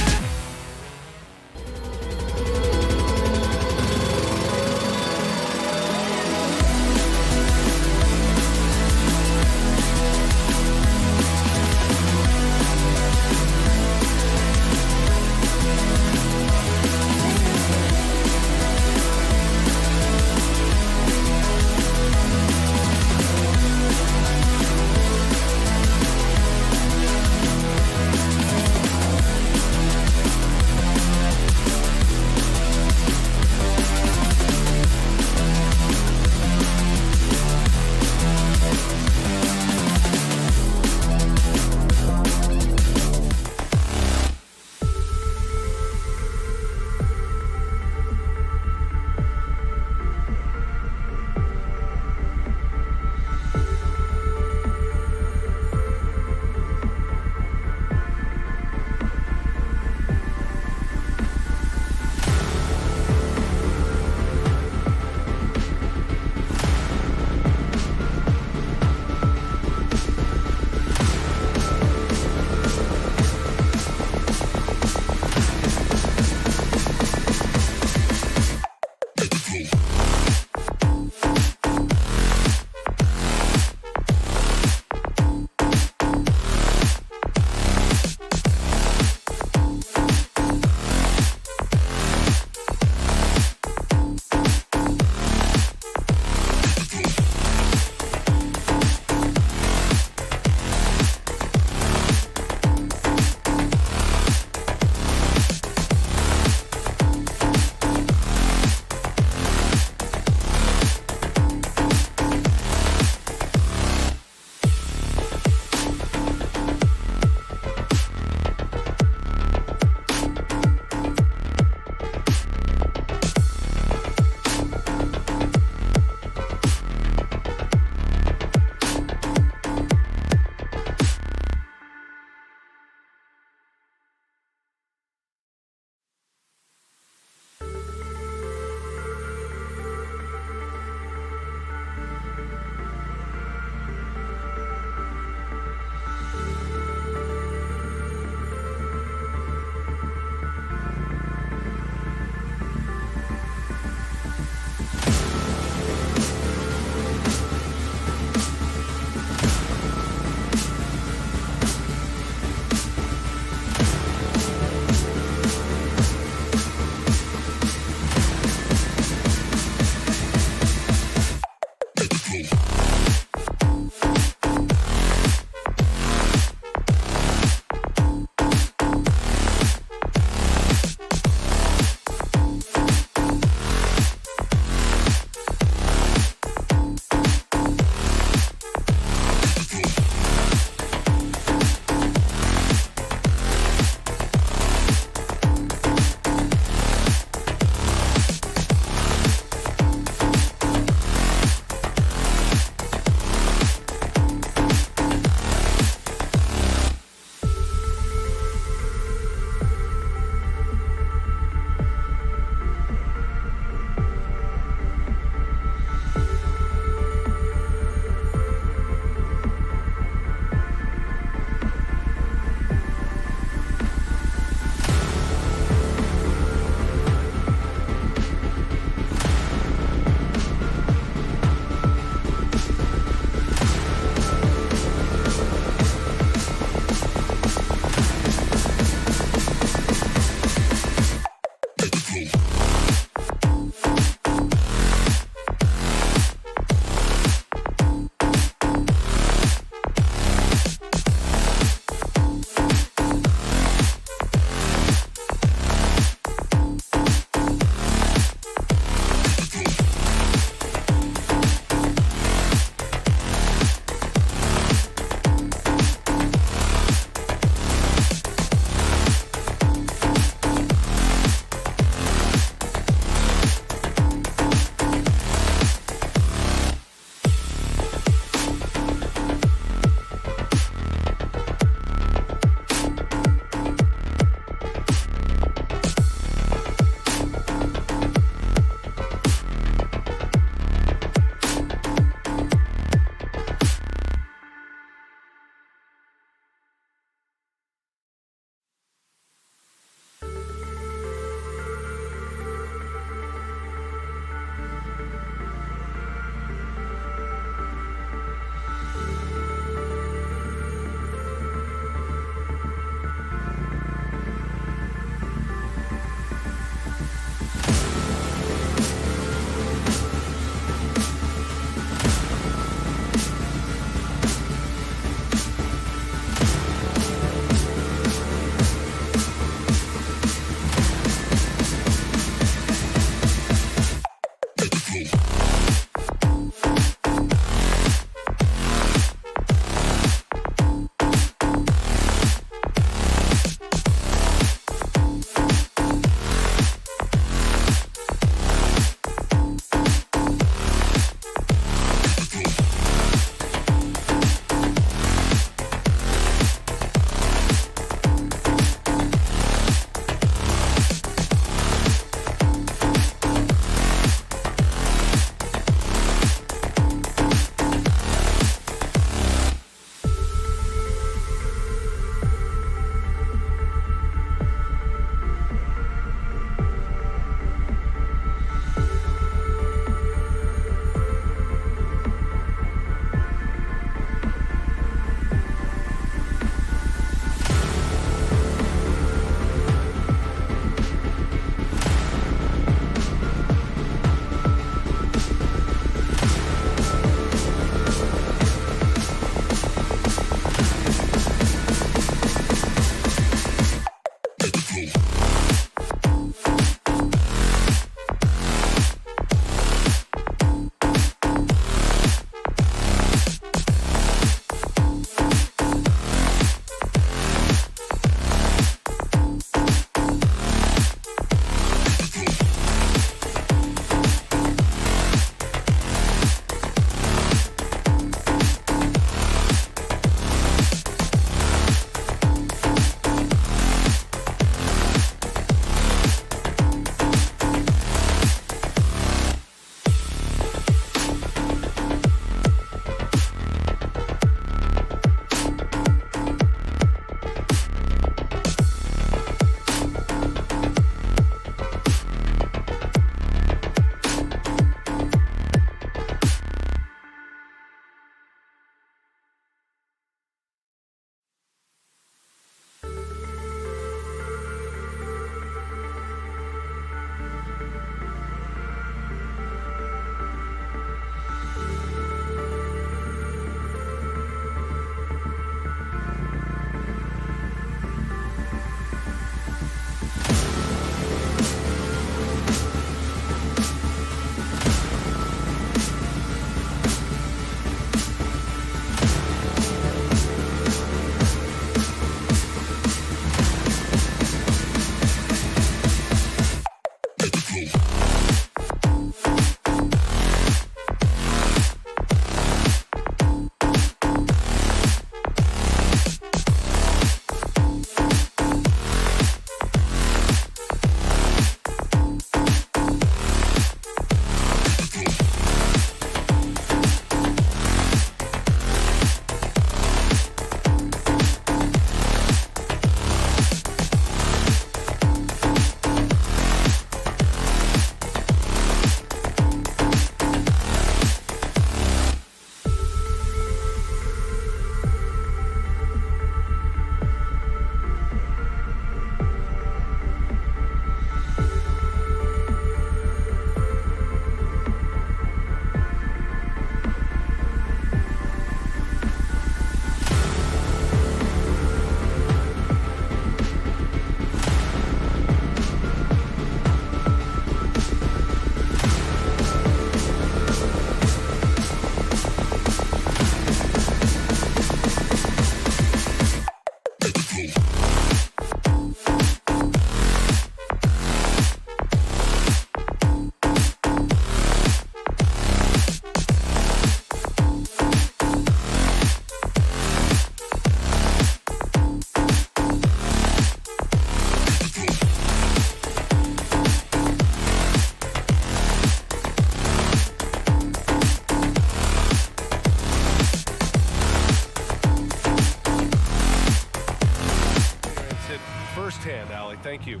thank you.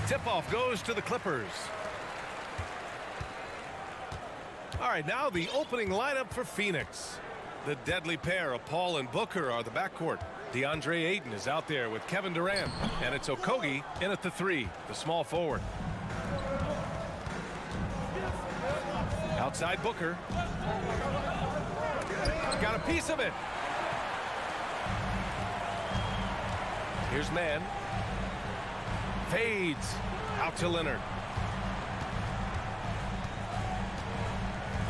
Tip-off goes to the Clippers. All right, now the opening lineup for Phoenix. The deadly pair of Paul and Booker are the backcourt. DeAndre Ayton is out there with Kevin Durant, and it's Okogie in at the 3, the small forward. Outside Booker. Got a piece of it. Here's Mann. Fades out to Leonard.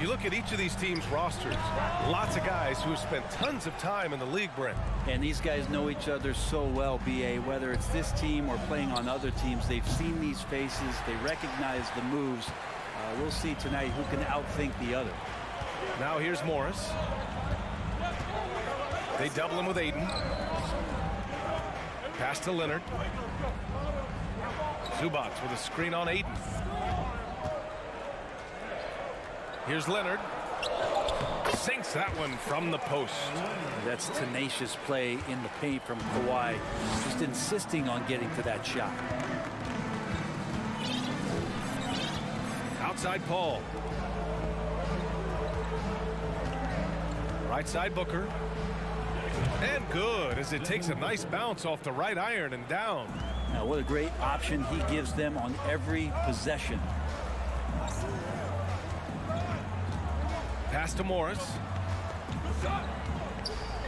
You look at each of these teams' rosters, lots of guys who have spent tons of time in the league, Brent. And these guys know each other so well, B.A., whether it's this team or playing on other teams. They've seen these faces. They recognize the moves. We'll see tonight who can outthink the other. Now here's Morris. They double him with Ayton. Pass to Leonard. Zubats with a screen on Ayton. Here's Leonard. Sinks that one from the post. That's tenacious play in the paint from Kawhi. Just insisting on getting to that shot. Outside Paul. Right side Booker. And good as it takes a nice bounce off the right iron and down. Now what a great option he gives them on every possession. Pass to Morris.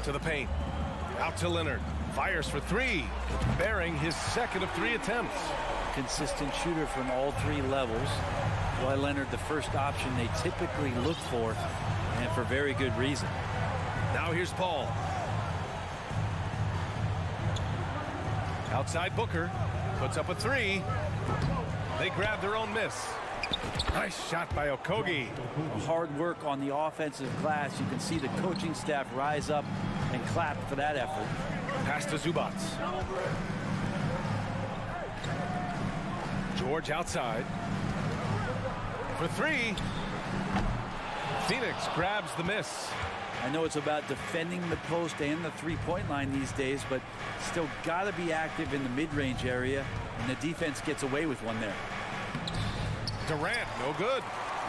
To the paint. Out to Leonard. Fires for 3. Bearing his second of 3 attempts. Consistent shooter from all 3 levels. Kawhi Leonard, the first option they typically look for, and for very good reason. Now here's Paul. Outside Booker. Puts up a 3. They grab their own miss. Nice shot by Okogie. Hard work on the offensive glass. You can see the coaching staff rise up and clap for that effort. Pass to Zubats. George outside. For 3. Phoenix grabs the miss. I know it's about defending the post and the three-point line these days, but still got to be active in the mid-range area, and the defense gets away with one there. Durant, no good.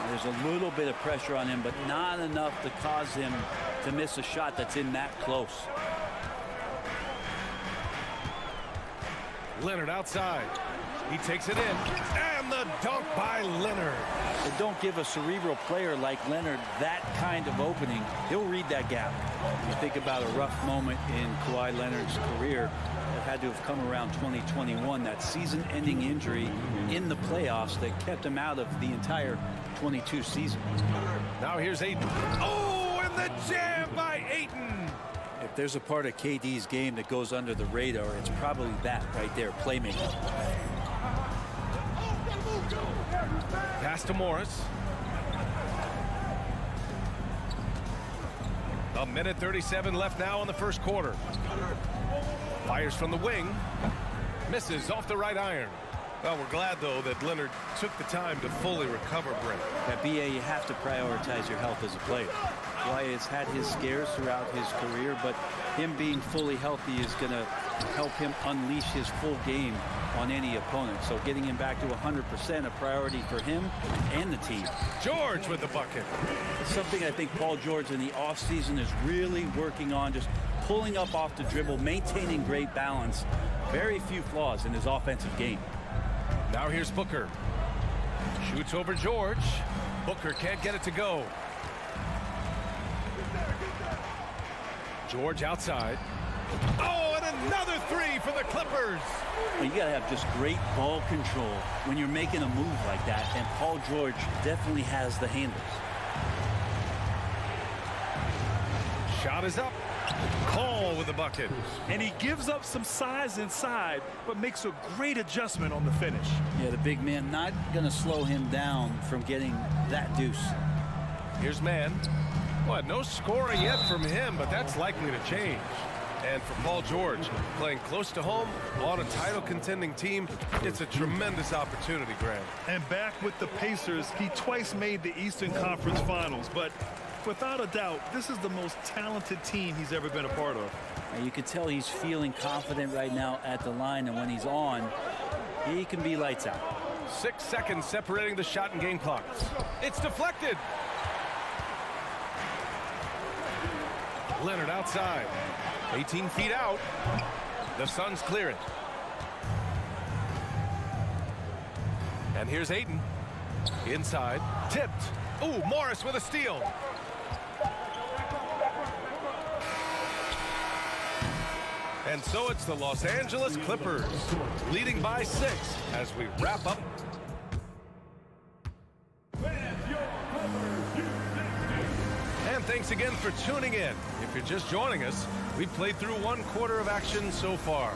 There's a little bit of pressure on him, but not enough to cause him to miss a shot that's in that close. Leonard outside. He takes it in. And the dunk by Leonard. But don't give a cerebral player like Leonard that kind of opening. He'll read that gap. You think about a rough moment in Kawhi Leonard's career that had to have come around 2021, that season-ending injury in the playoffs that kept him out of the entire 22 season. Now here's Ayton. Oh, and the jam by Ayton. If there's a part of KD's game that goes under the radar, it's probably that right there, playmaking. Pass to Morris. A minute 37 left now in the first quarter. Fires from the wing. Misses off the right iron. Well, we're glad, though, that Leonard took the time to fully recover, Brent. At BA, you have to prioritize your health as a player. Kawhi has had his scares throughout his career, but him being fully healthy is going to help him unleash his full game on any opponent. So getting him back to 100% a priority for him and the team. George with the bucket. It's something I think Paul George in the offseason is really working on, just pulling up off the dribble, maintaining great balance. Very few flaws in his offensive game. Now here's Booker. Shoots over George. Booker can't get it to go. George outside. Oh, and another 3 for the Clippers. Well, you got to have just great ball control when you're making a move like that, and Paul George definitely has the handles. Shot is up. Call with the bucket. And he gives up some size inside, but makes a great adjustment on the finish. Yeah, the big man not going to slow him down from getting that deuce. Here's Mann. Well, no scoring yet from him, but that's likely to change. And for Paul George, playing close to home on a title-contending team, it's a tremendous opportunity, Grant. And back with the Pacers, he twice made the Eastern Conference Finals, but Without a doubt, this is the most talented team he's ever been a part of. And you can tell he's feeling confident right now at the line, and when he's on, he can be lights out. 6 seconds separating the shot and game clocks. It's deflected. Leonard outside. 18 feet out. The Suns clear it. And here's Ayton. Inside. Tipped. Ooh, Morris with a steal. And so it's the Los Angeles Clippers leading by 6 as we wrap up. And thanks again for tuning in. If you're just joining us, we've played through 1 quarter of action so far.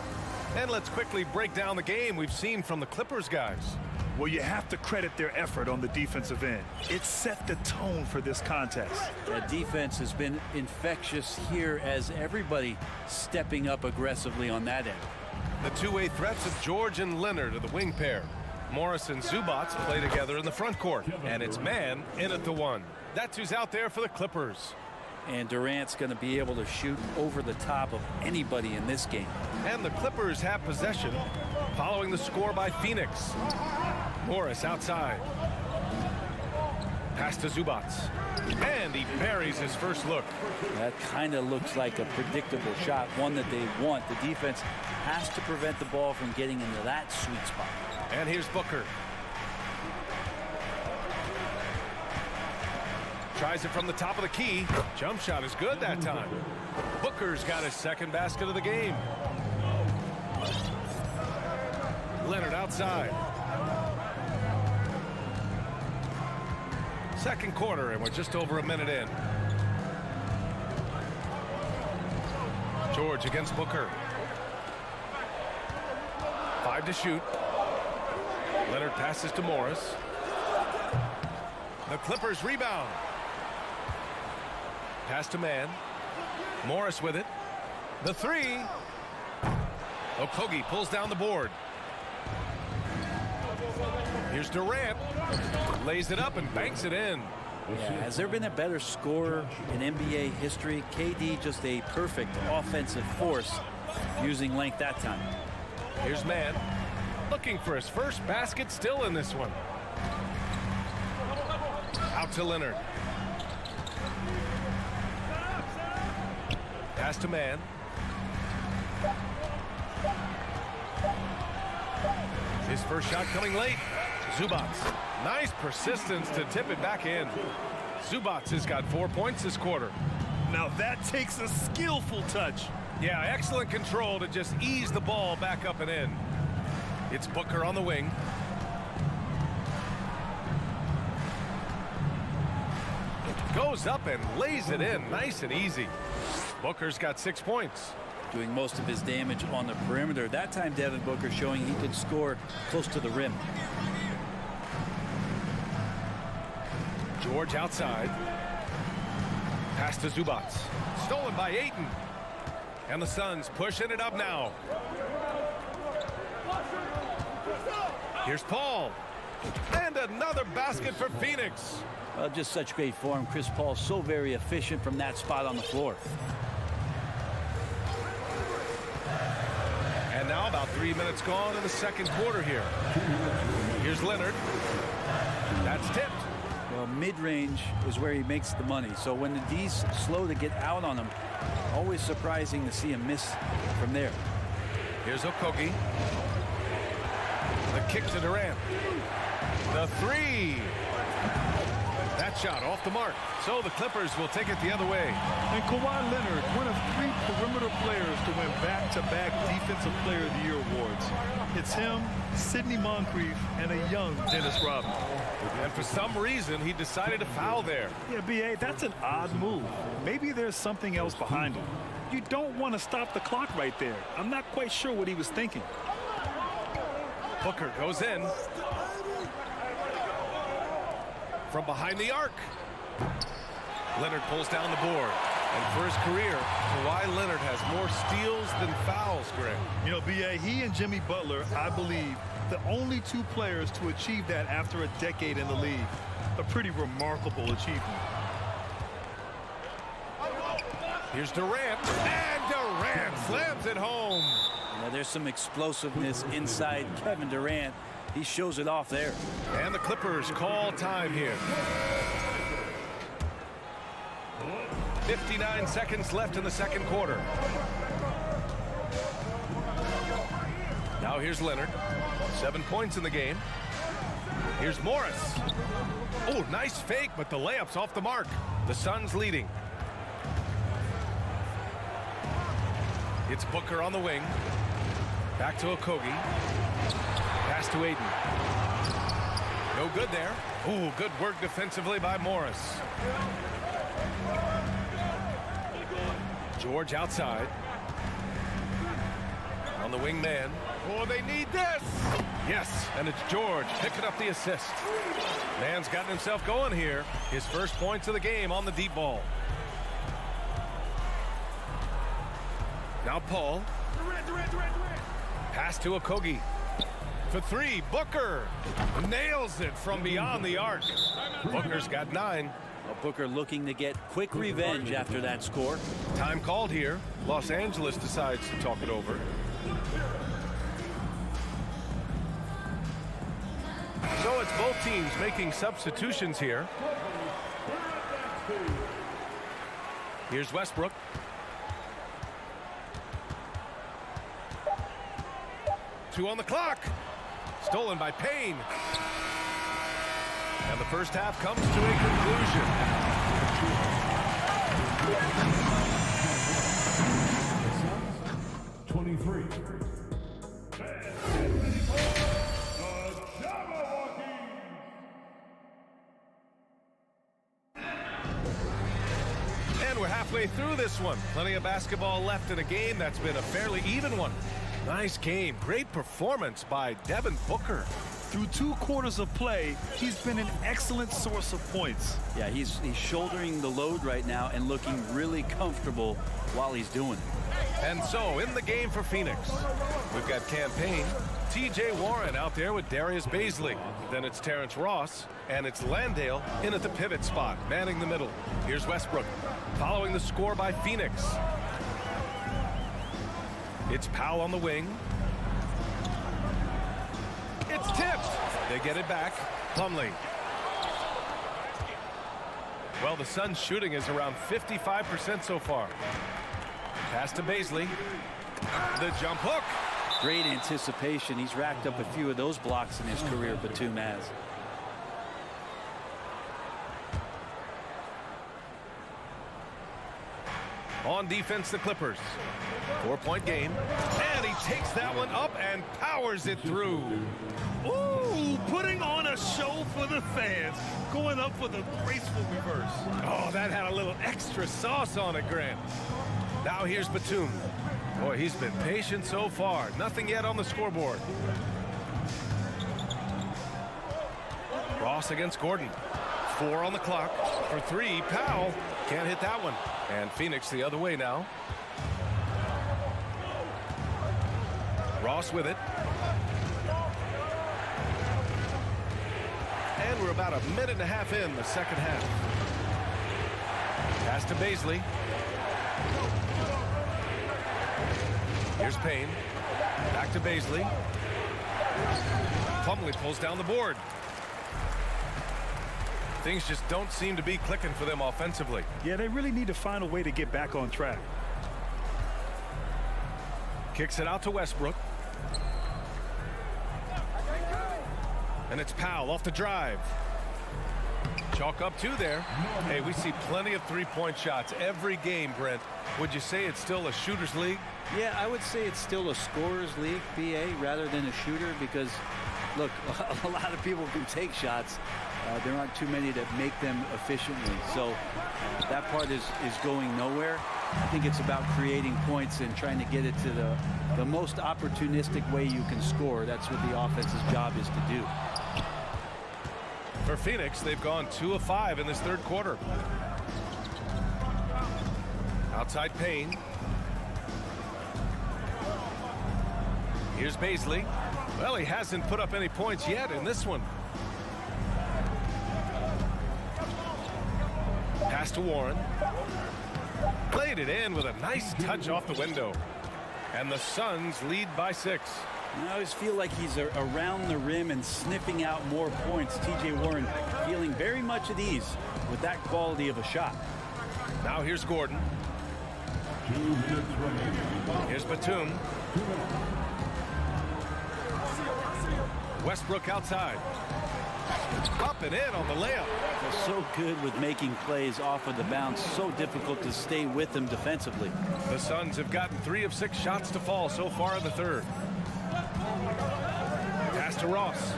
And let's quickly break down the game we've seen from the Clippers guys. Well, you have to credit their effort on the defensive end. It set the tone for this contest. That defense has been infectious here as everybody stepping up aggressively on that end. The two-way threats of George and Leonard are the wing pair. Morris and Zubats play together in the front court. And it's man in at the 1. That's who's out there for the Clippers. And Durant's going to be able to shoot over the top of anybody in this game. And the Clippers have possession following the score by Phoenix. Morris outside. Pass to Zubats. And he buries his first look. That kind of looks like a predictable shot, one that they want. The defense has to prevent the ball from getting into that sweet spot. And here's Booker. Tries it from the top of the key. Jump shot is good that time. Booker's got his second basket of the game. Leonard outside. Second quarter, and we're just over a minute in. George against Booker. 5 to shoot. Leonard passes to Morris. The Clippers rebound. Pass to man. Morris with it. The 3. Okogie pulls down the board. Here's Durant. Lays it up and banks it in. Yeah, has there been a better scorer in NBA history? KD just a perfect offensive force using length that time. Here's man. Looking for his first basket still in this one. Out to Leonard. Pass to man. His first shot coming late. Zubats. Nice persistence to tip it back in. Zubats has got 4 points this quarter. Now that takes a skillful touch. Yeah, excellent control to just ease the ball back up and in. It's Booker on the wing. Goes up and lays it in nice and easy. Booker's got 6 points. Doing most of his damage on the perimeter. That time Devin Booker showing he could score close to the rim. George outside. Pass to Zubats. Stolen by Ayton. And the Suns pushing it up now. Here's Paul. And another basket for Phoenix. Well, just such great form. Chris Paul so very efficient from that spot on the floor. And now about 3 minutes gone in the second quarter here. Here's Leonard. That's tipped. Well, mid-range is where he makes the money. So when the D's slow to get out on him, always surprising to see him miss from there. Here's Okogie. The kick to Durant. The 3. That shot off the mark. So the Clippers will take it the other way. And Kawhi Leonard, one of 3 perimeter players to win back-to-back Defensive Player of the Year awards. It's him, Sidney Moncrief, and a young Dennis Rodman. And for some reason, he decided to foul there. Yeah, B.A., that's an odd move. Maybe there's something else behind it. You don't want to stop the clock right there. I'm not quite sure what he was thinking. Booker goes in. From behind the arc. Leonard pulls down the board. And for his career, Kawhi Leonard has more steals than fouls, Greg. You know, B.A., he and Jimmy Butler, I believe, the only 2 players to achieve that after a decade in the league. A pretty remarkable achievement. Here's Durant, and Durant slams it home. Now there's some explosiveness inside Kevin Durant. He shows it off there. And the Clippers call time here. 59 seconds left in the second quarter. Now here's Leonard. 7 points in the game. Here's Morris. Oh, nice fake, but the layup's off the mark. The Suns leading. It's Booker on the wing. Back to Okogie. Pass to Aiden. No good there. Oh, good work defensively by Morris. George outside. On the wing man. Oh, they need this. Yes, and it's George picking up the assist. Man's gotten himself going here. His first points of the game on the deep ball. Now Paul. Pass to Okogie. For three, Booker nails it from beyond the arc. Booker's got 9. Well, Booker looking to get quick revenge after that score. Time called here. Los Angeles decides to talk it over. So it's both teams making substitutions here. Here's Westbrook. Two on the clock. Stolen by Payne. And the first half comes to a conclusion. 23. And we're halfway through this one. Plenty of basketball left in a game that's been a fairly even one. Nice game. Great performance by Devin Booker. Through 2 quarters of play, he's been an excellent source of points. Yeah, he's shouldering the load right now and looking really comfortable while he's doing it. And so in the game for Phoenix, we've got Campaign, T.J. Warren out there with Darius Baisley. Then it's Terrence Ross, and it's Landale in at the pivot spot, manning the middle. Here's Westbrook, following the score by Phoenix. It's Powell on the wing. It's tipped. They get it back. Plumlee. Well, the Suns' shooting is around 55% so far. Pass to Baisley. The jump hook. Great anticipation. He's racked up a few of those blocks in his career, Batum has. On defense, the Clippers. 4-point game. And he takes that one up and powers it through. Ooh, putting on a show for the fans. Going up for the graceful reverse. Oh, that had a little extra sauce on it, Grant. Now here's Batum. Boy, he's been patient so far. Nothing yet on the scoreboard. Ross against Gordon. 4 on the clock. For 3, Powell. Can't hit that one. And Phoenix the other way now. Ross with it. And we're about a minute and a half in the second half. Pass to Baisley. Here's Payne. Back to Baisley. Plumlee pulls down the board. Things just don't seem to be clicking for them offensively. Yeah, they really need to find a way to get back on track. Kicks it out to Westbrook. And it's Powell off the drive. Chalk up 2 there. Hey, we see plenty of 3-point shots every game, Brent. Would you say it's still a shooter's league? Yeah, I would say it's still a scorer's league, BA, rather than a shooter because, look, a lot of people can take shots. There aren't too many that make them efficiently. So that part is going nowhere. I think it's about creating points and trying to get it to the most opportunistic way you can score. That's what the offense's job is to do. For Phoenix, they've gone 2 of 5 in this third quarter. Outside Payne. Here's Baisley. Well, he hasn't put up any points yet in this one. Pass to Warren. Played it in with a nice touch off the window. And the Suns lead by 6. I always feel like he's around the rim and sniffing out more points. T.J. Warren feeling very much at ease with that quality of a shot. Now here's Gordon. Here's Batum. Westbrook outside. Up and in on the layup. They're so good with making plays off of the bounce. So difficult to stay with them defensively. The Suns have gotten 3 of 6 shots to fall so far in the third. Pass to Ross.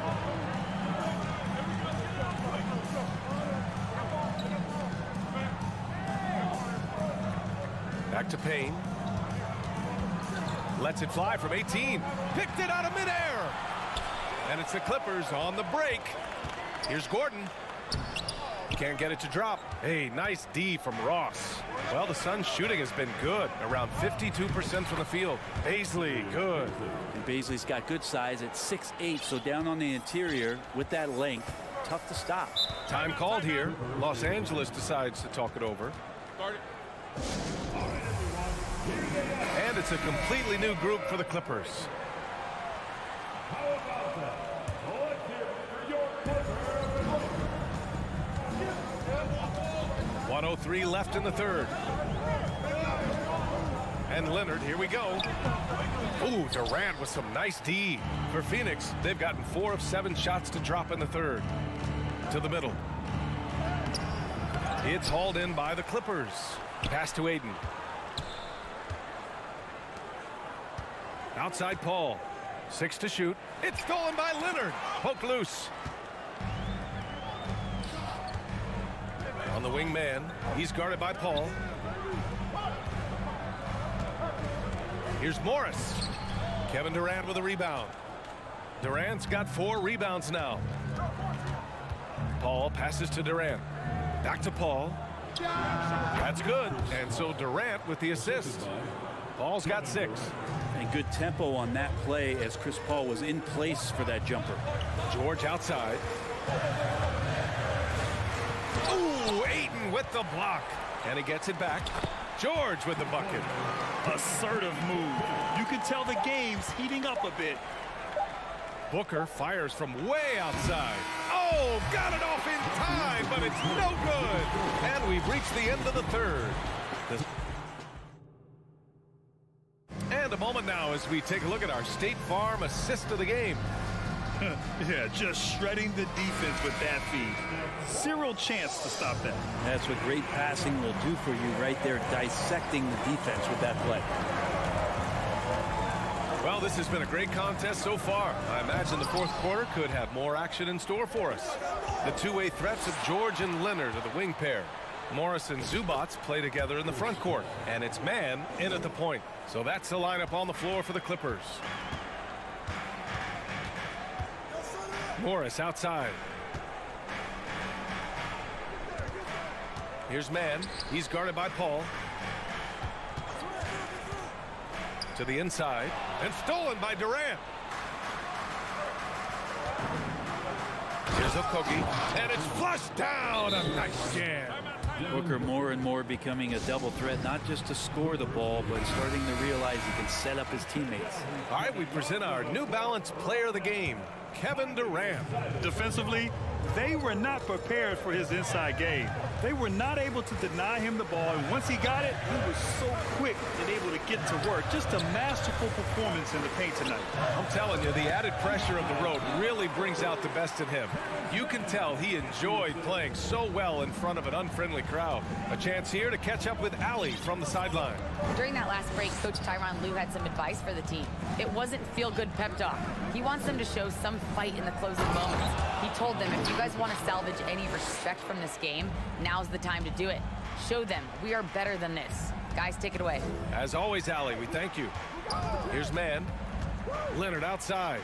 Back to Payne. Lets it fly from 18. Picked it out of midair. And it's the Clippers on the break. Here's Gordon. Can't get it to drop. Hey, nice D from Ross. Well, the Suns' shooting has been good. Around 52% from the field. Baisley, good. And Baisley's got good size at 6'8", so down on the interior with that length, tough to stop. Time called here. Los Angeles decides to talk it over. And it's a completely new group for the Clippers. .103 left in the third. And Leonard, here we go. Ooh, Durant with some nice D. For Phoenix, they've gotten 4 of 7 shots to drop in the third. To the middle. It's hauled in by the Clippers. Pass to Aiden. Outside Paul. 6 to shoot. It's stolen by Leonard. Poked loose. On the wing man. He's guarded by Paul. Here's Morris. Kevin Durant with a rebound. Durant's got 4 rebounds now. Paul passes to Durant. Back to Paul. That's good. And so Durant with the assist. Paul's got 6. And good tempo on that play as Chris Paul was in place for that jumper. George outside. Ooh, Ayton with the block. And he gets it back. George with the bucket. Assertive move. You can tell the game's heating up a bit. Booker fires from way outside. Oh, got it off in time, but it's no good. And we've reached the end of the third. And a moment now as we take a look at our State Farm assist of the game. Yeah, just shredding the defense with that feed. Zero chance to stop that. That's what great passing will do for you right there, dissecting the defense with that play. Well, this has been a great contest so far. I imagine the fourth quarter could have more action in store for us. The two-way threats of George and Leonard are the wing pair. Morris and Zubats play together in the front court, and it's man in at the point. So that's the lineup on the floor for the Clippers. Morris outside. Here's man. He's guarded by Paul. To the inside. And stolen by Durant. Here's Okogie. And it's flushed down. A nice jam. Booker more and more becoming a double threat, not just to score the ball, but starting to realize he can set up his teammates. All right, we present our New Balance player of the game, Kevin Durant. Defensively, they were not prepared for his inside game. They were not able to deny him the ball, and once he got it, he was so quick and able to get to work. Just a masterful performance in the paint tonight. I'm telling you, the added pressure of the road really brings out the best in him. You can tell he enjoyed playing so well in front of an unfriendly crowd. A chance here to catch up with Allie from the sideline. During that last break, Coach Tyronn Lue had some advice for the team. It wasn't feel-good pep talk. He wants them to show some fight in the closing moments. He told them, if you guys want to salvage any respect from this game, now's the time to do it. Show them we are better than this. Guys, take it away. As always, Allie, we thank you. Here's man. Leonard outside.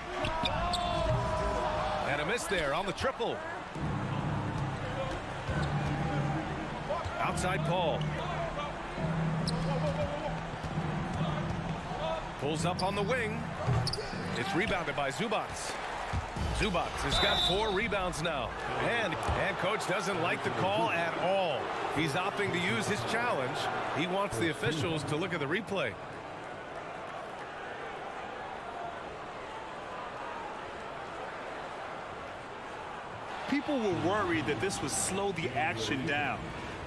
And a miss there on the triple. Outside Paul. Pulls up on the wing. It's rebounded by Zubats. Zubats has got 4 rebounds now. And coach doesn't like the call at all. He's opting to use his challenge. He wants the officials to look at the replay. People were worried that this would slow the action down.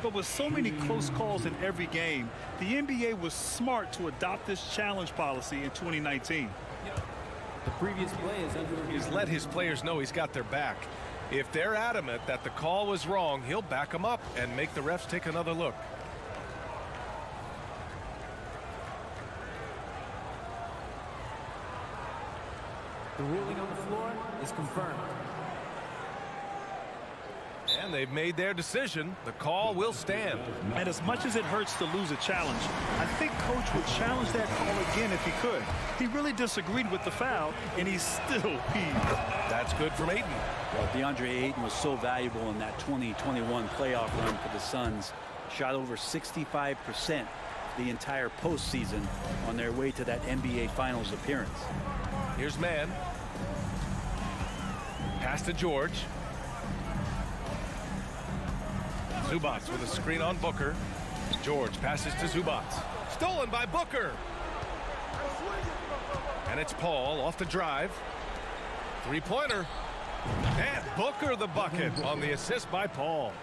But with so many close calls in every game, the NBA was smart to adopt this challenge policy in 2019. The previous play is under. He's let his players know he's got their back. If they're adamant that the call was wrong, he'll back them up and make the refs take another look. The ruling on the floor is confirmed. And they've made their decision. The call will stand. And as much as it hurts to lose a challenge, I think Coach would challenge that call again if he could. He really disagreed with the foul, and he's still peeved. That's good from Ayton. Well, DeAndre Ayton was so valuable in that 2021 playoff run for the Suns. Shot over 65% the entire postseason on their way to that NBA Finals appearance. Here's man. Pass to George. Zubac with a screen on Booker. George passes to Zubac. Stolen by Booker. And it's Paul off the drive. Three-pointer. And Booker the bucket on the assist by Paul.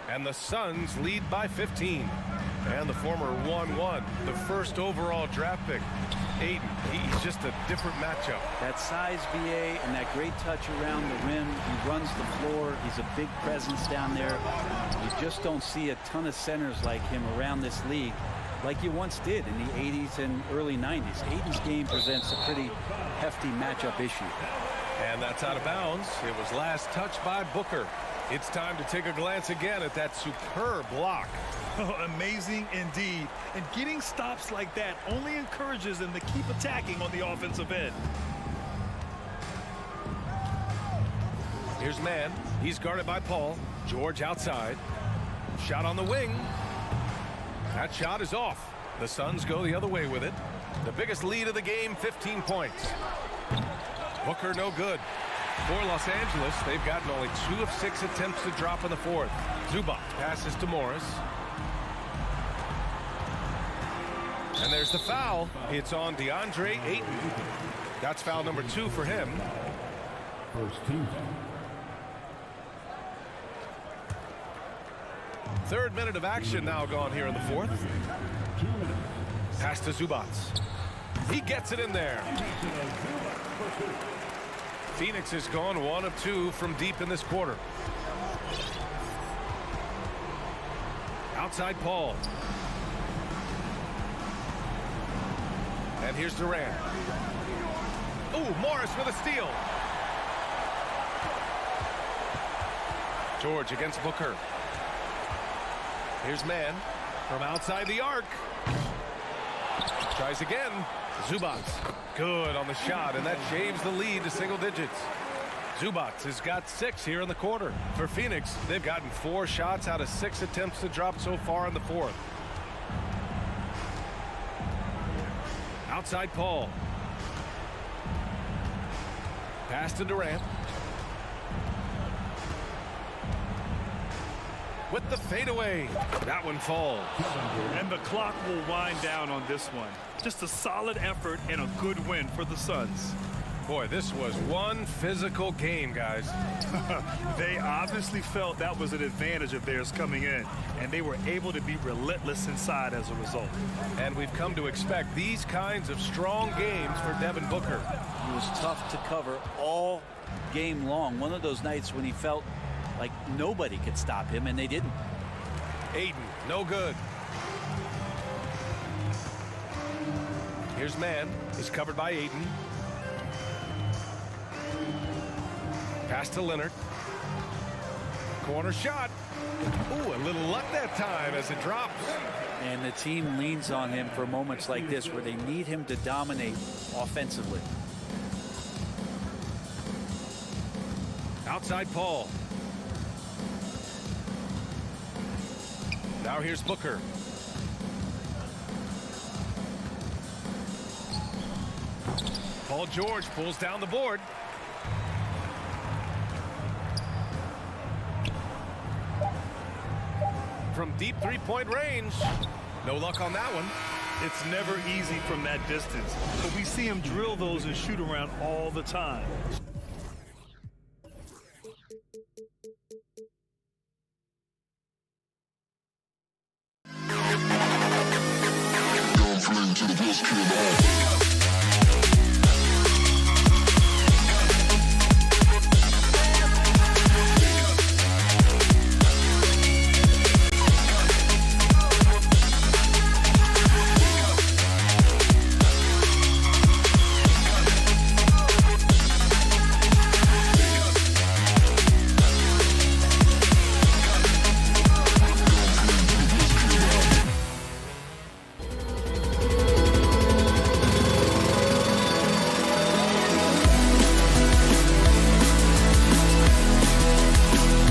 And the Suns lead by 15. And the former 1-1, the first overall draft pick. Ayton, he's just a different matchup. That size, VA, and that great touch around the rim. He runs the floor. He's a big presence down there. You just don't see a ton of centers like him around this league like you once did in the 80s and early 90s. Ayton's game presents a pretty hefty matchup issue. And that's out of bounds. It was last touched by Booker. It's time to take a glance again at that superb block. Oh, amazing indeed. And getting stops like that only encourages them to keep attacking on the offensive end. Here's man. He's guarded by Paul. George outside. Shot on the wing. That shot is off. The Suns go the other way with it. The biggest lead of the game, 15 points. Booker no good. For Los Angeles, they've gotten only 2 of 6 attempts to drop in the fourth. Zubac passes to Morris. And there's the foul. It's on DeAndre Ayton. That's foul number 2 for him. First team. Third minute of action now gone here in the fourth. Pass to Zubac. He gets it in there. Phoenix has gone 1 of 2 from deep in this quarter. Outside Paul. And here's Durant. Ooh, Morris with a steal. George against Booker. Here's man from outside the arc. Tries again. Zubac. Good on the shot, and that shaves the lead to single digits. Zubac has got 6 here in the quarter. For Phoenix, they've gotten 4 shots out of 6 attempts to drop so far in the fourth. Outside Paul. Pass to Durant. With the fadeaway. That one falls. And the clock will wind down on this one. Just a solid effort and a good win for the Suns. Boy, this was one physical game, guys. They obviously felt that was an advantage of theirs coming in, and they were able to be relentless inside as a result. And we've come to expect these kinds of strong games for Devin Booker. He was tough to cover all game long. One of those nights when he felt like nobody could stop him, and they didn't. Ayton, no good. Here's man. He's covered by Ayton. Pass to Leonard. Corner shot. Ooh, a little luck that time as it drops. And the team leans on him for moments like this where they need him to dominate offensively. Outside Paul. Now here's Booker. Paul George pulls down the board. From from deep three-point range. No luck on that one. It's never easy from that distance, but we see him drill those and shoot around all the time.